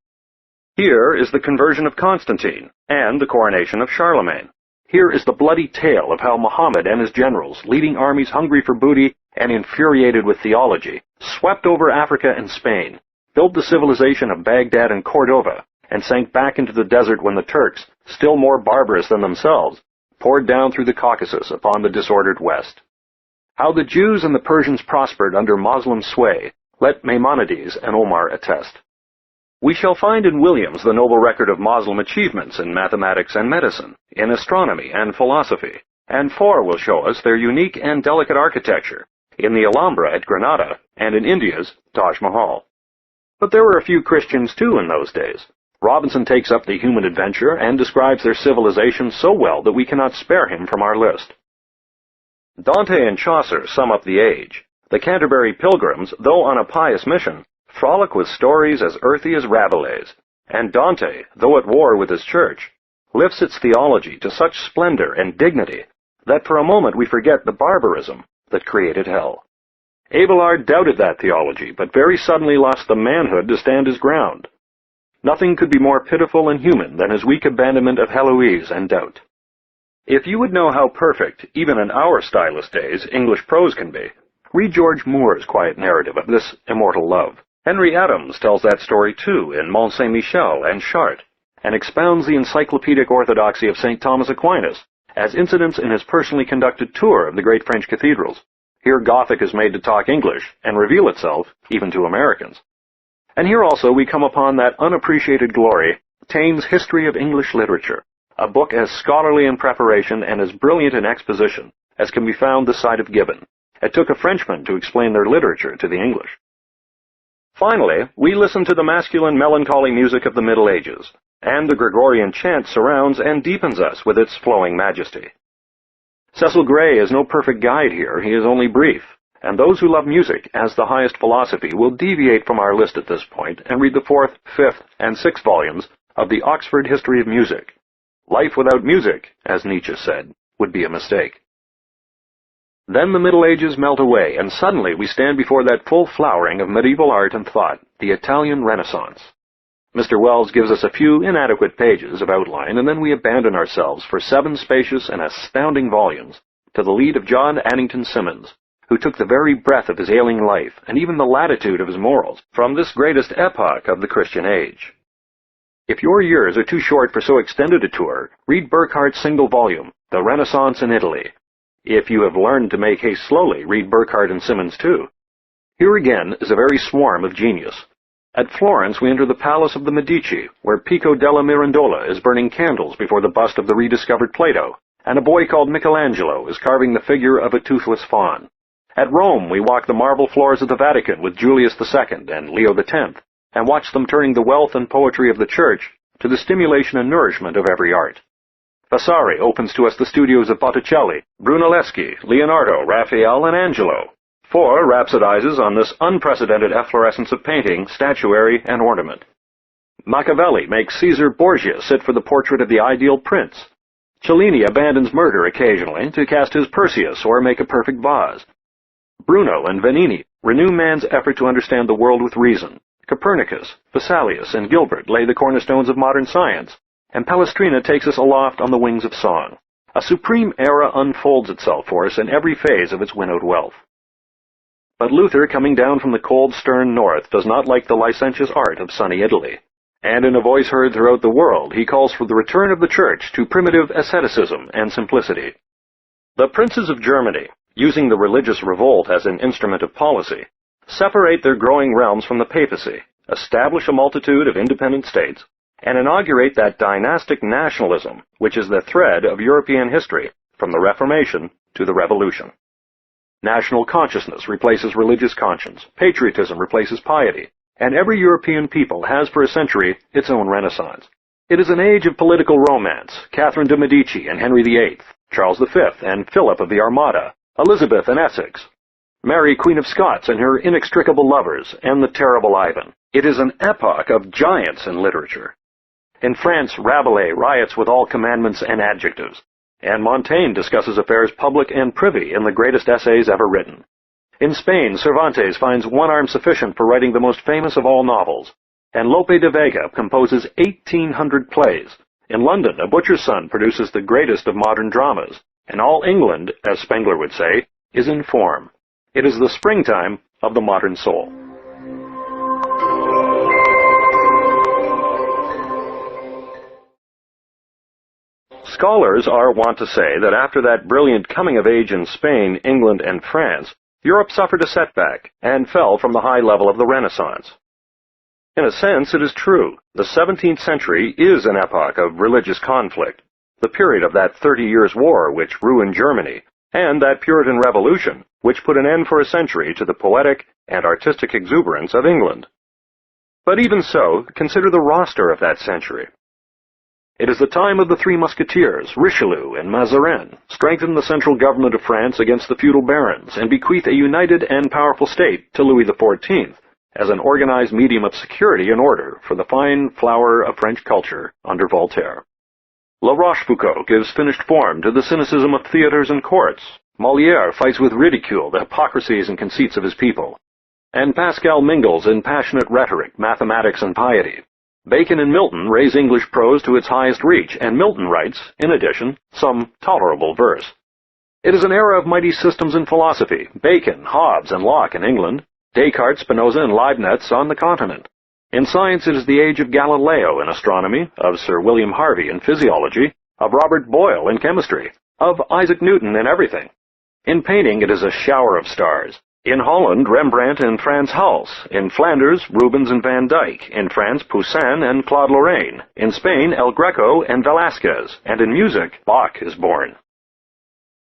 Here is the conversion of Constantine and the coronation of Charlemagne. Here is the bloody tale of how Muhammad and his generals, leading armies hungry for booty and infuriated with theology, swept over Africa and Spain, built the civilization of Baghdad and Cordova, and sank back into the desert when the Turks, still more barbarous than themselves, poured down through the Caucasus upon the disordered West. How the Jews and the Persians prospered under Moslem sway, let Maimonides and Omar attest. We shall find in Williams the noble record of Moslem achievements in mathematics and medicine, in astronomy and philosophy, and 4 will show us their unique and delicate architecture, in the Alhambra at Granada, and in India's Taj Mahal. But there were a few Christians too in those days. Robinson takes up the human adventure and describes their civilization so well that we cannot spare him from our list. Dante and Chaucer sum up the age. The Canterbury Pilgrims, though on a pious mission, frolic with stories as earthy as Rabelais, and Dante, though at war with his church, lifts its theology to such splendor and dignity that for a moment we forget the barbarism that created hell. Abelard doubted that theology, but very suddenly lost the manhood to stand his ground. Nothing could be more pitiful and human than his weak abandonment of Heloise and doubt. If you would know how perfect, even in our stylist days, English prose can be, read George Moore's quiet narrative of this immortal love. Henry Adams tells that story too in Mont Saint-Michel and Chartres, and expounds the encyclopedic orthodoxy of St. Thomas Aquinas as incidents in his personally conducted tour of the great French cathedrals. Here Gothic is made to talk English and reveal itself even to Americans. And here also we come upon that unappreciated glory, Taine's History of English Literature, a book as scholarly in preparation and as brilliant in exposition as can be found this side of Gibbon. It took a Frenchman to explain their literature to the English. Finally, we listen to the masculine melancholy music of the Middle Ages, and the Gregorian chant surrounds and deepens us with its flowing majesty. Cecil Gray is no perfect guide here, he is only brief, and those who love music as the highest philosophy will deviate from our list at this point and read the 4th, 5th, and 6th volumes of the Oxford History of Music. Life without music, as Nietzsche said, would be a mistake. Then the Middle Ages melt away, and suddenly we stand before that full flowering of medieval art and thought, the Italian Renaissance. Mr. Wells gives us a few inadequate pages of outline, and then we abandon ourselves for 7 spacious and astounding volumes to the lead of John Addington Symonds, who took the very breath of his ailing life, and even the latitude of his morals, from this greatest epoch of the Christian age. If your years are too short for so extended a tour, read Burckhardt's single volume, The Renaissance in Italy. If you have learned to make haste slowly, read Burckhardt and Symonds too. Here again is a very swarm of genius. At Florence we enter the Palace of the Medici, where Pico della Mirandola is burning candles before the bust of the rediscovered Plato, and a boy called Michelangelo is carving the figure of a toothless faun. At Rome we walk the marble floors of the Vatican with Julius II and Leo X, and watch them turning the wealth and poetry of the Church to the stimulation and nourishment of every art. Vasari opens to us the studios of Botticelli, Brunelleschi, Leonardo, Raphael, and Angelo. Four rhapsodizes on this unprecedented efflorescence of painting, statuary, and ornament. Machiavelli makes Caesar Borgia sit for the portrait of the ideal prince. Cellini abandons murder occasionally to cast his Perseus or make a perfect vase. Bruno and Vanini renew man's effort to understand the world with reason. Copernicus, Vesalius, and Gilbert lay the cornerstones of modern science, and Palestrina takes us aloft on the wings of song. A supreme era unfolds itself for us in every phase of its winnowed wealth. But Luther, coming down from the cold, stern north, does not like the licentious art of sunny Italy, and in a voice heard throughout the world he calls for the return of the Church to primitive asceticism and simplicity. The princes of Germany, using the religious revolt as an instrument of policy, separate their growing realms from the papacy, establish a multitude of independent states, and inaugurate that dynastic nationalism which is the thread of European history from the Reformation to the Revolution. National consciousness replaces religious conscience, patriotism replaces piety, and every European people has for a century its own Renaissance. It is an age of political romance, Catherine de' Medici and Henry VIII, Charles V and Philip of the Armada, Elizabeth and Essex, Mary Queen of Scots and her inextricable lovers, and the terrible Ivan. It is an epoch of giants in literature. In France, Rabelais riots with all commandments and adjectives, and Montaigne discusses affairs public and privy in the greatest essays ever written. In Spain, Cervantes finds one arm sufficient for writing the most famous of all novels, and Lope de Vega composes 1,800 plays. In London, a butcher's son produces the greatest of modern dramas, and all England, as Spengler would say, is in form. It is the springtime of the modern soul. Scholars are wont to say that after that brilliant coming of age in Spain, England, and France, Europe suffered a setback and fell from the high level of the Renaissance. In a sense, it is true. The 17th century is an epoch of religious conflict, the period of that 30 Years' War which ruined Germany, and that Puritan Revolution which put an end for a century to the poetic and artistic exuberance of England. But even so, consider the roster of that century. It is the time of the Three Musketeers. Richelieu and Mazarin strengthened the central government of France against the feudal barons and bequeathed a united and powerful state to Louis XIV as an organized medium of security and order for the fine flower of French culture under Voltaire. La Rochefoucauld gives finished form to the cynicism of theaters and courts. Molière fights with ridicule the hypocrisies and conceits of his people. And Pascal mingles in passionate rhetoric, mathematics, and piety. Bacon and Milton raise English prose to its highest reach, and Milton writes, in addition, some tolerable verse. It is an era of mighty systems in philosophy, Bacon, Hobbes, and Locke in England, Descartes, Spinoza, and Leibniz on the continent. In science it is the age of Galileo in astronomy, of Sir William Harvey in physiology, of Robert Boyle in chemistry, of Isaac Newton in everything. In painting it is a shower of stars. In Holland, Rembrandt and Frans Hals. In Flanders, Rubens and Van Dyck. In France, Poussin and Claude Lorraine. In Spain, El Greco and Velázquez. And in music, Bach is born.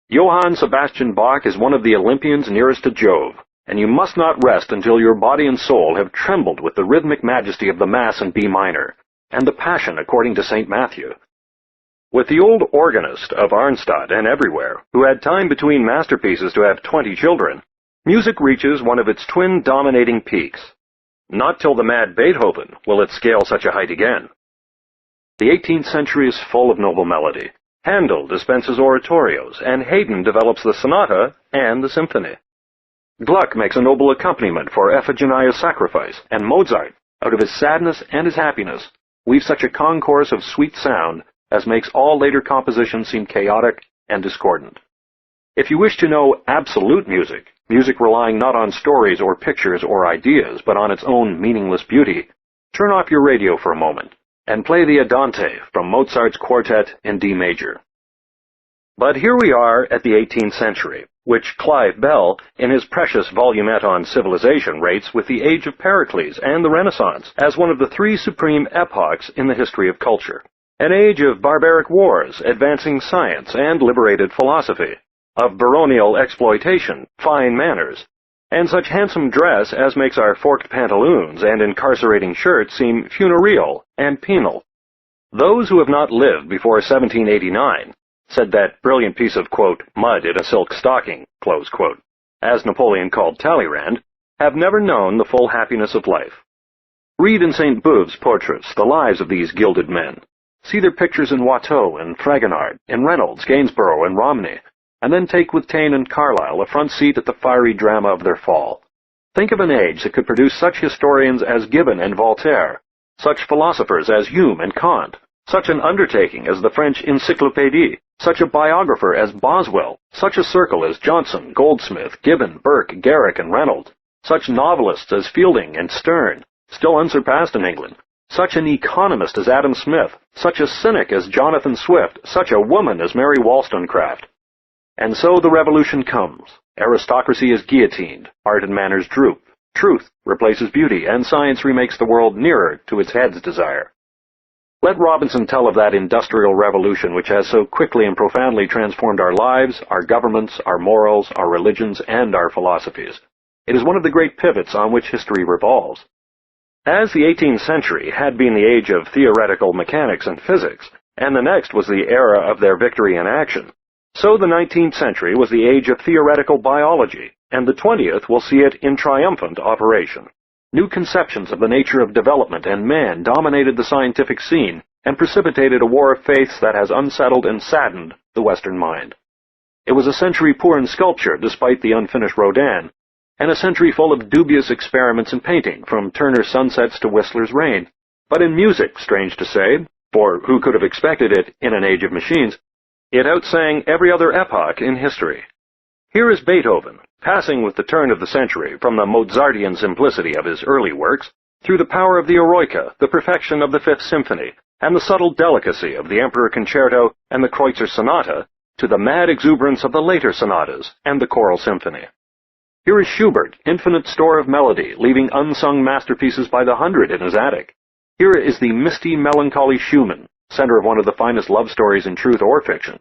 Johann Sebastian Bach is one of the Olympians nearest to Jove, and you must not rest until your body and soul have trembled with the rhythmic majesty of the Mass in B minor, and the Passion according to St. Matthew. With the old organist of Arnstadt and everywhere, who had time between masterpieces to have 20 children, music reaches one of its twin dominating peaks. Not till the mad Beethoven will it scale such a height again. The 18th century is full of noble melody. Handel dispenses oratorios, and Haydn develops the sonata and the symphony. Gluck makes a noble accompaniment for Iphigenia's sacrifice, and Mozart, out of his sadness and his happiness, weaves such a concourse of sweet sound as makes all later compositions seem chaotic and discordant. If you wish to know absolute music, music relying not on stories or pictures or ideas, but on its own meaningless beauty, turn off your radio for a moment and play the Andante from Mozart's Quartet in D major. But here we are at the 18th century, which Clive Bell, in his precious volumet on civilization, rates with the age of Pericles and the Renaissance as one of the three supreme epochs in the history of culture. An age of barbaric wars, advancing science, and liberated philosophy, of baronial exploitation, fine manners, and such handsome dress as makes our forked pantaloons and incarcerating shirts seem funereal and penal. Those who have not lived before 1789 said that brilliant piece of, quote, mud in a silk stocking, close quote, as Napoleon called Talleyrand, have never known the full happiness of life. Read in St. Beuve's portraits the lives of these gilded men. See their pictures in Watteau and Fragonard, in Reynolds, Gainsborough, and Romney, and then take with Taine and Carlyle a front seat at the fiery drama of their fall. Think of an age that could produce such historians as Gibbon and Voltaire, such philosophers as Hume and Kant, such an undertaking as the French Encyclopédie, such a biographer as Boswell, such a circle as Johnson, Goldsmith, Gibbon, Burke, Garrick, and Reynolds, such novelists as Fielding and Sterne, still unsurpassed in England, such an economist as Adam Smith, such a cynic as Jonathan Swift, such a woman as Mary Wollstonecraft. And so the revolution comes. Aristocracy is guillotined, art and manners droop, truth replaces beauty, and science remakes the world nearer to its head's desire. Let Robinson tell of that industrial revolution which has so quickly and profoundly transformed our lives, our governments, our morals, our religions, and our philosophies. It is one of the great pivots on which history revolves. As the 18th century had been the age of theoretical mechanics and physics, and the next was the era of their victory in action, so the 19th century was the age of theoretical biology, and the 20th will see it in triumphant operation. New conceptions of the nature of development and man dominated the scientific scene and precipitated a war of faiths that has unsettled and saddened the Western mind. It was a century poor in sculpture despite the unfinished Rodin, and a century full of dubious experiments in painting, from Turner's Sunsets to Whistler's Rain. But in music, strange to say, for who could have expected it in an age of machines, it outsang every other epoch in history. Here is Beethoven, passing with the turn of the century from the Mozartian simplicity of his early works through the power of the Eroica, the perfection of the Fifth Symphony, and the subtle delicacy of the Emperor Concerto and the Kreutzer Sonata, to the mad exuberance of the later sonatas and the choral symphony. Here is Schubert, infinite store of melody, leaving unsung masterpieces by the hundred in his attic. Here is the misty, melancholy Schumann, center of one of the finest love stories in truth or fiction.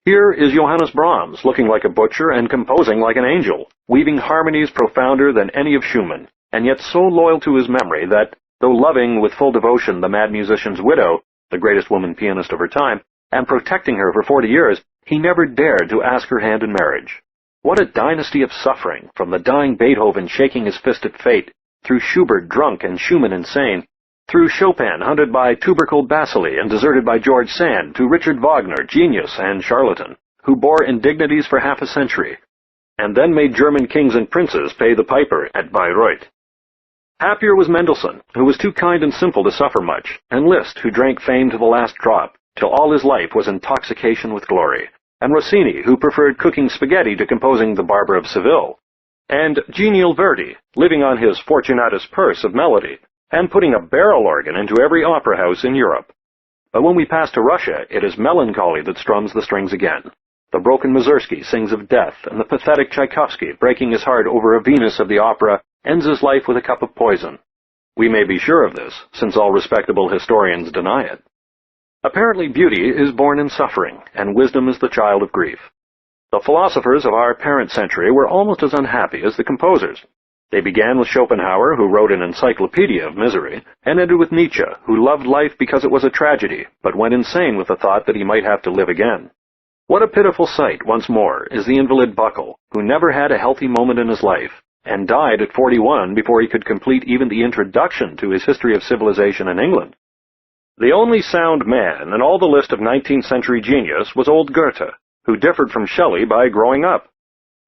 Here is Johannes Brahms, looking like a butcher and composing like an angel, weaving harmonies profounder than any of Schumann, and yet so loyal to his memory that, though loving with full devotion the mad musician's widow, the greatest woman pianist of her time, and protecting her for 40 years, he never dared to ask her hand in marriage. What a dynasty of suffering, from the dying Beethoven shaking his fist at fate, through Schubert drunk and Schumann insane, through Chopin hunted by tubercle bacilli and deserted by George Sand, to Richard Wagner, genius and charlatan, who bore indignities for half a century, and then made German kings and princes pay the piper at Bayreuth. Happier was Mendelssohn, who was too kind and simple to suffer much, and Liszt, who drank fame to the last drop, till all his life was intoxication with glory, and Rossini, who preferred cooking spaghetti to composing The Barber of Seville, and genial Verdi, living on his Fortunatus purse of melody, and putting a barrel organ into every opera house in Europe. But when we pass to Russia, it is melancholy that strums the strings again. The broken Mussorgsky sings of death, and the pathetic Tchaikovsky, breaking his heart over a Venus of the opera, ends his life with a cup of poison. We may be sure of this, since all respectable historians deny it. Apparently beauty is born in suffering, and wisdom is the child of grief. The philosophers of our parent century were almost as unhappy as the composers. They began with Schopenhauer, who wrote an encyclopedia of misery, and ended with Nietzsche, who loved life because it was a tragedy, but went insane with the thought that he might have to live again. What a pitiful sight, once more, is the invalid Buckle, who never had a healthy moment in his life, and died at 41 before he could complete even the introduction to his history of civilization in England. The only sound man in all the list of 19th century genius was old Goethe, who differed from Shelley by growing up.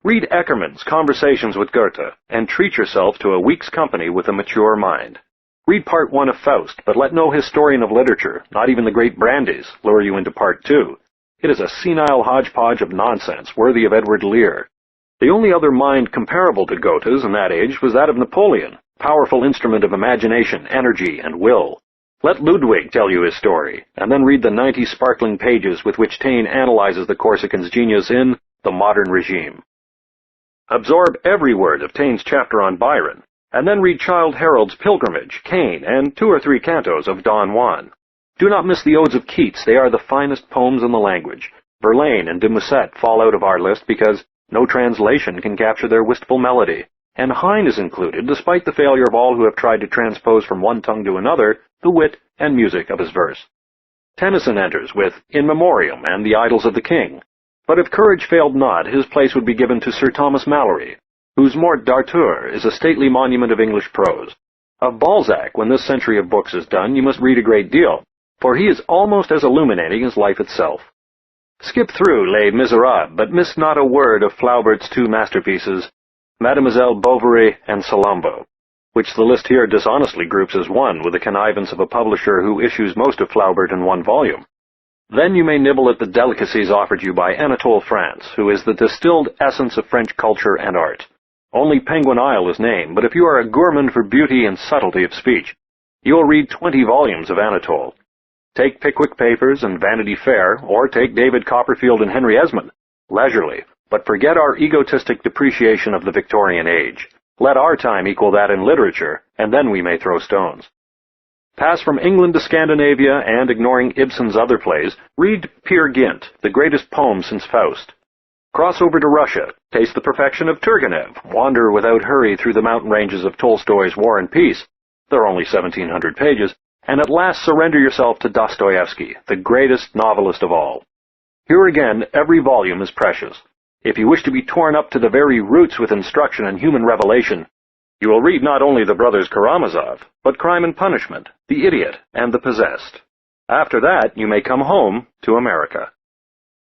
Read Eckermann's Conversations with Goethe, and treat yourself to a week's company with a mature mind. Read Part 1 of Faust, but let no historian of literature, not even the great Brandes, lure you into Part 2. It is a senile hodgepodge of nonsense, worthy of Edward Lear. The only other mind comparable to Goethe's in that age was that of Napoleon, powerful instrument of imagination, energy, and will. Let Ludwig tell you his story, and then read the 90 sparkling pages with which Taine analyzes the Corsican's genius in The Modern Regime. Absorb every word of Taine's chapter on Byron, and then read Childe Harold's Pilgrimage, Cain, and 2 or 3 cantos of Don Juan. Do not miss the Odes of Keats. They are the finest poems in the language. Verlaine and de Musset fall out of our list because no translation can capture their wistful melody, and Heine is included despite the failure of all who have tried to transpose from one tongue to another the wit and music of his verse. Tennyson enters with In Memoriam and The Idylls of the King, but if courage failed not, his place would be given to Sir Thomas Malory, whose Morte d'Arthur is a stately monument of English prose. Of Balzac, when this century of books is done, you must read a great deal, for he is almost as illuminating as life itself. Skip through Les Miserables, but miss not a word of Flaubert's 2 masterpieces, Mademoiselle Bovary and Salammbô, which the list here dishonestly groups as one with the connivance of a publisher who issues most of Flaubert in 1 volume. Then you may nibble at the delicacies offered you by Anatole France, who is the distilled essence of French culture and art. Only Penguin Isle is named, but if you are a gourmand for beauty and subtlety of speech, you will read 20 volumes of Anatole. Take Pickwick Papers and Vanity Fair, or take David Copperfield and Henry Esmond, leisurely, but forget our egotistic depreciation of the Victorian age. Let our time equal that in literature, and then we may throw stones. Pass from England to Scandinavia, and ignoring Ibsen's other plays, read Peer Gynt, the greatest poem since Faust. Cross over to Russia, taste the perfection of Turgenev, wander without hurry through the mountain ranges of Tolstoy's War and Peace, there are only 1,700 pages, and at last surrender yourself to Dostoevsky, the greatest novelist of all. Here again, every volume is precious. If you wish to be torn up to the very roots with instruction and human revelation, you will read not only the brothers Karamazov, but Crime and Punishment, The Idiot, and The Possessed. After that, you may come home to America.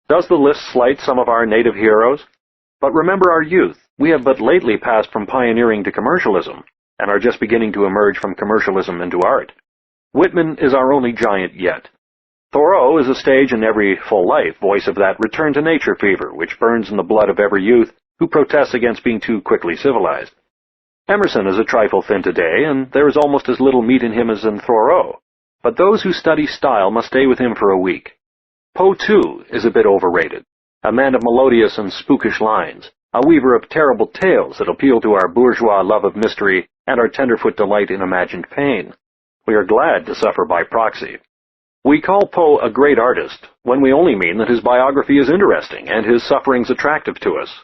Does the list slight some of our native heroes? But remember our youth. We have but lately passed from pioneering to commercialism, and are just beginning to emerge from commercialism into art. Whitman is our only giant yet. Thoreau is a stage in every full life, voice of that return-to-nature fever which burns in the blood of every youth who protests against being too quickly civilized. Emerson is a trifle thin today, and there is almost as little meat in him as in Thoreau, but those who study style must stay with him for a week. Poe, too, is a bit overrated, a man of melodious and spookish lines, a weaver of terrible tales that appeal to our bourgeois love of mystery and our tenderfoot delight in imagined pain. We are glad to suffer by proxy. We call Poe a great artist when we only mean that his biography is interesting and his sufferings attractive to us.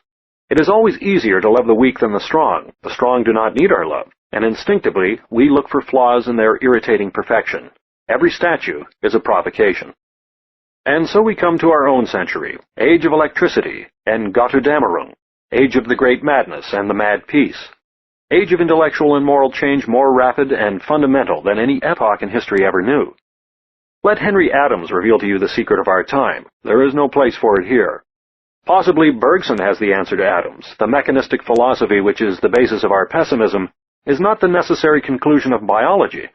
It is always easier to love the weak than the strong. The strong do not need our love, and instinctively we look for flaws in their irritating perfection. Every statue is a provocation. And so we come to our own century, age of electricity and Gotterdammerung, age of the great madness and the mad peace, age of intellectual and moral change more rapid and fundamental than any epoch in history ever knew. Let Henry Adams reveal to you the secret of our time. There is no place for it here. Possibly Bergson has the answer to Adams. The mechanistic philosophy which is the basis of our pessimism is not the necessary conclusion of biology.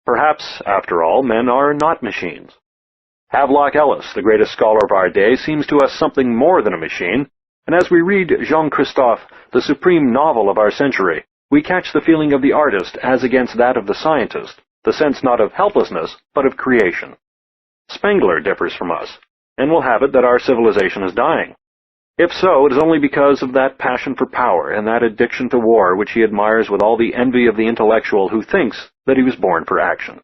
Perhaps, after all, men are not machines. Havelock Ellis, the greatest scholar of our day, seems to us something more than a machine, and as we read Jean-Christophe, the supreme novel of our century, we catch the feeling of the artist as against that of the scientist, the sense not of helplessness, but of creation. Spengler differs from us, and will have it that our civilization is dying. If so, it is only because of that passion for power and that addiction to war which he admires with all the envy of the intellectual who thinks that he was born for action.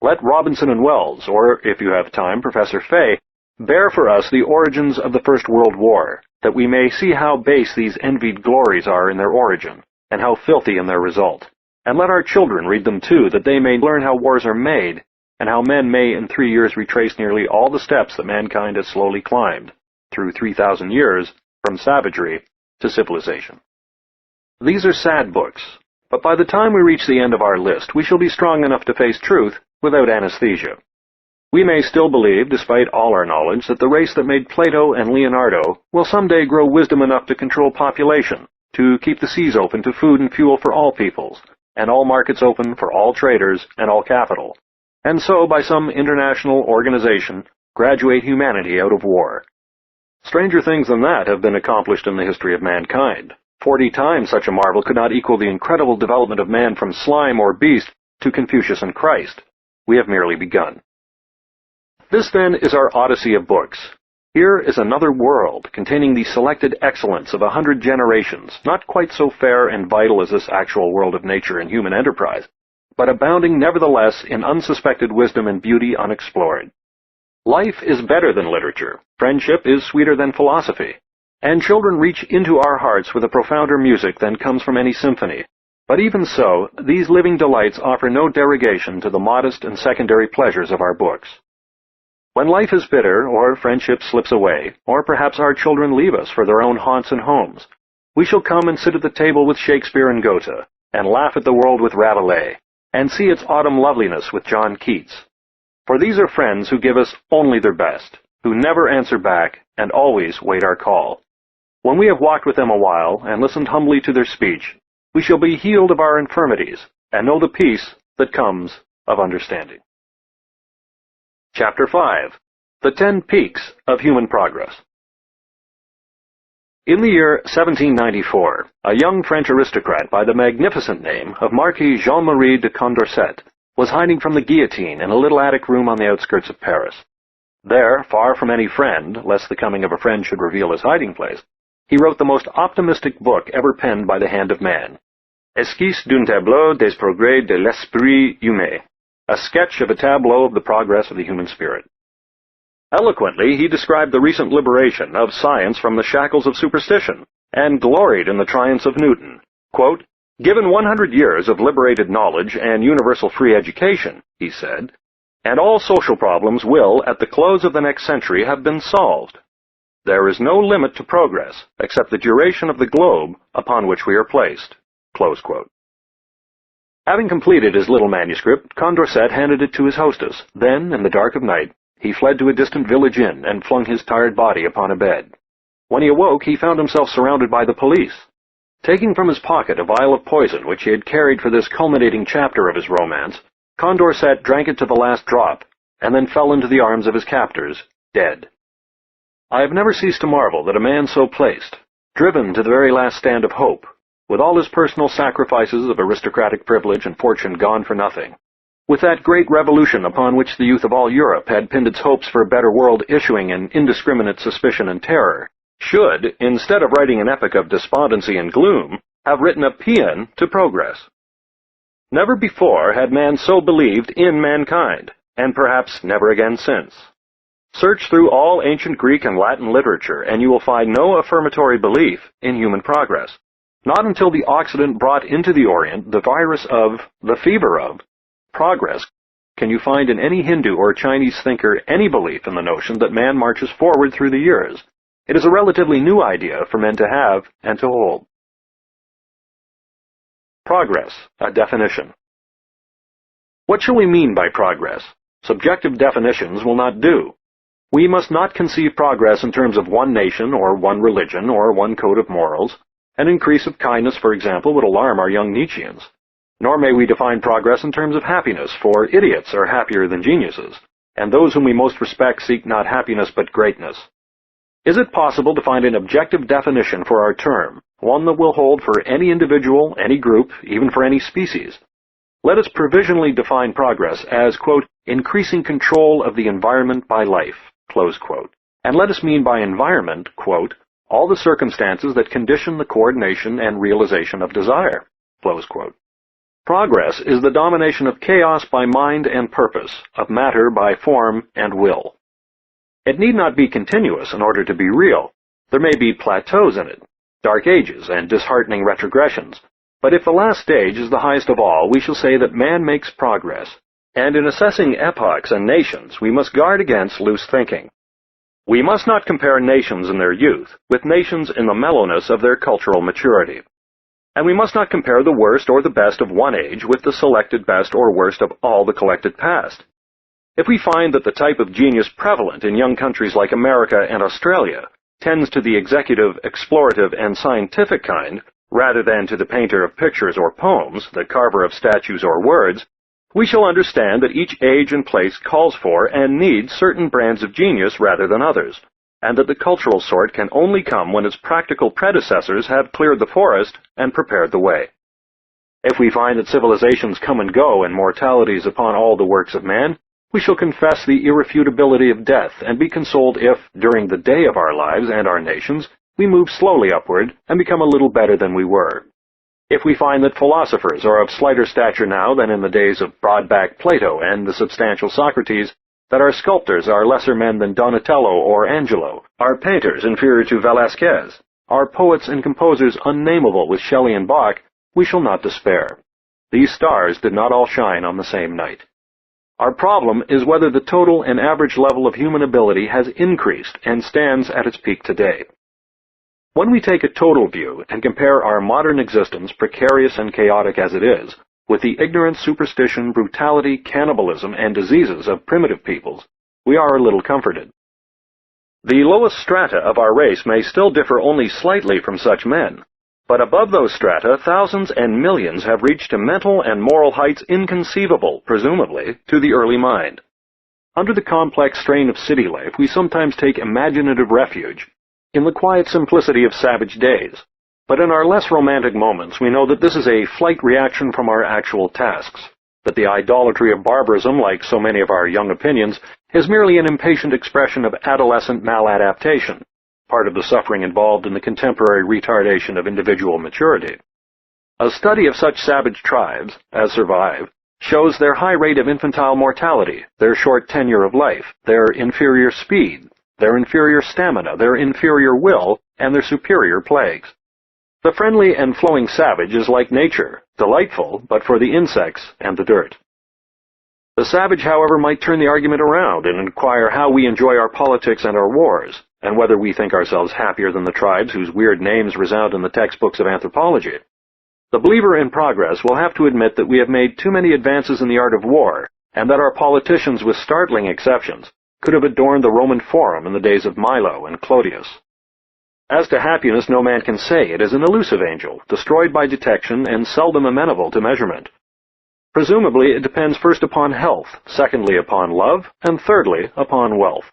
Let Robinson and Wells, or, if you have time, Professor Fay, bear for us the origins of the First World War, that we may see how base these envied glories are in their origin, and how filthy in their result. And let our children read them too, that they may learn how wars are made, and how men may in 3 years retrace nearly all the steps that mankind has slowly climbed, through 3,000 years, from savagery to civilization. These are sad books, but by the time we reach the end of our list, we shall be strong enough to face truth without anesthesia. We may still believe, despite all our knowledge, that the race that made Plato and Leonardo will someday grow wisdom enough to control population, to keep the seas open to food and fuel for all peoples, and all markets open for all traders and all capital, and so, by some international organization, graduate humanity out of war. Stranger things than that have been accomplished in the history of mankind. 40 times such a marvel could not equal the incredible development of man from slime or beast to Confucius and Christ. We have merely begun. This, then, is our Odyssey of books. Here is another world containing the selected excellence of 100 generations, not quite so fair and vital as this actual world of nature and human enterprise, but abounding nevertheless in unsuspected wisdom and beauty unexplored. Life is better than literature, friendship is sweeter than philosophy, and children reach into our hearts with a profounder music than comes from any symphony. But even so, these living delights offer no derogation to the modest and secondary pleasures of our books. When life is bitter, or friendship slips away, or perhaps our children leave us for their own haunts and homes, we shall come and sit at the table with Shakespeare and Goethe, and laugh at the world with Rabelais, and see its autumn loveliness with John Keats. For these are friends who give us only their best, who never answer back, and always wait our call. When we have walked with them a while, and listened humbly to their speech, we shall be healed of our infirmities, and know the peace that comes of understanding. Chapter 5. The 10 Peaks of Human Progress. In the year 1794, a young French aristocrat by the magnificent name of Marquis Jean-Marie de Condorcet was hiding from the guillotine in a little attic room on the outskirts of Paris. There, far from any friend, lest the coming of a friend should reveal his hiding place, he wrote the most optimistic book ever penned by the hand of man, Esquisse d'un tableau des progrès de l'esprit humain, a sketch of a tableau of the progress of the human spirit. Eloquently, he described the recent liberation of science from the shackles of superstition, and gloried in the triumphs of Newton. Quote, "Given 100 years of liberated knowledge and universal free education," he said, "and all social problems will, at the close of the next century, have been solved. There is no limit to progress, except the duration of the globe upon which we are placed." Close quote. Having completed his little manuscript, Condorcet handed it to his hostess. Then, in the dark of night, he fled to a distant village inn and flung his tired body upon a bed. When he awoke, he found himself surrounded by the police. Taking from his pocket a vial of poison which he had carried for this culminating chapter of his romance, Condorcet drank it to the last drop, and then fell into the arms of his captors, dead. I have never ceased to marvel that a man so placed, driven to the very last stand of hope, with all his personal sacrifices of aristocratic privilege and fortune gone for nothing, with that great revolution upon which the youth of all Europe had pinned its hopes for a better world issuing in indiscriminate suspicion and terror, should, instead of writing an epic of despondency and gloom, have written a paean to progress. Never before had man so believed in mankind, and perhaps never again since. Search through all ancient Greek and Latin literature, and you will find no affirmatory belief in human progress. Not until the Occident brought into the Orient the virus of, the fever of, progress, can you find in any Hindu or Chinese thinker any belief in the notion that man marches forward through the years. It is a relatively new idea for men to have and to hold. Progress, a definition. What shall we mean by progress? Subjective definitions will not do. We must not conceive progress in terms of one nation or one religion or one code of morals. An increase of kindness, for example, would alarm our young Nietzscheans. Nor may we define progress in terms of happiness, for idiots are happier than geniuses, and those whom we most respect seek not happiness but greatness. Is it possible to find an objective definition for our term, one that will hold for any individual, any group, even for any species? Let us provisionally define progress as, quote, increasing control of the environment by life, close quote. And let us mean by environment, quote, all the circumstances that condition the coordination and realization of desire, close quote. Progress is the domination of chaos by mind and purpose, of matter by form and will. It need not be continuous in order to be real. There may be plateaus in it, dark ages and disheartening retrogressions, but if the last stage is the highest of all, we shall say that man makes progress, and in assessing epochs and nations we must guard against loose thinking. We must not compare nations in their youth with nations in the mellowness of their cultural maturity. And we must not compare the worst or the best of one age with the selected best or worst of all the collected past. If we find that the type of genius prevalent in young countries like America and Australia tends to the executive, explorative, and scientific kind, rather than to the painter of pictures or poems, the carver of statues or words, we shall understand that each age and place calls for and needs certain brands of genius rather than others, and that the cultural sort can only come when its practical predecessors have cleared the forest and prepared the way. If we find that civilizations come and go and mortality is upon all the works of man, we shall confess the irrefutability of death and be consoled if, during the day of our lives and our nations, we move slowly upward and become a little better than we were. If we find that philosophers are of slighter stature now than in the days of broad-backed Plato and the substantial Socrates, that our sculptors are lesser men than Donatello or Angelo, our painters inferior to Velázquez, our poets and composers unnameable with Shelley and Bach, we shall not despair. These stars did not all shine on the same night. Our problem is whether the total and average level of human ability has increased and stands at its peak today. When we take a total view and compare our modern existence, precarious and chaotic as it is, with the ignorance, superstition, brutality, cannibalism, and diseases of primitive peoples, we are a little comforted. The lowest strata of our race may still differ only slightly from such men, but above those strata, thousands and millions have reached to mental and moral heights inconceivable, presumably, to the early mind. Under the complex strain of city life, we sometimes take imaginative refuge in the quiet simplicity of savage days. But in our less romantic moments, we know that this is a flight reaction from our actual tasks, that the idolatry of barbarism, like so many of our young opinions, is merely an impatient expression of adolescent maladaptation, part of the suffering involved in the contemporary retardation of individual maturity. A study of such savage tribes, as survive, shows their high rate of infantile mortality, their short tenure of life, their inferior speed, their inferior stamina, their inferior will, and their superior plagues. The friendly and flowing savage is like nature, delightful, but for the insects and the dirt. The savage, however, might turn the argument around and inquire how we enjoy our politics and our wars, and whether we think ourselves happier than the tribes whose weird names resound in the textbooks of anthropology. The believer in progress will have to admit that we have made too many advances in the art of war, and that our politicians, with startling exceptions, could have adorned the Roman Forum in the days of Milo and Clodius. As to happiness, no man can say. It is an elusive angel, destroyed by detection and seldom amenable to measurement. Presumably, it depends first upon health, secondly upon love, and thirdly upon wealth.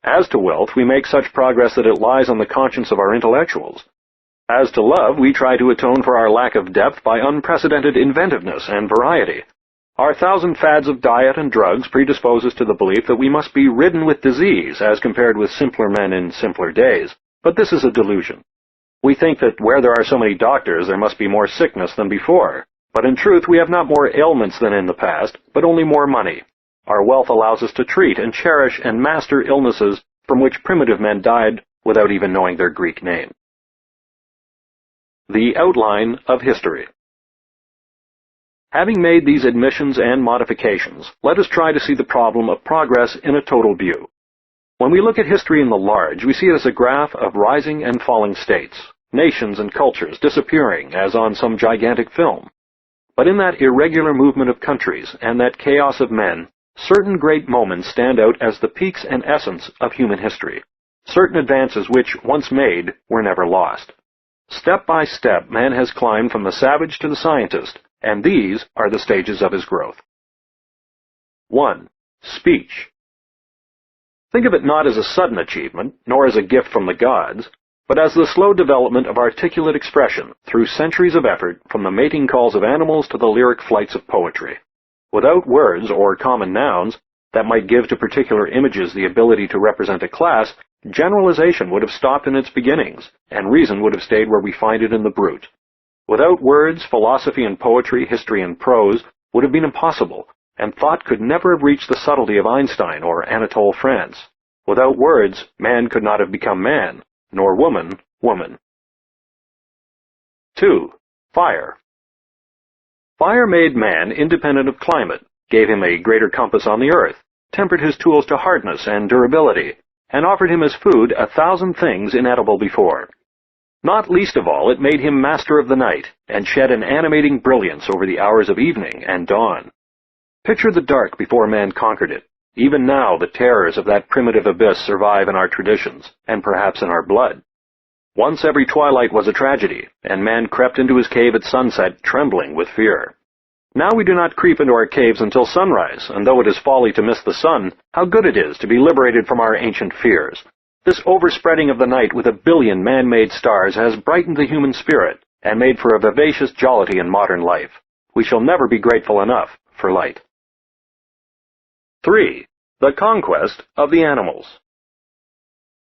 As to wealth, we make such progress that it lies on the conscience of our intellectuals. As to love, we try to atone for our lack of depth by unprecedented inventiveness and variety. Our thousand fads of diet and drugs predispose us to the belief that we must be ridden with disease as compared with simpler men in simpler days, but this is a delusion. We think that where there are so many doctors there must be more sickness than before, but in truth we have not more ailments than in the past, but only more money. Our wealth allows us to treat and cherish and master illnesses from which primitive men died without even knowing their Greek name. The outline of history. Having made these admissions and modifications, let us try to see the problem of progress in a total view. When we look at history in the large, we see it as a graph of rising and falling states, nations and cultures disappearing as on some gigantic film. But in that irregular movement of countries and that chaos of men, certain great moments stand out as the peaks and essence of human history, certain advances which, once made, were never lost. Step by step, man has climbed from the savage to the scientist, and these are the stages of his growth. 1. Speech. Think of it not as a sudden achievement, nor as a gift from the gods, but as the slow development of articulate expression through centuries of effort, from the mating calls of animals to the lyric flights of poetry. Without words or common nouns that might give to particular images the ability to represent a class, generalization would have stopped in its beginnings, and reason would have stayed where we find it in the brute. Without words, philosophy and poetry, history and prose would have been impossible, and thought could never have reached the subtlety of Einstein or Anatole France. Without words, man could not have become man, nor woman, woman. 2. Fire. Fire made man independent of climate, gave him a greater compass on the earth, tempered his tools to hardness and durability, and offered him as food 1,000 things inedible before. Not least of all, it made him master of the night, and shed an animating brilliance over the hours of evening and dawn. Picture the dark before man conquered it. Even now the terrors of that primitive abyss survive in our traditions, and perhaps in our blood. Once every twilight was a tragedy, and man crept into his cave at sunset, trembling with fear. Now we do not creep into our caves until sunrise, and though it is folly to miss the sun, how good it is to be liberated from our ancient fears. This overspreading of the night with a billion man-made stars has brightened the human spirit, and made for a vivacious jollity in modern life. We shall never be grateful enough for light. 3. The conquest of the animals.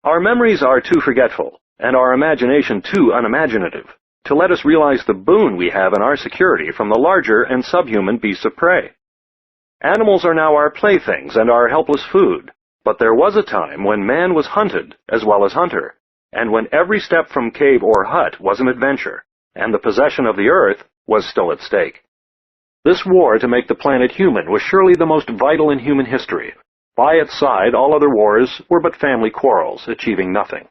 Our memories are too forgetful, and our imagination too unimaginative, to let us realize the boon we have in our security from the larger and subhuman beasts of prey. Animals are now our playthings and our helpless food, but there was a time when man was hunted as well as hunter, and when every step from cave or hut was an adventure, and the possession of the earth was still at stake. This war to make the planet human was surely the most vital in human history. By its side, all other wars were but family quarrels, achieving nothing.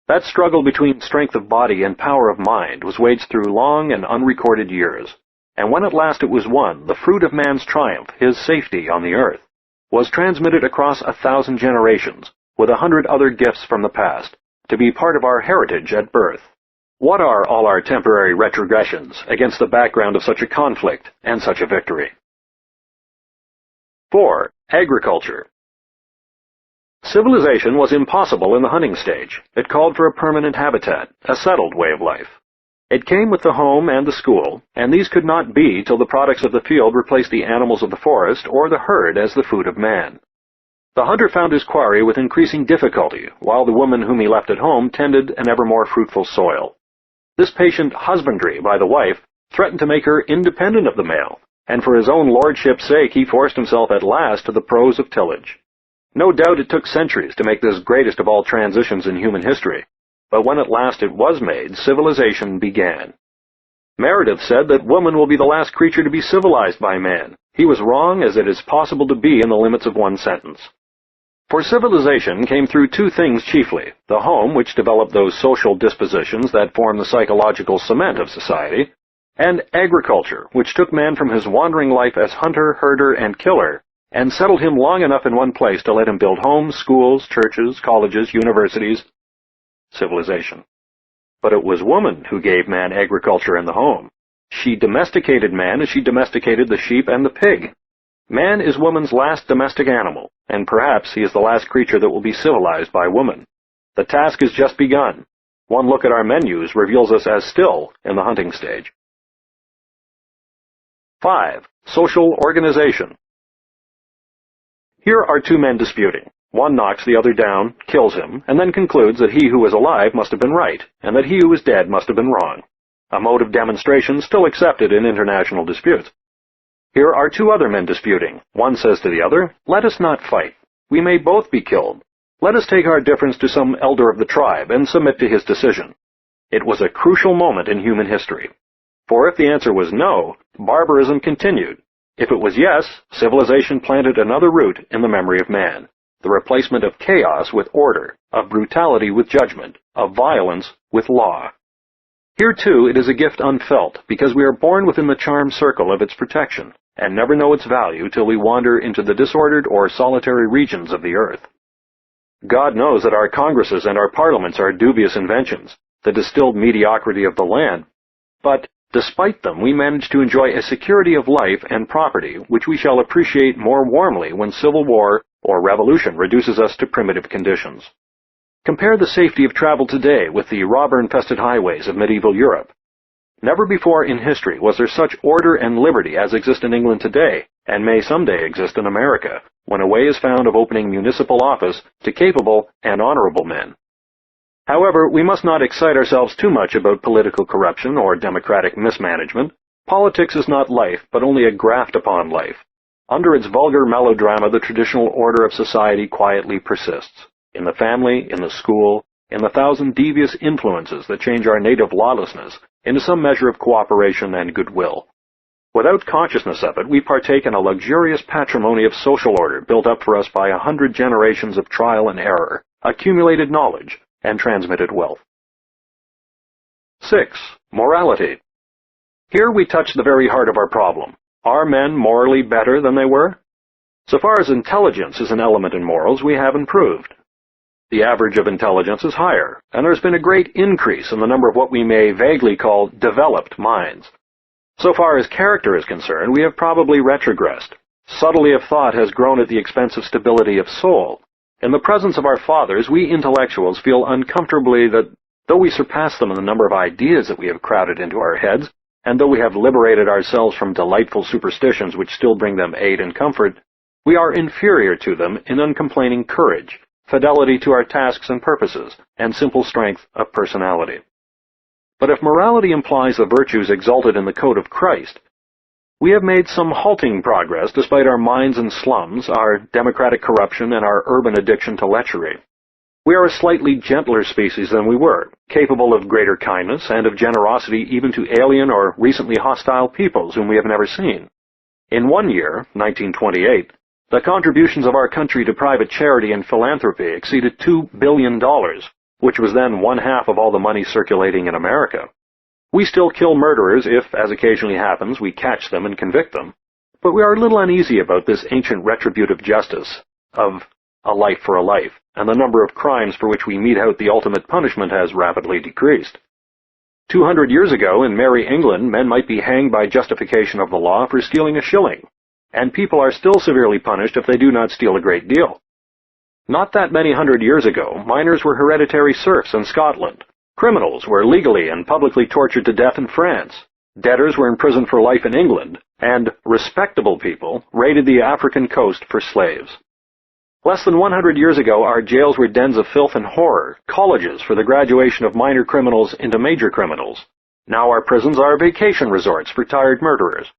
That struggle between strength of body and power of mind was waged through long and unrecorded years, and when at last it was won, the fruit of man's triumph, his safety on the earth, was transmitted across 1,000 generations, with 100 other gifts from the past, to be part of our heritage at birth. What are all our temporary retrogressions against the background of such a conflict and such a victory? 4. Agriculture. Civilization was impossible in the hunting stage. It called for a permanent habitat, a settled way of life. It came with the home and the school, and these could not be till the products of the field replaced the animals of the forest or the herd as the food of man. The hunter found his quarry with increasing difficulty, while the woman whom he left at home tended an ever more fruitful soil. This patient husbandry by the wife threatened to make her independent of the male, and for his own lordship's sake he forced himself at last to the prose of tillage. No doubt it took centuries to make this greatest of all transitions in human history, but when at last it was made, civilization began. Meredith said that woman will be the last creature to be civilized by man. He was wrong, as it is possible to be in the limits of one sentence. For civilization came through two things chiefly: the home, which developed those social dispositions that form the psychological cement of society, and agriculture, which took man from his wandering life as hunter, herder, and killer, and settled him long enough in one place to let him build homes, schools, churches, colleges, universities, civilization. But it was woman who gave man agriculture and the home. She domesticated man as she domesticated the sheep and the pig. Man is woman's last domestic animal, and perhaps he is the last creature that will be civilized by woman. The task has just begun. One look at our menus reveals us as still in the hunting stage. 5. Social organization. Here are two men disputing. One knocks the other down, kills him, and then concludes that he who is alive must have been right, and that he who is dead must have been wrong. A mode of demonstration still accepted in international disputes. Here are two other men disputing. One says to the other, "Let us not fight. We may both be killed. Let us take our difference to some elder of the tribe and submit to his decision." It was a crucial moment in human history. For if the answer was no, barbarism continued. If it was yes, civilization planted another root in the memory of man, the replacement of chaos with order, of brutality with judgment, of violence with law. Here, too, it is a gift unfelt, because we are born within the charmed circle of its protection, and never know its value till we wander into the disordered or solitary regions of the earth. God knows that our congresses and our parliaments are dubious inventions, the distilled mediocrity of the land, but despite them, we manage to enjoy a security of life and property which we shall appreciate more warmly when civil war or revolution reduces us to primitive conditions. Compare the safety of travel today with the robber-infested highways of medieval Europe. Never before in history was there such order and liberty as exists in England today, and may someday exist in America, when a way is found of opening municipal office to capable and honorable men. However, we must not excite ourselves too much about political corruption or democratic mismanagement. Politics is not life, but only a graft upon life. Under its vulgar melodrama, the traditional order of society quietly persists. In the family, in the school, in the thousand devious influences that change our native lawlessness into some measure of cooperation and goodwill. Without consciousness of it, we partake in a luxurious patrimony of social order built up for us by 100 generations of trial and error, accumulated knowledge, and transmitted wealth. 6. Morality. Here we touch the very heart of our problem. Are men morally better than they were? So far as intelligence is an element in morals, we have improved. The average of intelligence is higher, and there's been a great increase in the number of what we may vaguely call developed minds. So far as character is concerned, we have probably retrogressed. Subtlety of thought has grown at the expense of stability of soul. In the presence of our fathers, we intellectuals feel uncomfortably that, though we surpass them in the number of ideas that we have crowded into our heads, and though we have liberated ourselves from delightful superstitions which still bring them aid and comfort, we are inferior to them in uncomplaining courage, fidelity to our tasks and purposes, and simple strength of personality. But if morality implies the virtues exalted in the code of Christ, we have made some halting progress despite our mines and slums, our democratic corruption, and our urban addiction to lechery. We are a slightly gentler species than we were, capable of greater kindness and of generosity even to alien or recently hostile peoples whom we have never seen. In one year, 1928, the contributions of our country to private charity and philanthropy exceeded $2 billion, which was then 1/2 of all the money circulating in America. We still kill murderers if, as occasionally happens, we catch them and convict them, but we are a little uneasy about this ancient retributive justice of a life for a life, and the number of crimes for which we mete out the ultimate punishment has rapidly decreased. 200 years ago, in Merry England, men might be hanged by justification of the law for stealing a shilling, and people are still severely punished if they do not steal a great deal. Not that many hundred years ago, miners were hereditary serfs in Scotland. Criminals were legally and publicly tortured to death in France. Debtors were imprisoned for life in England, and respectable people raided the African coast for slaves. Less than 100 years ago, our jails were dens of filth and horror, colleges for the graduation of minor criminals into major criminals. Now our prisons are vacation resorts for tired murderers.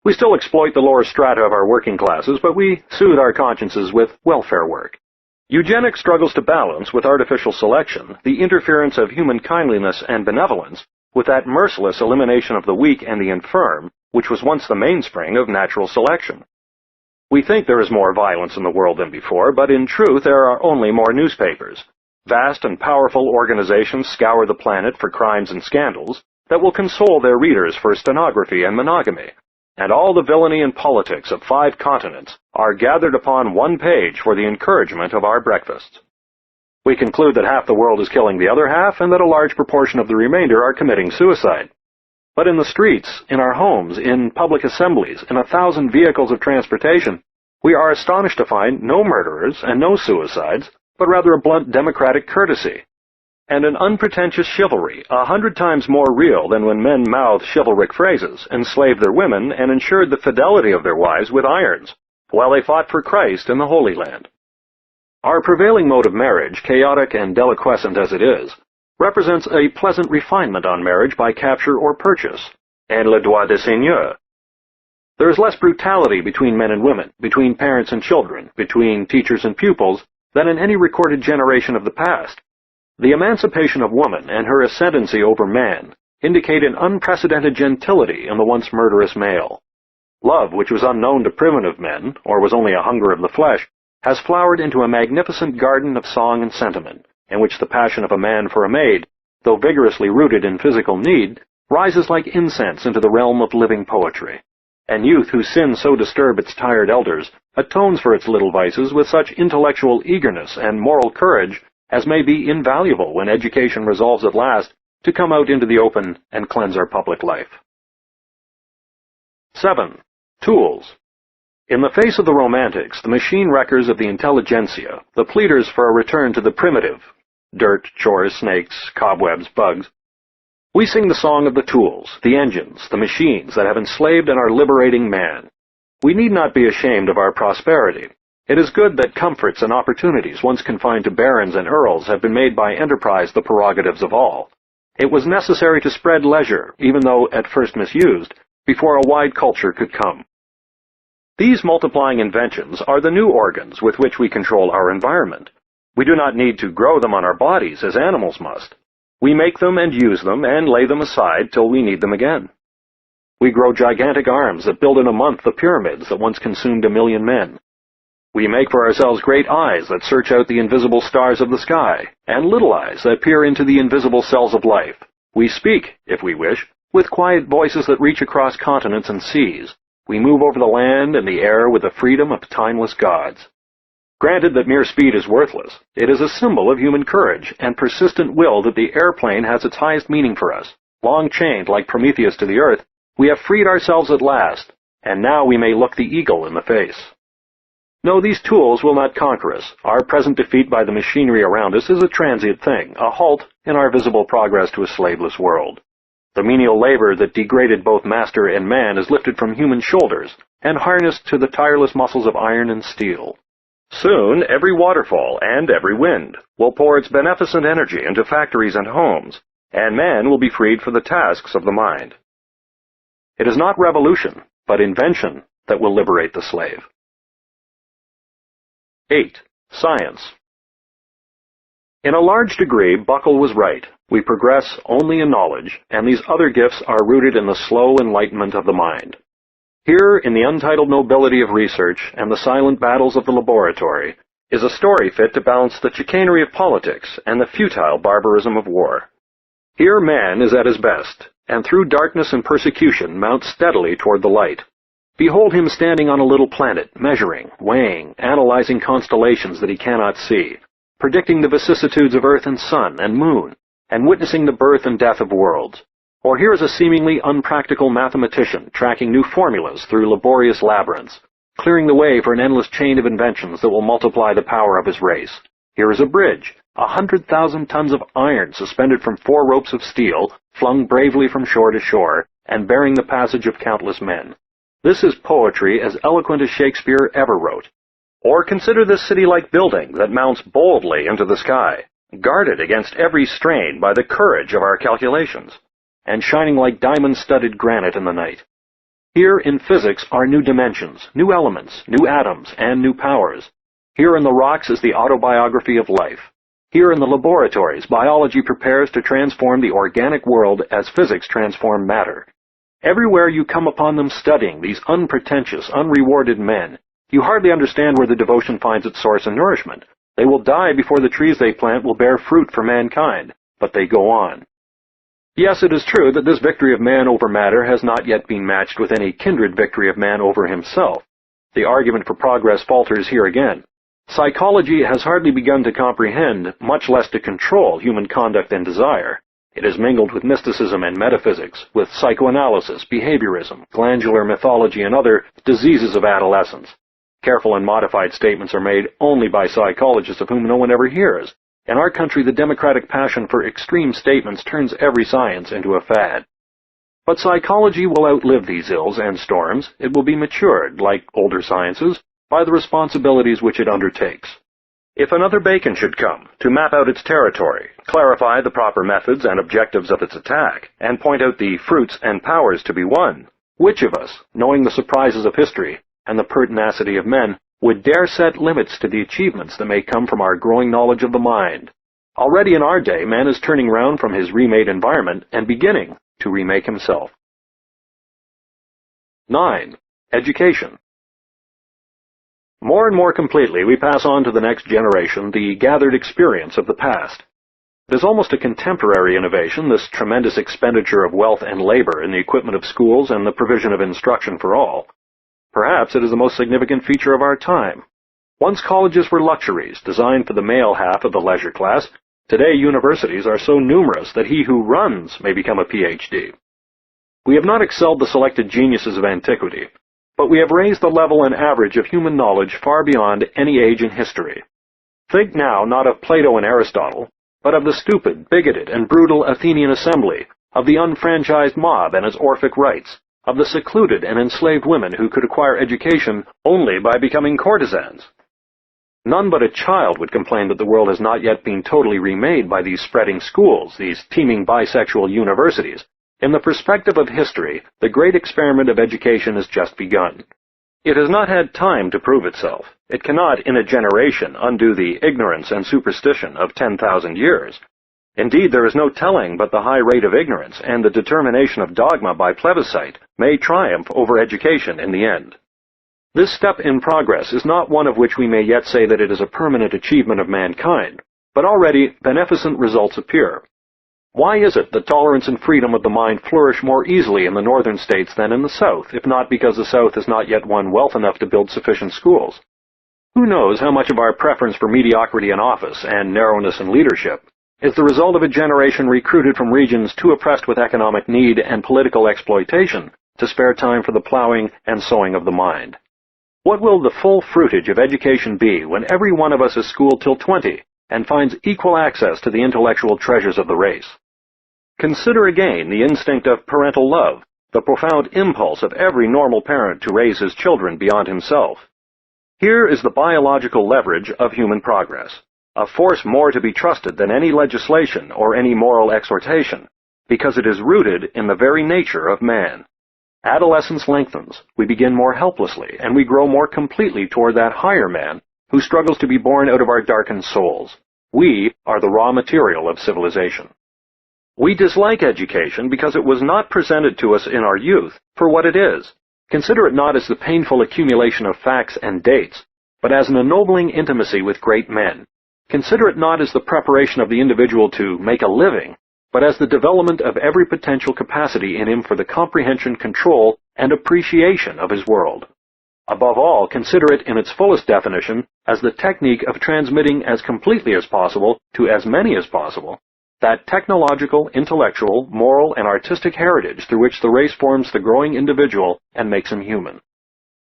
We still exploit the lower strata of our working classes, but we soothe our consciences with welfare work. Eugenics struggles to balance, with artificial selection, the interference of human kindliness and benevolence with that merciless elimination of the weak and the infirm, which was once the mainspring of natural selection. We think there is more violence in the world than before, but in truth there are only more newspapers. Vast and powerful organizations scour the planet for crimes and scandals that will console their readers for stenography and monogamy, and all the villainy and politics of 5 continents are gathered upon one page for the encouragement of our breakfasts. We conclude that half the world is killing the other half, and that a large proportion of the remainder are committing suicide. But in the streets, in our homes, in public assemblies, in 1,000 vehicles of transportation, we are astonished to find no murderers and no suicides, but rather a blunt democratic courtesy, and an unpretentious chivalry 100 times more real than when men mouthed chivalric phrases, enslaved their women, and ensured the fidelity of their wives with irons, while they fought for Christ in the Holy Land. Our prevailing mode of marriage, chaotic and deliquescent as it is, represents a pleasant refinement on marriage by capture or purchase, and le droit des seigneurs. There is less brutality between men and women, between parents and children, between teachers and pupils, than in any recorded generation of the past. The emancipation of woman and her ascendancy over man indicate an unprecedented gentility in the once murderous male. Love, which was unknown to primitive men, or was only a hunger of the flesh, has flowered into a magnificent garden of song and sentiment, in which the passion of a man for a maid, though vigorously rooted in physical need, rises like incense into the realm of living poetry. And youth whose sins so disturb its tired elders atones for its little vices with such intellectual eagerness and moral courage as may be invaluable when education resolves at last to come out into the open and cleanse our public life. 7. Tools. In the face of the Romantics, the machine wreckers of the intelligentsia, the pleaders for a return to the primitive, dirt, chores, snakes, cobwebs, bugs, we sing the song of the tools, the engines, the machines that have enslaved and are liberating man. We need not be ashamed of our prosperity. It is good that comforts and opportunities once confined to barons and earls have been made by enterprise the prerogatives of all. It was necessary to spread leisure, even though at first misused, before a wide culture could come. These multiplying inventions are the new organs with which we control our environment. We do not need to grow them on our bodies as animals must. We make them and use them and lay them aside till we need them again. We grow gigantic arms that build in a month the pyramids that once consumed 1 million men. We make for ourselves great eyes that search out the invisible stars of the sky, and little eyes that peer into the invisible cells of life. We speak, if we wish, with quiet voices that reach across continents and seas. We move over the land and the air with the freedom of timeless gods. Granted that mere speed is worthless, it is a symbol of human courage and persistent will that the airplane has its highest meaning for us. Long chained like Prometheus to the earth, we have freed ourselves at last, and now we may look the eagle in the face. No, these tools will not conquer us. Our present defeat by the machinery around us is a transient thing, a halt in our visible progress to a slaveless world. The menial labor that degraded both master and man is lifted from human shoulders and harnessed to the tireless muscles of iron and steel. Soon, every waterfall and every wind will pour its beneficent energy into factories and homes, and man will be freed for the tasks of the mind. It is not revolution, but invention that will liberate the slave. 8. Science. In a large degree, Buckle was right. We progress only in knowledge, and these other gifts are rooted in the slow enlightenment of the mind. Here, in the untitled nobility of research and the silent battles of the laboratory, is a story fit to balance the chicanery of politics and the futile barbarism of war. Here man is at his best, and through darkness and persecution mounts steadily toward the light. Behold him standing on a little planet, measuring, weighing, analyzing constellations that he cannot see, predicting the vicissitudes of earth and sun and moon, and witnessing the birth and death of worlds. Or here is a seemingly unpractical mathematician tracking new formulas through laborious labyrinths, clearing the way for an endless chain of inventions that will multiply the power of his race. Here is a bridge, 100,000 tons of iron suspended from 4 ropes of steel, flung bravely from shore to shore, and bearing the passage of countless men. This is poetry as eloquent as Shakespeare ever wrote. Or consider this city-like building that mounts boldly into the sky, guarded against every strain by the courage of our calculations, and shining like diamond-studded granite in the night. Here in physics are new dimensions, new elements, new atoms, and new powers. Here in the rocks is the autobiography of life. Here in the laboratories, biology prepares to transform the organic world as physics transform matter. Everywhere you come upon them studying these unpretentious, unrewarded men, you hardly understand where the devotion finds its source and nourishment. They will die before the trees they plant will bear fruit for mankind, but they go on. Yes, it is true that this victory of man over matter has not yet been matched with any kindred victory of man over himself. The argument for progress falters here again. Psychology has hardly begun to comprehend, much less to control, human conduct and desire. It is mingled with mysticism and metaphysics, with psychoanalysis, behaviorism, glandular mythology, and other diseases of adolescence. Careful and modified statements are made only by psychologists of whom no one ever hears. In our country, the democratic passion for extreme statements turns every science into a fad. But psychology will outlive these ills and storms. It will be matured, like older sciences, by the responsibilities which it undertakes. If another Bacon should come to map out its territory, clarify the proper methods and objectives of its attack, and point out the fruits and powers to be won, which of us, knowing the surprises of history and the pertinacity of men, would dare set limits to the achievements that may come from our growing knowledge of the mind? Already in our day, man is turning round from his remade environment and beginning to remake himself. 9. Education. More and more completely, we pass on to the next generation the gathered experience of the past. It is almost a contemporary innovation, this tremendous expenditure of wealth and labor in the equipment of schools and the provision of instruction for all. Perhaps it is the most significant feature of our time. Once colleges were luxuries designed for the male half of the leisure class. Today universities are so numerous that he who runs may become a PhD. We have not excelled the selected geniuses of antiquity, but we have raised the level and average of human knowledge far beyond any age in history. Think now not of Plato and Aristotle, but of the stupid, bigoted, and brutal Athenian assembly, of the unfranchised mob and its Orphic rights, of the secluded and enslaved women who could acquire education only by becoming courtesans. None but a child would complain that the world has not yet been totally remade by these spreading schools, these teeming bisexual universities. In the perspective of history, the great experiment of education has just begun. It has not had time to prove itself. It cannot, in a generation, undo the ignorance and superstition of 10,000 years. Indeed, there is no telling but the high rate of ignorance and the determination of dogma by plebiscite may triumph over education in the end. This step in progress is not one of which we may yet say that it is a permanent achievement of mankind, but already beneficent results appear. Why is it that tolerance and freedom of the mind flourish more easily in the northern states than in the south, if not because the south has not yet won wealth enough to build sufficient schools? Who knows how much of our preference for mediocrity in office and narrowness in leadership is the result of a generation recruited from regions too oppressed with economic need and political exploitation to spare time for the plowing and sowing of the mind. What will the full fruitage of education be when every one of us is schooled till 20 and finds equal access to the intellectual treasures of the race? Consider again the instinct of parental love, the profound impulse of every normal parent to raise his children beyond himself. Here is the biological leverage of human progress, a force more to be trusted than any legislation or any moral exhortation, because it is rooted in the very nature of man. Adolescence lengthens, we begin more helplessly, and we grow more completely toward that higher man who struggles to be born out of our darkened souls. We are the raw material of civilization. We dislike education because it was not presented to us in our youth for what it is. Consider it not as the painful accumulation of facts and dates, but as an ennobling intimacy with great men. Consider it not as the preparation of the individual to make a living, but as the development of every potential capacity in him for the comprehension, control, and appreciation of his world. Above all, consider it in its fullest definition as the technique of transmitting as completely as possible to as many as possible that technological, intellectual, moral, and artistic heritage through which the race forms the growing individual and makes him human.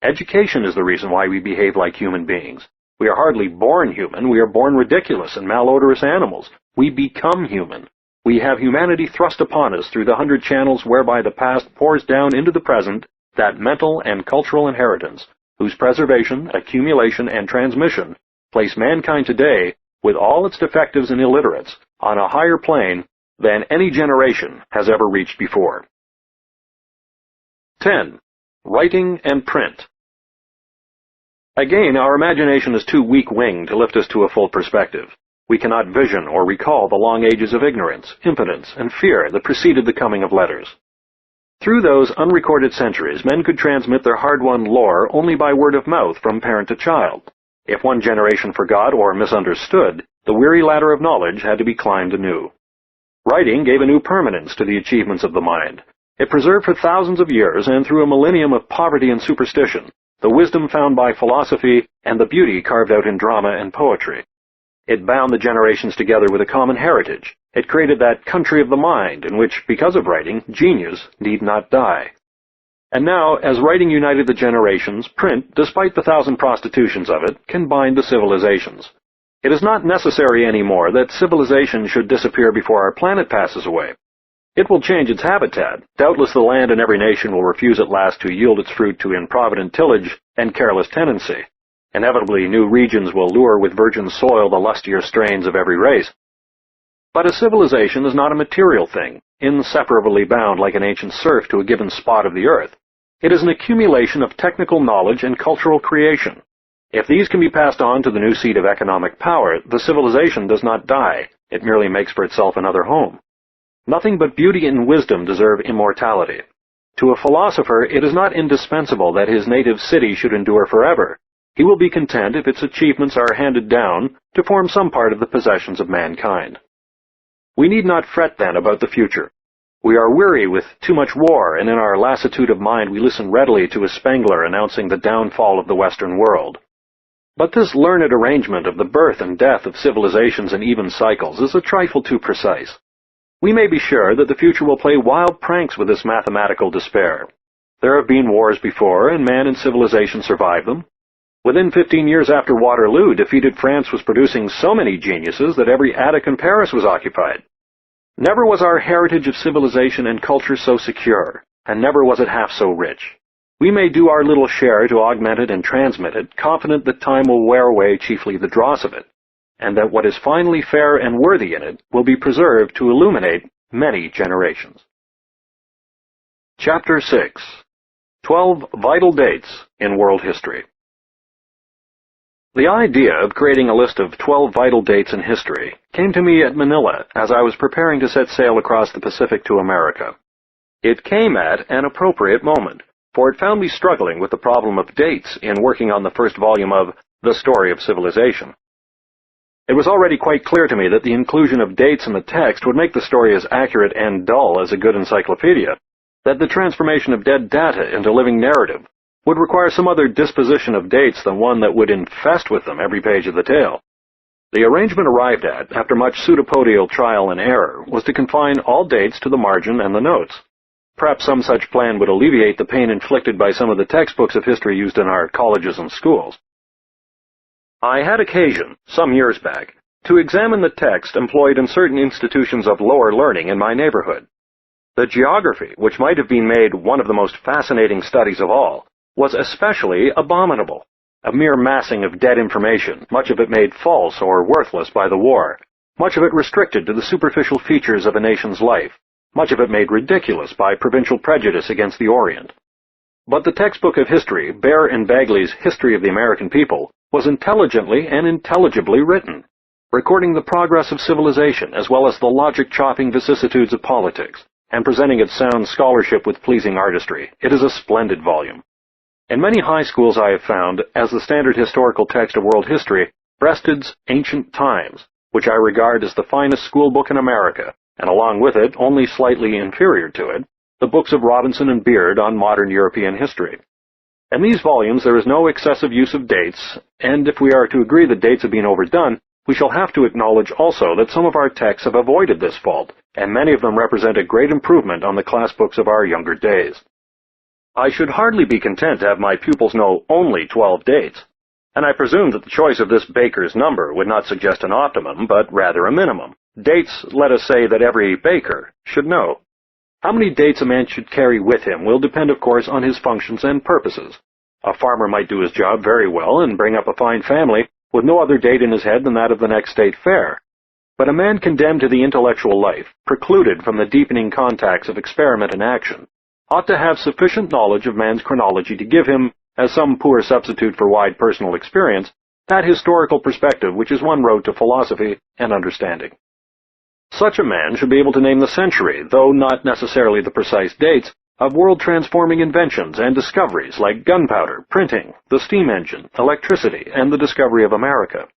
Education is the reason why we behave like human beings. We are hardly born human, we are born ridiculous and malodorous animals. We become human. We have humanity thrust upon us through the 100 channels whereby the past pours down into the present that mental and cultural inheritance, whose preservation, accumulation, and transmission place mankind today, with all its defectives and illiterates, on a higher plane than any generation has ever reached before. 10. Writing and print. Again, our imagination is too weak-winged to lift us to a full perspective. We cannot vision or recall the long ages of ignorance, impotence, and fear that preceded the coming of letters. Through those unrecorded centuries, men could transmit their hard-won lore only by word of mouth from parent to child. If one generation forgot or misunderstood, the weary ladder of knowledge had to be climbed anew. Writing gave a new permanence to the achievements of the mind. It preserved for thousands of years, and through a millennium of poverty and superstition, the wisdom found by philosophy and the beauty carved out in drama and poetry. It bound the generations together with a common heritage. It created that country of the mind in which, because of writing, genius need not die. And now, as writing united the generations, print, despite the 1,000 prostitutions of it, can bind the civilizations. It is not necessary anymore that civilization should disappear before our planet passes away. It will change its habitat. Doubtless the land in every nation will refuse at last to yield its fruit to improvident tillage and careless tenancy. Inevitably, new regions will lure with virgin soil the lustier strains of every race. But a civilization is not a material thing, inseparably bound like an ancient serf to a given spot of the earth. It is an accumulation of technical knowledge and cultural creation. If these can be passed on to the new seat of economic power, the civilization does not die. It merely makes for itself another home. Nothing but beauty and wisdom deserve immortality. To a philosopher, it is not indispensable that his native city should endure forever. He will be content if its achievements are handed down to form some part of the possessions of mankind. We need not fret, then, about the future. We are weary with too much war, and in our lassitude of mind we listen readily to a Spengler announcing the downfall of the Western world. But this learned arrangement of the birth and death of civilizations in even cycles is a trifle too precise. We may be sure that the future will play wild pranks with this mathematical despair. There have been wars before, and man and civilization survived them. Within 15 years after Waterloo, defeated France was producing so many geniuses that every attic in Paris was occupied. Never was our heritage of civilization and culture so secure, and never was it half so rich. We may do our little share to augment it and transmit it, confident that time will wear away chiefly the dross of it, and that what is finally fair and worthy in it will be preserved to illuminate many generations. Chapter 6. 12 Vital Dates in World History. The idea of creating a list of 12 vital dates in history came to me at Manila as I was preparing to set sail across the Pacific to America. It came at an appropriate moment, for it found me struggling with the problem of dates in working on the first volume of The Story of Civilization. It was already quite clear to me that the inclusion of dates in the text would make the story as accurate and dull as a good encyclopedia, that the transformation of dead data into living narrative would require some other disposition of dates than one that would infest with them every page of the tale. The arrangement arrived at, after much pseudopodial trial and error, was to confine all dates to the margin and the notes. Perhaps some such plan would alleviate the pain inflicted by some of the textbooks of history used in our colleges and schools. I had occasion, some years back, to examine the text employed in certain institutions of lower learning in my neighborhood. The geography, which might have been made one of the most fascinating studies of all, was especially abominable. A mere massing of dead information, much of it made false or worthless by the war, much of it restricted to the superficial features of a nation's life, much of it made ridiculous by provincial prejudice against the Orient. But the textbook of history, Baer and Bagley's History of the American People, was intelligently and intelligibly written, recording the progress of civilization as well as the logic-chopping vicissitudes of politics, and presenting its sound scholarship with pleasing artistry. It is a splendid volume. In many high schools I have found, as the standard historical text of world history, Breasted's Ancient Times, which I regard as the finest school book in America, and along with it, only slightly inferior to it, the books of Robinson and Beard on modern European history. In these volumes there is no excessive use of dates, and if we are to agree that dates have been overdone, we shall have to acknowledge also that some of our texts have avoided this fault, and many of them represent a great improvement on the class books of our younger days. I should hardly be content to have my pupils know only 12 dates, and I presume that the choice of this baker's number would not suggest an optimum, but rather a minimum. Dates, let us say, that every baker should know. How many dates a man should carry with him will depend, of course, on his functions and purposes. A farmer might do his job very well and bring up a fine family with no other date in his head than that of the next state fair. But a man condemned to the intellectual life, precluded from the deepening contacts of experiment and action, ought to have sufficient knowledge of man's chronology to give him, as some poor substitute for wide personal experience, that historical perspective which is one road to philosophy and understanding. Such a man should be able to name the century, though not necessarily the precise dates, of world-transforming inventions and discoveries like gunpowder, printing, the steam engine, electricity, and the discovery of America.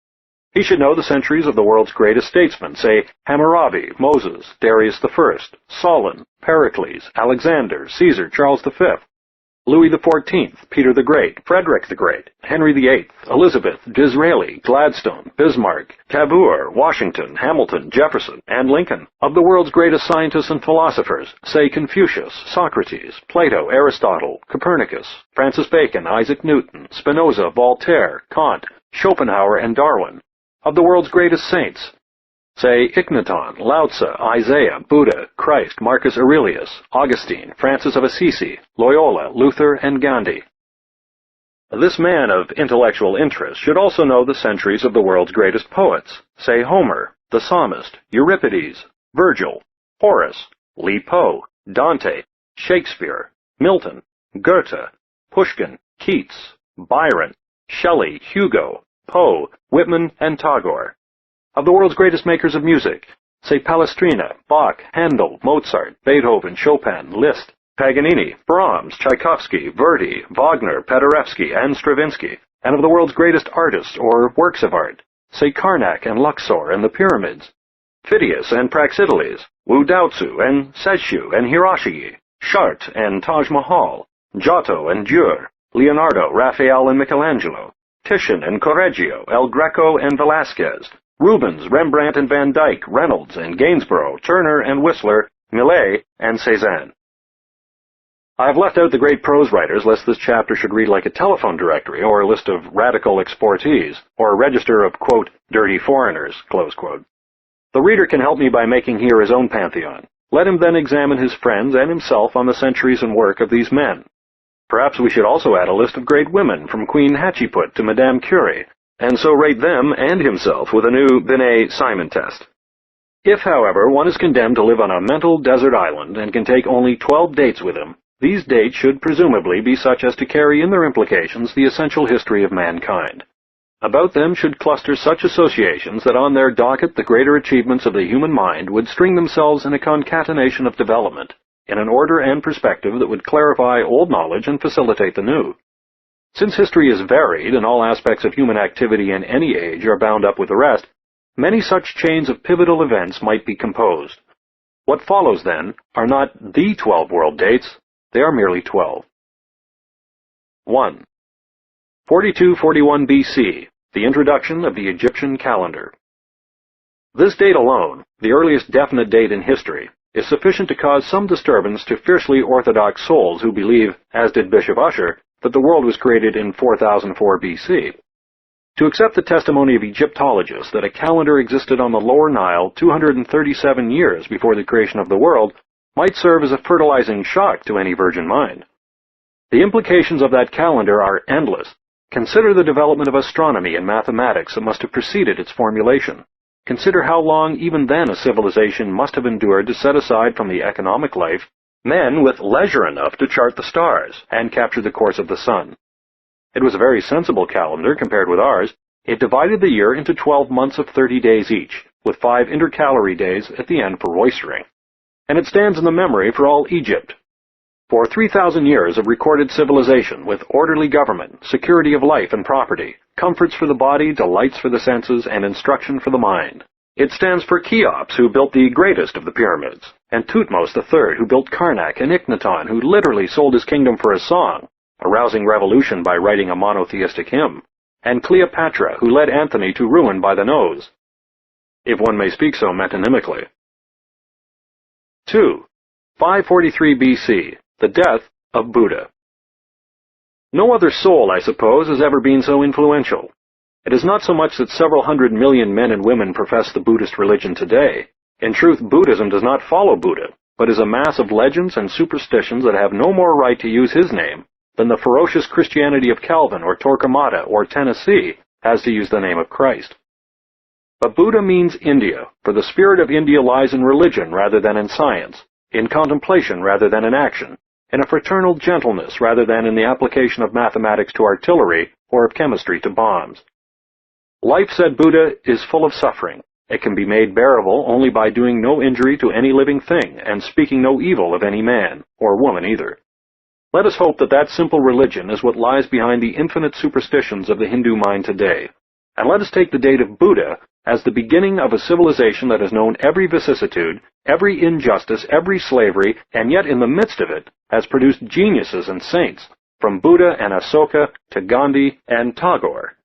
He should know the centuries of the world's greatest statesmen, say Hammurabi, Moses, Darius I, Solon, Pericles, Alexander, Caesar, Charles V, Louis XIV, Peter the Great, Frederick the Great, Henry VIII, Elizabeth, Disraeli, Gladstone, Bismarck, Cavour, Washington, Hamilton, Jefferson, and Lincoln. Of the world's greatest scientists and philosophers, say Confucius, Socrates, Plato, Aristotle, Copernicus, Francis Bacon, Isaac Newton, Spinoza, Voltaire, Kant, Schopenhauer, and Darwin. Of the world's greatest saints, say Ichnaton, Lao Tzu, Isaiah, Buddha, Christ, Marcus Aurelius, Augustine, Francis of Assisi, Loyola, Luther, and Gandhi. This man of intellectual interest should also know the centuries of the world's greatest poets, say Homer, the Psalmist, Euripides, Virgil, Horace, Li Po, Dante, Shakespeare, Milton, Goethe, Pushkin, Keats, Byron, Shelley, Hugo, Poe, Whitman, and Tagore. Of the world's greatest makers of music, say Palestrina, Bach, Handel, Mozart, Beethoven, Chopin, Liszt, Paganini, Brahms, Tchaikovsky, Verdi, Wagner, Paderewski, and Stravinsky. And of the world's greatest artists or works of art, say Karnak and Luxor and the Pyramids, Phidias and Praxiteles, Wu Daozu and Setshu and Hiroshige, Chartres and Taj Mahal, Giotto and Dürr, Leonardo, Raphael, and Michelangelo, Titian and Correggio, El Greco and Velázquez, Rubens, Rembrandt and Van Dyck, Reynolds and Gainsborough, Turner and Whistler, Millet and Cézanne. I have left out the great prose writers lest this chapter should read like a telephone directory or a list of radical exportees or a register of, quote, dirty foreigners, close quote. The reader can help me by making here his own pantheon. Let him then examine his friends and himself on the centuries and work of these men. Perhaps we should also add a list of great women, from Queen Hatshepsut to Madame Curie, and so rate them and himself with a new Binet-Simon test. If, however, one is condemned to live on a mental desert island and can take only 12 dates with him, these dates should presumably be such as to carry in their implications the essential history of mankind. About them should cluster such associations that on their docket the greater achievements of the human mind would string themselves in a concatenation of development, in an order and perspective that would clarify old knowledge and facilitate the new. Since history is varied and all aspects of human activity in any age are bound up with the rest, many such chains of pivotal events might be composed. What follows, then, are not the 12 world dates, they are merely 12. 1. 4241 BC, the introduction of the Egyptian calendar. This date alone, the earliest definite date in history, is sufficient to cause some disturbance to fiercely orthodox souls who believe, as did Bishop Ussher, that the world was created in 4004 BC. To accept the testimony of Egyptologists that a calendar existed on the Lower Nile 237 years before the creation of the world might serve as a fertilizing shock to any virgin mind. The implications of that calendar are endless. Consider the development of astronomy and mathematics that must have preceded its formulation. Consider how long even then a civilization must have endured to set aside from the economic life men with leisure enough to chart the stars and capture the course of the sun. It was a very sensible calendar compared with ours. It divided the year into 12 months of 30 days each, with 5 intercalary days at the end for roistering. And it stands in the memory for all Egypt. For 3,000 years of recorded civilization with orderly government, security of life and property, comforts for the body, delights for the senses, and instruction for the mind. It stands for Cheops, who built the greatest of the pyramids, and Thutmose III, who built Karnak, and Ikhnaton, who literally sold his kingdom for a song, arousing revolution by writing a monotheistic hymn, and Cleopatra, who led Antony to ruin by the nose, if one may speak so metonymically. 2. 543 BC, the death of Buddha. No other soul, I suppose, has ever been so influential. It is not so much that several hundred million men and women profess the Buddhist religion today. In truth, Buddhism does not follow Buddha, but is a mass of legends and superstitions that have no more right to use his name than the ferocious Christianity of Calvin or Torquemada or Tennessee has to use the name of Christ. But Buddha means India, for the spirit of India lies in religion rather than in science, in contemplation rather than in action, in a fraternal gentleness rather than in the application of mathematics to artillery or of chemistry to bombs. Life, said Buddha, is full of suffering. It can be made bearable only by doing no injury to any living thing and speaking no evil of any man, or woman either. Let us hope that that simple religion is what lies behind the infinite superstitions of the Hindu mind today, and let us take the date of Buddha as the beginning of a civilization that has known every vicissitude, every injustice, every slavery, and yet in the midst of it has produced geniuses and saints, from Buddha and Asoka to Gandhi and Tagore.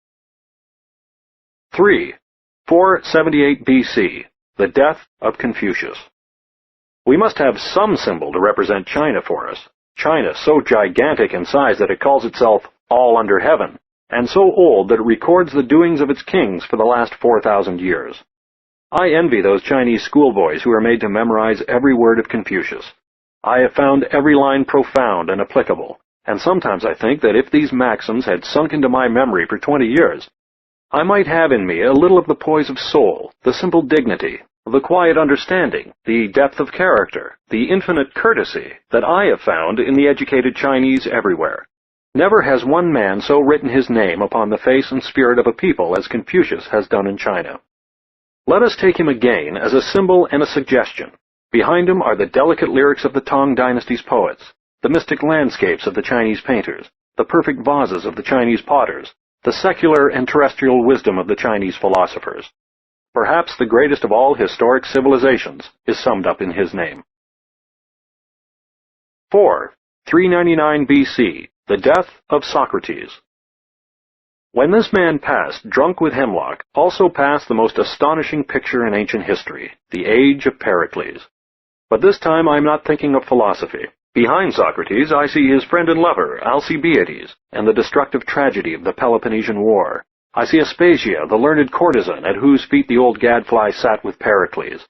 3. 478 BC, the death of Confucius. We must have some symbol to represent China for us. China so gigantic in size that it calls itself all under heaven, and so old that it records the doings of its kings for the last 4,000 years. I envy those Chinese schoolboys who are made to memorize every word of Confucius. I have found every line profound and applicable, and sometimes I think that if these maxims had sunk into my memory for 20 years, I might have in me a little of the poise of soul, the simple dignity, the quiet understanding, the depth of character, the infinite courtesy that I have found in the educated Chinese everywhere. Never has one man so written his name upon the face and spirit of a people as Confucius has done in China. Let us take him again as a symbol and a suggestion. Behind him are the delicate lyrics of the Tang dynasty's poets, the mystic landscapes of the Chinese painters, the perfect vases of the Chinese potters, the secular and terrestrial wisdom of the Chinese philosophers. Perhaps the greatest of all historic civilizations is summed up in his name. 4. 399 BC, the death of Socrates. When this man passed, drunk with hemlock, also passed the most astonishing picture in ancient history, the age of Pericles. But this time I am not thinking of philosophy. Behind Socrates I see his friend and lover, Alcibiades, and the destructive tragedy of the Peloponnesian War. I see Aspasia, the learned courtesan, at whose feet the old gadfly sat with Pericles.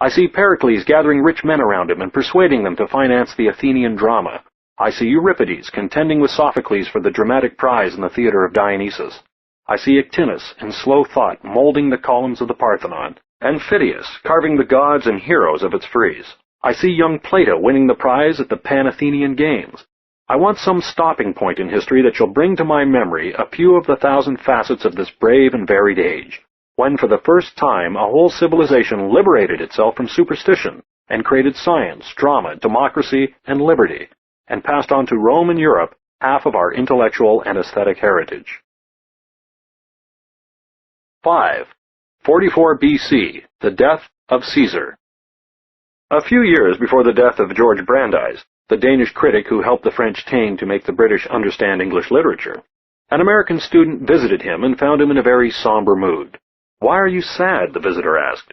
I see Pericles gathering rich men around him and persuading them to finance the Athenian drama. I see Euripides contending with Sophocles for the dramatic prize in the theater of Dionysus. I see Ictinus, in slow thought, molding the columns of the Parthenon, and Phidias carving the gods and heroes of its frieze. I see young Plato winning the prize at the Pan-Athenian Games. I want some stopping point in history that shall bring to my memory a few of the thousand facets of this brave and varied age, when for the first time a whole civilization liberated itself from superstition and created science, drama, democracy, and liberty, and passed on to Rome and Europe half of our intellectual and aesthetic heritage. 5. 44 BC, the death of Caesar. A few years before the death of George Brandeis, the Danish critic who helped the French Taine to make the British understand English literature. An American student visited him and found him in a very somber mood. "Why are you sad?" the visitor asked.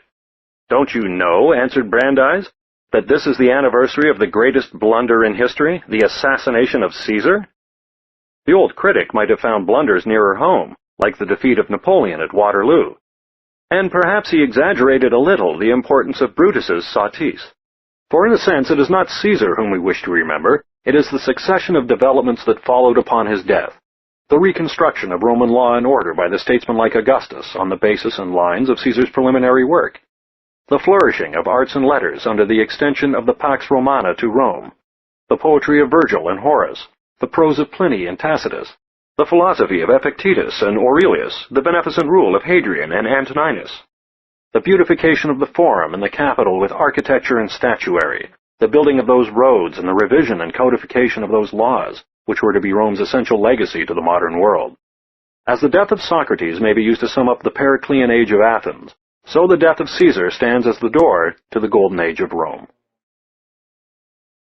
"Don't you know," answered Brandeis, "that this is the anniversary of the greatest blunder in history, the assassination of Caesar?" The old critic might have found blunders nearer home, like the defeat of Napoleon at Waterloo. And perhaps he exaggerated a little the importance of Brutus's sottises. For in a sense it is not Caesar whom we wish to remember, it is the succession of developments that followed upon his death. The reconstruction of Roman law and order by the statesman like Augustus on the basis and lines of Caesar's preliminary work. The flourishing of arts and letters under the extension of the Pax Romana to Rome. The poetry of Virgil and Horace. The prose of Pliny and Tacitus. The philosophy of Epictetus and Aurelius. The beneficent rule of Hadrian and Antoninus. The beautification of the Forum and the Capitol with architecture and statuary. The building of those roads and the revision and codification of those laws, which were to be Rome's essential legacy to the modern world. As the death of Socrates may be used to sum up the Periclean age of Athens, so the death of Caesar stands as the door to the golden age of Rome.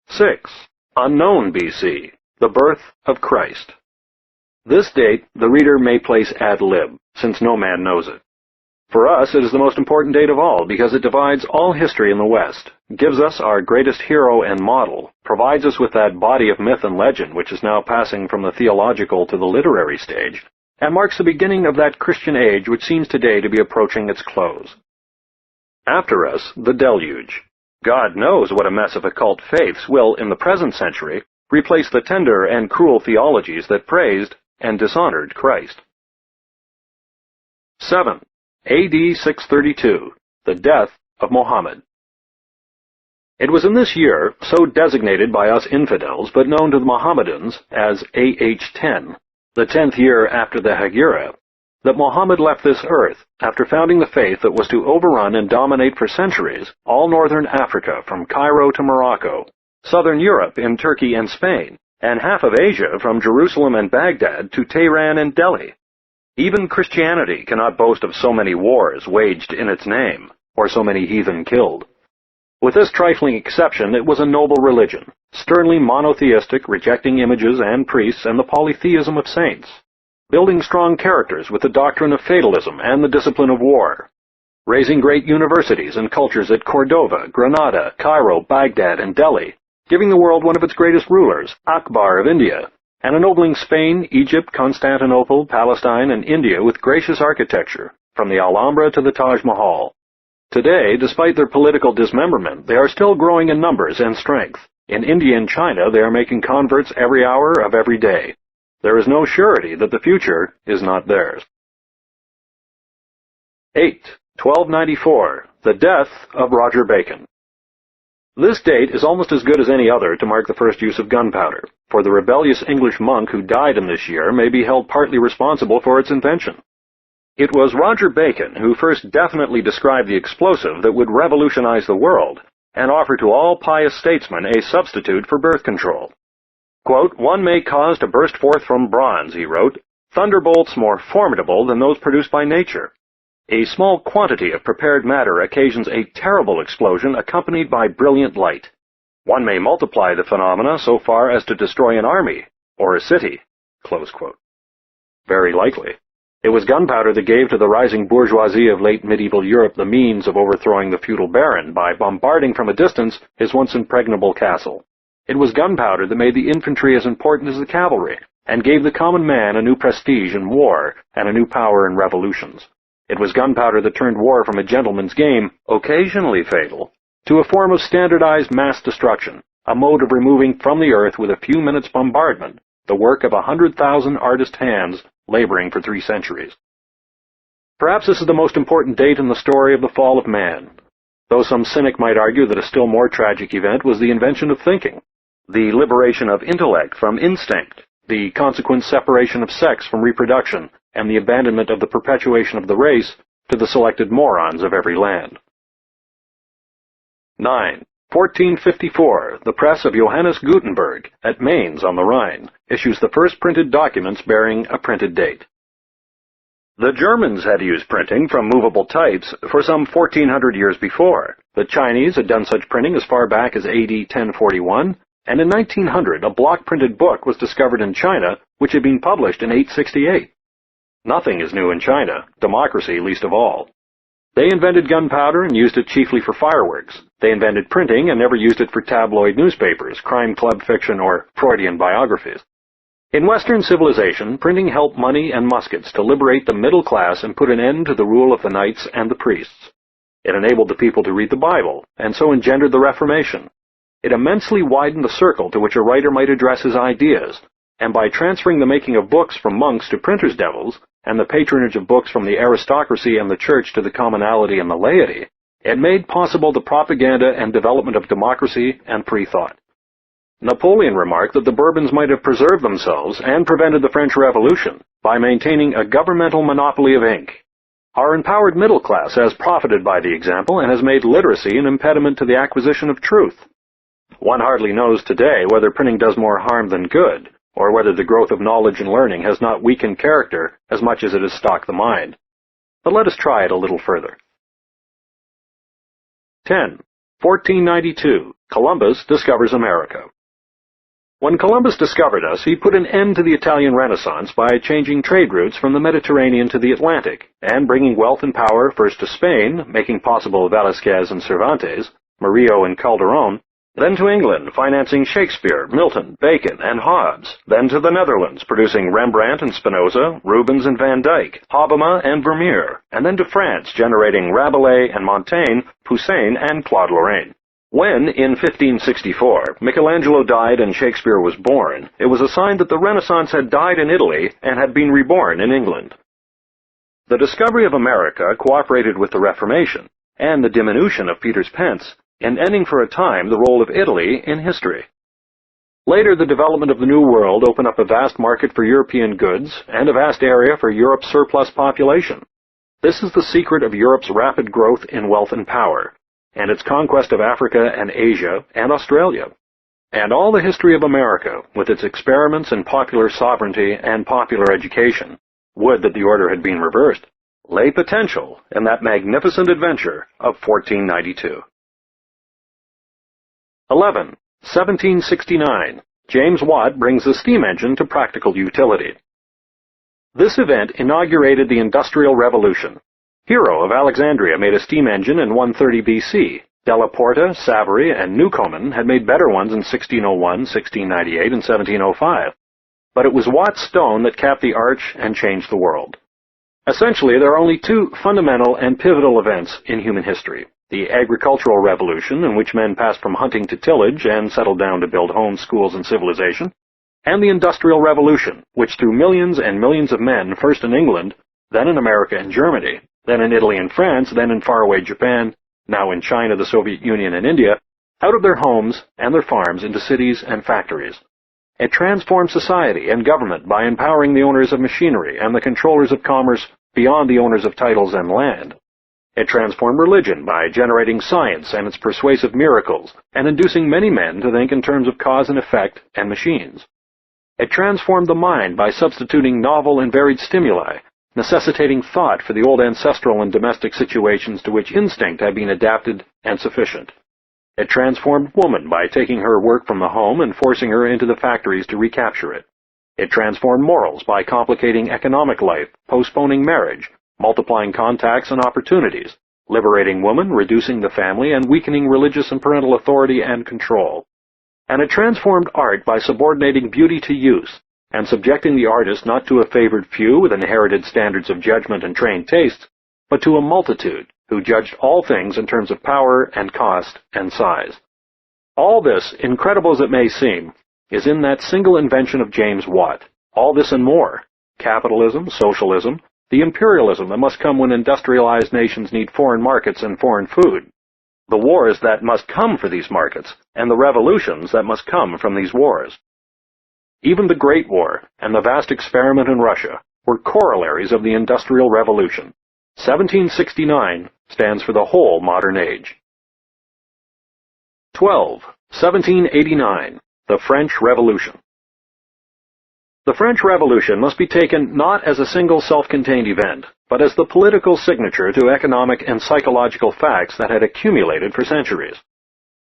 6. Unknown BC, the birth of Christ. This date the reader may place ad lib, since no man knows it. For us it is the most important date of all because it divides all history in the West, gives us our greatest hero and model, provides us with that body of myth and legend which is now passing from the theological to the literary stage, and marks the beginning of that Christian age which seems today to be approaching its close. After us, the deluge. God knows what a mess of occult faiths will, in the present century, replace the tender and cruel theologies that praised and dishonored Christ. 7. A.D. 632, the death of Mohammed. It was in this year, so designated by us infidels but known to the Mohammedans as AH 10, the 10th year after the Hegira, that Mohammed left this earth after founding the faith that was to overrun and dominate for centuries all northern Africa from Cairo to Morocco, southern Europe in Turkey and Spain, and half of Asia from Jerusalem and Baghdad to Tehran and Delhi. Even Christianity cannot boast of so many wars waged in its name, or so many heathen killed. With this trifling exception, it was a noble religion, sternly monotheistic, rejecting images and priests and the polytheism of saints, building strong characters with the doctrine of fatalism and the discipline of war, raising great universities and cultures at Cordova, Granada, Cairo, Baghdad, and Delhi, giving the world one of its greatest rulers, Akbar of India, and ennobling Spain, Egypt, Constantinople, Palestine, and India with gracious architecture, from the Alhambra to the Taj Mahal. Today, despite their political dismemberment, they are still growing in numbers and strength. In India and China, they are making converts every hour of every day. There is no surety that the future is not theirs. 8. 1294, the death of Roger Bacon. This date is almost as good as any other to mark the first use of gunpowder, for the rebellious English monk who died in this year may be held partly responsible for its invention. It was Roger Bacon who first definitely described the explosive that would revolutionize the world, and offer to all pious statesmen a substitute for birth control. Quote, "One may cause to burst forth from bronze," he wrote, "thunderbolts more formidable than those produced by nature. A small quantity of prepared matter occasions a terrible explosion accompanied by brilliant light. One may multiply the phenomena so far as to destroy an army or a city." Close quote. Very likely. It was gunpowder that gave to the rising bourgeoisie of late medieval Europe the means of overthrowing the feudal baron by bombarding from a distance his once impregnable castle. It was gunpowder that made the infantry as important as the cavalry, and gave the common man a new prestige in war and a new power in revolutions. It was gunpowder that turned war from a gentleman's game, occasionally fatal, to a form of standardized mass destruction, a mode of removing from the earth with a few minutes' bombardment the work of 100,000 artist hands laboring for 3 centuries. Perhaps this is the most important date in the story of the fall of man, though some cynic might argue that a still more tragic event was the invention of thinking, the liberation of intellect from instinct, the consequent separation of sex from reproduction, and the abandonment of the perpetuation of the race to the selected morons of every land. 9. 1454, the press of Johannes Gutenberg, at Mainz on the Rhine, issues the first printed documents bearing a printed date. The Germans had used printing from movable types for some 1400 years before. The Chinese had done such printing as far back as AD 1041, and in 1900 a block-printed book was discovered in China which had been published in 868. Nothing is new in China, democracy least of all. They invented gunpowder and used it chiefly for fireworks. They invented printing and never used it for tabloid newspapers, crime club fiction, or Freudian biographies. In Western civilization, printing helped money and muskets to liberate the middle class and put an end to the rule of the knights and the priests. It enabled the people to read the Bible, and so engendered the Reformation. It immensely widened the circle to which a writer might address his ideas, and by transferring the making of books from monks to printers' devils, and the patronage of books from the aristocracy and the church to the commonalty and the laity, it made possible the propaganda and development of democracy and free thought. Napoleon remarked that the Bourbons might have preserved themselves and prevented the French Revolution by maintaining a governmental monopoly of ink. Our empowered middle class has profited by the example and has made literacy an impediment to the acquisition of truth. One hardly knows today whether printing does more harm than good, or whether the growth of knowledge and learning has not weakened character as much as it has stocked the mind. But let us try it a little further. 10. 1492. Columbus discovers America. When Columbus discovered us, he put an end to the Italian Renaissance by changing trade routes from the Mediterranean to the Atlantic, and bringing wealth and power first to Spain, making possible Velasquez and Cervantes, Murillo and Calderon, then to England, financing Shakespeare, Milton, Bacon, and Hobbes, then to the Netherlands, producing Rembrandt and Spinoza, Rubens and Van Dyck, Hobbema and Vermeer, and then to France, generating Rabelais and Montaigne, Poussin, and Claude Lorrain. When, in 1564, Michelangelo died and Shakespeare was born, it was a sign that the Renaissance had died in Italy and had been reborn in England. The discovery of America cooperated with the Reformation, and the diminution of Peter's pence, in ending for a time the role of Italy in history. Later, the development of the New World opened up a vast market for European goods and a vast area for Europe's surplus population. This is the secret of Europe's rapid growth in wealth and power, and its conquest of Africa and Asia and Australia. And all the history of America, with its experiments in popular sovereignty and popular education, would that the order had been reversed, lay potential in that magnificent adventure of 1492. 11. 1769. James Watt brings the steam engine to practical utility. This event inaugurated the Industrial Revolution. Hero of Alexandria made a steam engine in 130 BC. Della Porta, Savary, and Newcomen had made better ones in 1601, 1698, and 1705. But it was Watt's stone that capped the arch and changed the world. Essentially, there are only two fundamental and pivotal events in human history. The agricultural revolution, in which men passed from hunting to tillage and settled down to build homes, schools, and civilization, and the Industrial Revolution, which threw millions and millions of men, first in England, then in America and Germany, then in Italy and France, then in faraway Japan, now in China, the Soviet Union, and India, out of their homes and their farms into cities and factories. It transformed society and government by empowering the owners of machinery and the controllers of commerce beyond the owners of titles and land. It transformed religion by generating science and its persuasive miracles, and inducing many men to think in terms of cause and effect and machines. It transformed the mind by substituting novel and varied stimuli, necessitating thought for the old ancestral and domestic situations to which instinct had been adapted and sufficient. It transformed woman by taking her work from the home and forcing her into the factories to recapture it. It transformed morals by complicating economic life, postponing marriage, multiplying contacts and opportunities, liberating woman, reducing the family, and weakening religious and parental authority and control. And it transformed art by subordinating beauty to use, and subjecting the artist not to a favored few with inherited standards of judgment and trained tastes, but to a multitude who judged all things in terms of power and cost and size. All this, incredible as it may seem, is in that single invention of James Watt. All this and more: capitalism, socialism, the imperialism that must come when industrialized nations need foreign markets and foreign food, the wars that must come for these markets, and the revolutions that must come from these wars. Even the Great War and the vast experiment in Russia were corollaries of the Industrial Revolution. 1769 stands for the whole modern age. 12. 1789. The French Revolution. The French Revolution must be taken not as a single self-contained event, but as the political signature to economic and psychological facts that had accumulated for centuries.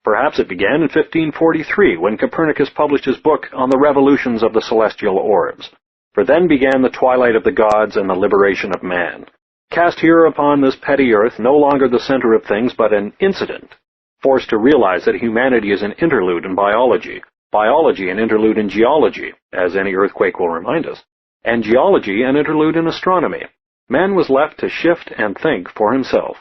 Perhaps it began in 1543, when Copernicus published his book on the revolutions of the celestial orbs. For then began the twilight of the gods and the liberation of man. Cast here upon this petty earth, no longer the center of things, but an incident, forced to realize that humanity is an interlude in biology, biology an interlude in geology, as any earthquake will remind us, and geology an interlude in astronomy. Man was left to shift and think for himself.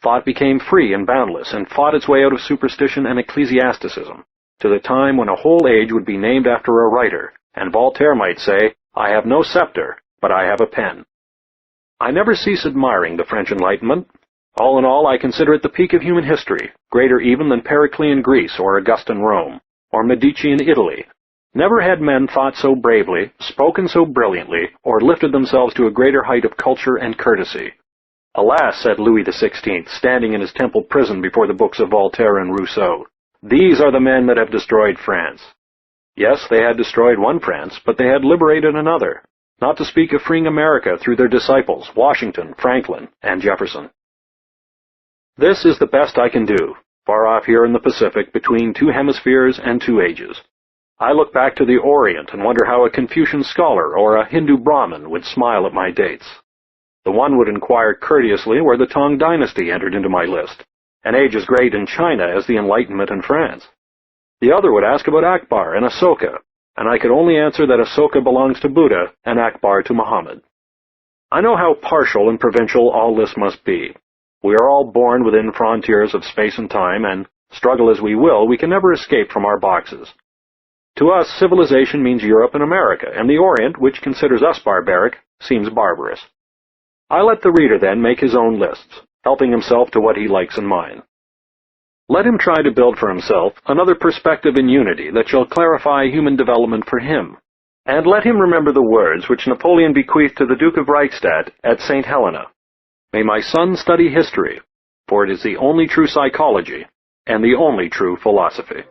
Thought became free and boundless, and fought its way out of superstition and ecclesiasticism, to the time when a whole age would be named after a writer, and Voltaire might say, "I have no scepter, but I have a pen." I never cease admiring the French Enlightenment. All in all, I consider it the peak of human history, greater even than Periclean Greece or Augustan Rome, or Medicean Italy. Never had men thought so bravely, spoken so brilliantly, or lifted themselves to a greater height of culture and courtesy. "Alas," said Louis XVI, standing in his temple prison before the books of Voltaire and Rousseau, "these are the men that have destroyed France." Yes, they had destroyed one France, but they had liberated another, not to speak of freeing America through their disciples, Washington, Franklin, and Jefferson. This is the best I can do, far off here in the Pacific, between two hemispheres and two ages. I look back to the Orient and wonder how a Confucian scholar or a Hindu Brahmin would smile at my dates. The one would inquire courteously where the Tang dynasty entered into my list, an age as great in China as the Enlightenment in France. The other would ask about Akbar and Asoka, and I could only answer that Asoka belongs to Buddha and Akbar to Muhammad. I know how partial and provincial all this must be. We are all born within frontiers of space and time, and, struggle as we will, we can never escape from our boxes. To us, civilization means Europe and America, and the Orient, which considers us barbaric, seems barbarous. I let the reader, then, make his own lists, helping himself to what he likes in mine. Let him try to build for himself another perspective in unity that shall clarify human development for him, and let him remember the words which Napoleon bequeathed to the Duke of Reichstadt at St. Helena. "May my son study history, for it is the only true psychology and the only true philosophy."